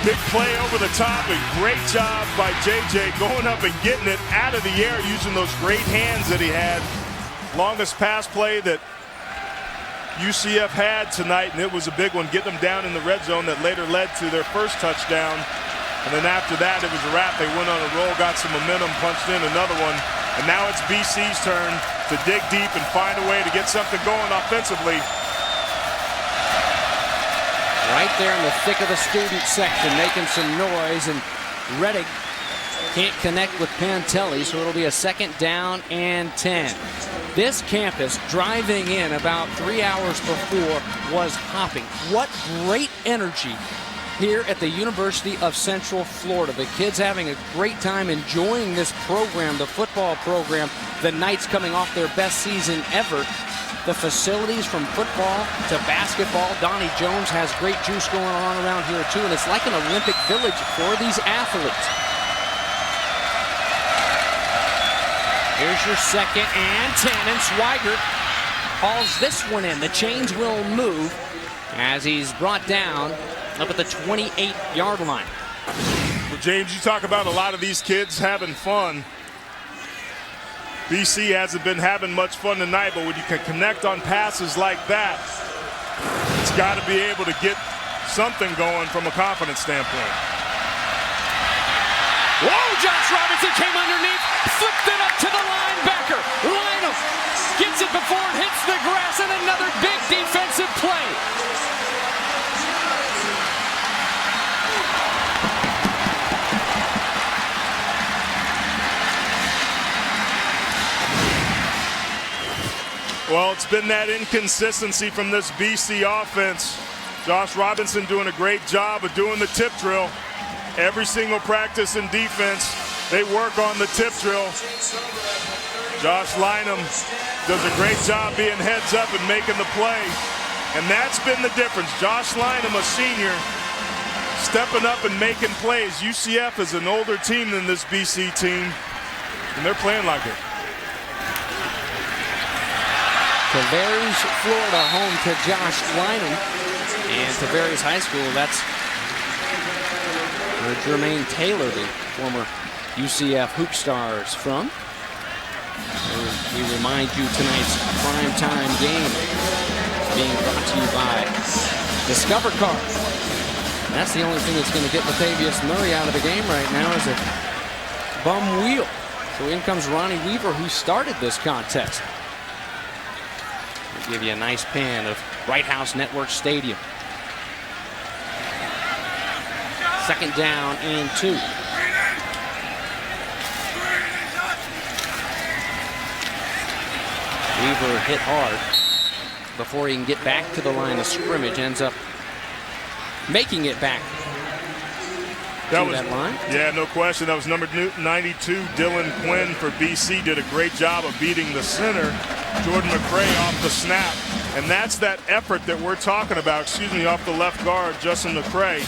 Big play over the top. A great job by J.J. going up and getting it out of the air using those great hands that he had. Longest pass play that UCF had tonight, and it was a big one, getting them down in the red zone that later led to their first touchdown. And then after that, it was a wrap. They went on a roll, got some momentum, punched in another one. And now it's BC's turn to dig deep and find a way to get something going offensively. Right there in the thick of the student section, making some noise, and Reddick can't connect with Pantelli, so it'll be a 2nd down and 10. This campus, driving in about 3 hours before, was hopping. What great energy here at the University of Central Florida. The kids having a great time enjoying this program, the football program. The Knights coming off their best season ever. the facilities from football to basketball. Donnie Jones has great juice going on around here too, and it's like an Olympic village for these athletes. Here's your 2nd and 10, and Swigert hauls this one in. The chains will move as he's brought down up at the 28-yard line. Well, James, you talk about a lot of these kids having fun. BC hasn't been having much fun tonight, but when you can connect on passes like that, it's got to be able to get something going from a confidence standpoint. Whoa, Josh Robinson came underneath, flipped it up to the linebacker. Lynham gets it before it hits the grass, and another big defensive play. Well, it's been that inconsistency from this BC offense. Josh Robinson doing a great job of doing the tip drill. Every single practice in defense, they work on the tip drill. Josh Lynham does a great job being heads up and making the play. And that's been the difference. Josh Lynham, a senior, stepping up and making plays. UCF is an older team than this BC team, and they're playing like it. Tavares, Florida, home to Josh Lynham. And Tavares High School, that's where Jermaine Taylor, the former UCF Hoop Stars, from. We remind you tonight's primetime game being brought to you by Discover Car. And that's the only thing that's going to get Latavius Murray out of the game right now is a bum wheel. So in comes Ronnie Weaver, who started this contest. Give you a nice pan of Bright House Network Stadium. 2nd down and 2. Weaver hit hard before he can get back to the line of scrimmage. Ends up making it back to that line. Yeah, no question. That was number 92, Dylan Quinn for BC. Did a great job of beating the center, Jordan McCray, off the snap. And that's that effort that we're talking about, off the left guard, Justin McCray.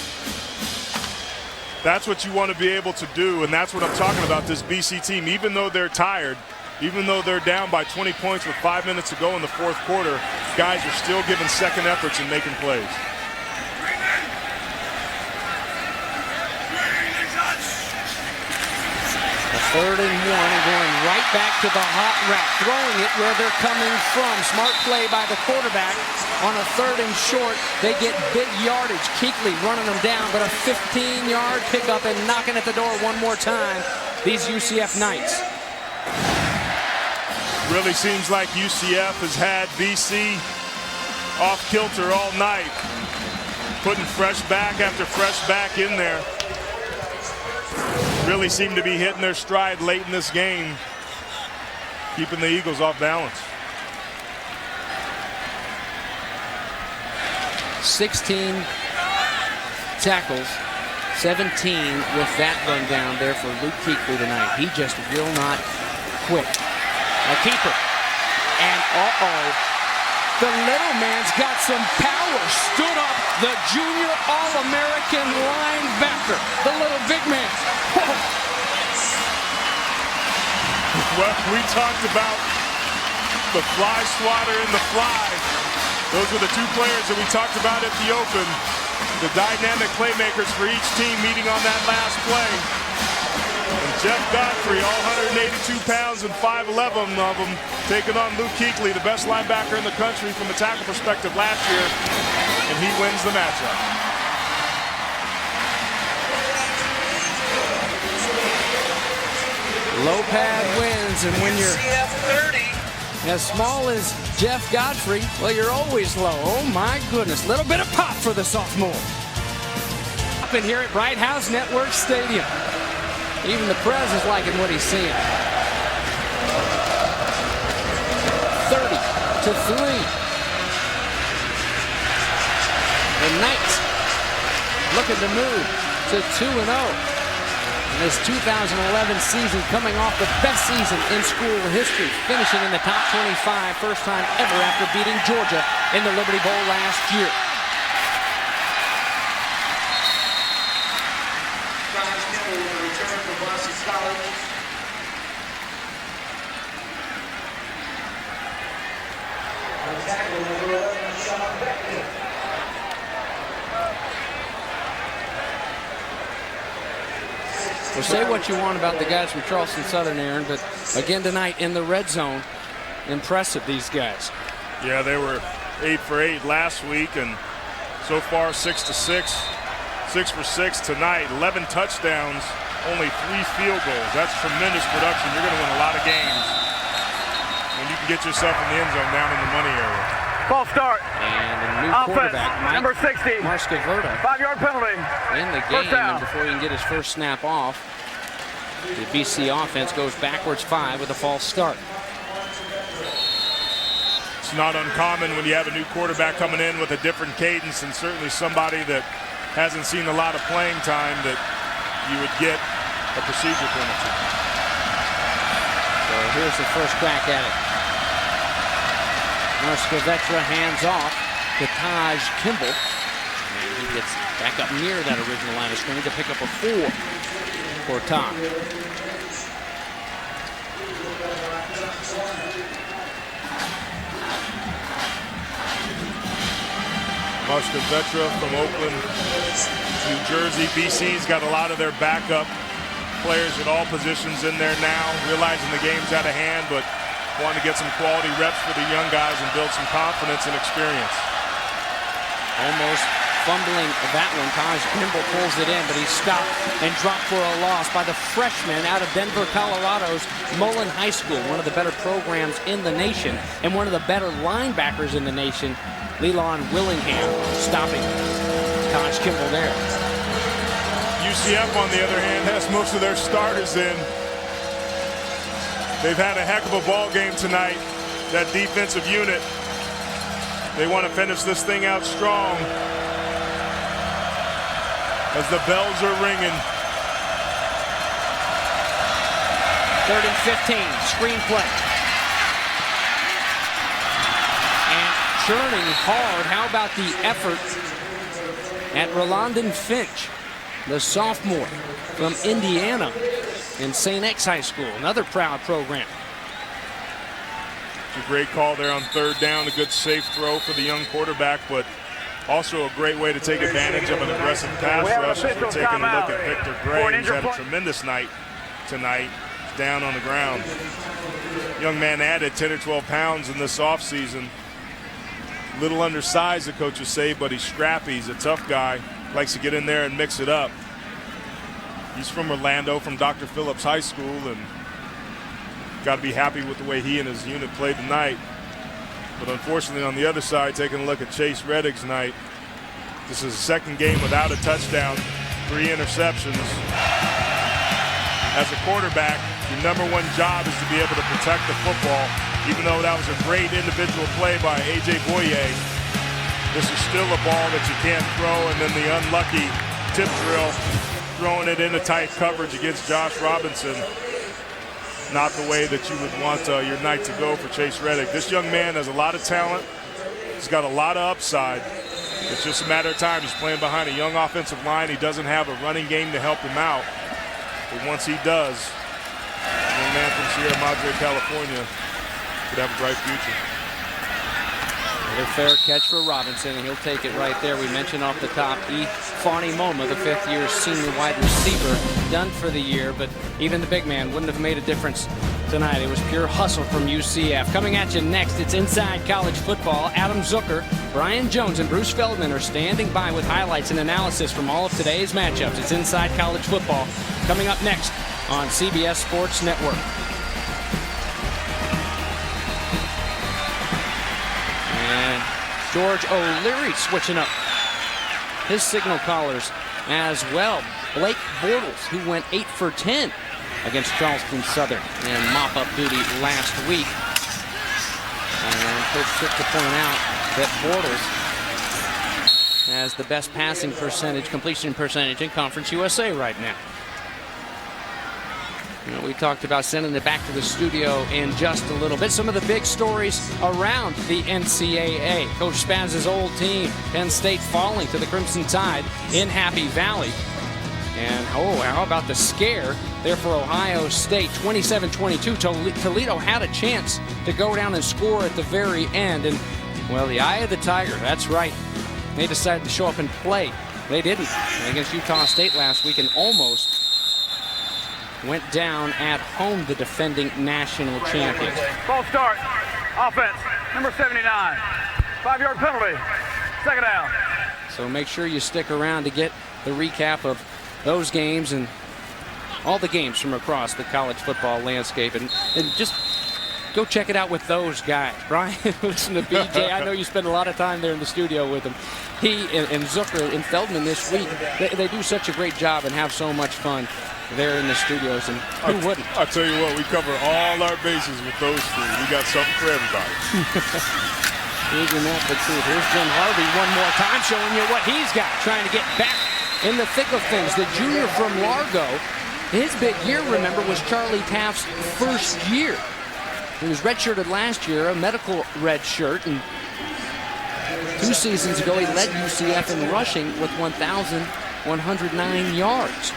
That's what you want to be able to do, and that's what I'm talking about, this BC team. Even though they're tired, even though they're down by 20 points with 5 minutes to go in the 4th quarter, guys are still giving second efforts and making plays. A 3rd and 1, and going right back to the hot route, throwing it where they're coming from. Smart play by the quarterback. On a 3rd and short, they get big yardage. Kuechly running them down, but a 15-yard pickup and knocking at the door one more time. These UCF Knights. Really seems like UCF has had BC off kilter all night, putting fresh back after fresh back in there. Really seem to be hitting their stride late in this game, keeping the Eagles off balance. 16 tackles, 17 with that run down there for Luke Kuechly tonight. He just will not quit. A keeper. And the little man's got some power. Stood up the junior All-American linebacker. The little big man. Whoa. Well, we talked about the fly swatter and the fly. Those were the two players that we talked about at the Open. The dynamic playmakers for each team meeting on that last play. And Jeff Godfrey, all 182 pounds and 5'11" of them, taking on Luke Kuechly, the best linebacker in the country from a tackle perspective last year, and he wins the matchup. Low pad wins, and when you're as small as Jeff Godfrey, well, you're always low. Oh my goodness, little bit of pop for the sophomore. Up in here at Bright House Network Stadium. Even the Prez is liking what he's seeing. 30-3. The Knights looking to move to 2-0. in this 2011 season, coming off the best season in school history, finishing in the top 25, first time ever after beating Georgia in the Liberty Bowl last year. Well, say what you want about the guys from Charleston Southern, Aaron, but again tonight in the red zone, impressive, these guys. Yeah, they were 8 for 8 last week, and so far 6 for 6 tonight. 11 touchdowns, only 3 field goals. That's tremendous production. You're going to win a lot of games when you can get yourself in the end zone down in the money area. False start. And a new Offense, quarterback, number 60. Marscaverta, 5-yard penalty. in the game, and before he can get his first snap off, the BC offense goes backwards 5 with a false start. It's not uncommon when you have a new quarterback coming in with a different cadence, and certainly somebody that hasn't seen a lot of playing time, that you would get a procedure penalty. So here's the first crack at it. Marscaverta hands off to Taj Kimball. And he gets back up near that original line of scrimmage to pick up a 4 for Taj. Marscaverta from Oakland, New Jersey. BC's got a lot of their backup players at all positions in there now, realizing the game's out of hand, but wanting to get some quality reps for the young guys and build some confidence and experience. Almost fumbling that one. Taj Kimball pulls it in, but he's stopped and dropped for a loss by the freshman out of Denver, Colorado's Mullen High School, one of the better programs in the nation and one of the better linebackers in the nation, Leland Willingham, stopping Taj Kimball there. UCF, on the other hand, has most of their starters in. They've had a heck of a ball game tonight, that defensive unit. They want to finish this thing out strong as the bells are ringing. 3rd and 15, screenplay. And churning hard. How about the effort at Rolanden Finch, the sophomore from Indiana in St. X High School, another proud program. It's a great call there on 3rd down, a good safe throw for the young quarterback, but also a great way to take advantage of an aggressive pass rush. We're taking a look at Victor Gray, who's had a tremendous night tonight, down on the ground. Young man added 10 or 12 pounds in this offseason. Little undersized, the coaches say, but he's scrappy. He's a tough guy, likes to get in there and mix it up. He's from Orlando, from Dr. Phillips High School, and got to be happy with the way he and his unit played tonight. But unfortunately, on the other side, taking a look at Chase Reddick's night, this is his second game without a touchdown, 3 interceptions. As a quarterback, your #1 job is to be able to protect the football. Even though that was a great individual play by A.J. Boyer, this is still a ball that you can't throw, and then the unlucky tip drill, throwing it into tight coverage against Josh Robinson. Not the way that you would want your night to go for Chase Reddick. This young man has a lot of talent. He's got a lot of upside. It's just a matter of time. He's playing behind a young offensive line. He doesn't have a running game to help him out. But once he does, the young man from Sierra Madre, California, could have a bright future. Another fair catch for Robinson, and he'll take it right there. We mentioned off the top, Fani Moma, the 5th-year senior wide receiver, done for the year, but even the big man wouldn't have made a difference tonight. It was pure hustle from UCF. Coming at you next, it's Inside College Football. Adam Zucker, Brian Jones, and Bruce Feldman are standing by with highlights and analysis from all of today's matchups. It's Inside College Football coming up next on CBS Sports Network. And George O'Leary switching up his signal callers as well. Blake Bortles, who went 8 for 10 against Charleston Southern in mop-up duty last week. And Coach Trick to point out that Bortles has the best passing percentage, completion percentage in Conference USA right now. You know, we talked about sending it back to the studio in just a little bit. Some of the big stories around the NCAA. Coach Spaz's old team, Penn State, falling to the Crimson Tide in Happy Valley. And, how about the scare there for Ohio State? 27-22. Toledo had a chance to go down and score at the very end. And, well, the eye of the tiger, that's right. They decided to show up and play. They didn't. Against Utah State last week and almost went down at home, the defending national champions. False start. Offense. Number 79. 5-yard penalty. Second down. So make sure you stick around to get the recap of those games and all the games from across the college football landscape. And just go check it out with those guys. Brian, listen to BJ. I know you spend a lot of time there in the studio with him. He and Zucker and Feldman this week, they do such a great job and have so much fun there in the studios, and who wouldn't? I tell you what, we cover all our bases with those three. We got something for everybody. Isn't that the truth? Here's Jim Harvey one more time showing you what he's got, trying to get back in the thick of things. The junior from Largo, his big year, remember, was Charlie Taft's first year. He was redshirted last year, a medical red shirt, and 2 seasons ago he led UCF in rushing with 1,109 yards.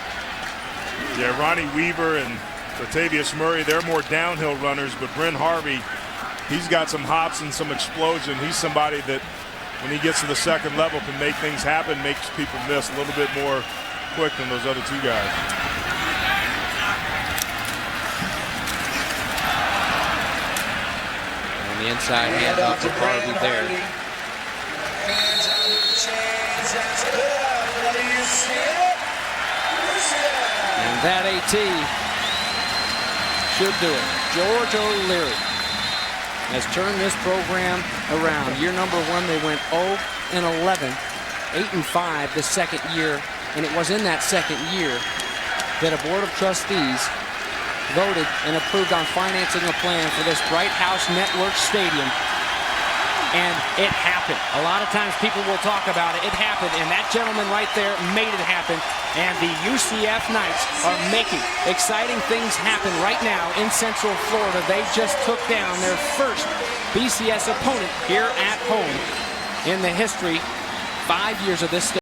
Yeah, Ronnie Weaver and Latavius Murray, they're more downhill runners, but Brent Harvey, he's got some hops and some explosion. He's somebody that, when he gets to the second level, can make things happen, makes people miss a little bit more quick than those other two guys. And the inside handoff to Harvey there. And that AT should do it. George O'Leary has turned this program around. Year number 1, they went 0-11, 8-5 the second year. And it was in that second year that a board of trustees voted and approved on financing a plan for this Bright House Network Stadium. And it happened. A lot of times people will talk about it. It happened, and that gentleman right there made it happen. And the UCF Knights are making exciting things happen right now in Central Florida. They just took down their first BCS opponent here at home in the history, 5 years of this stadium.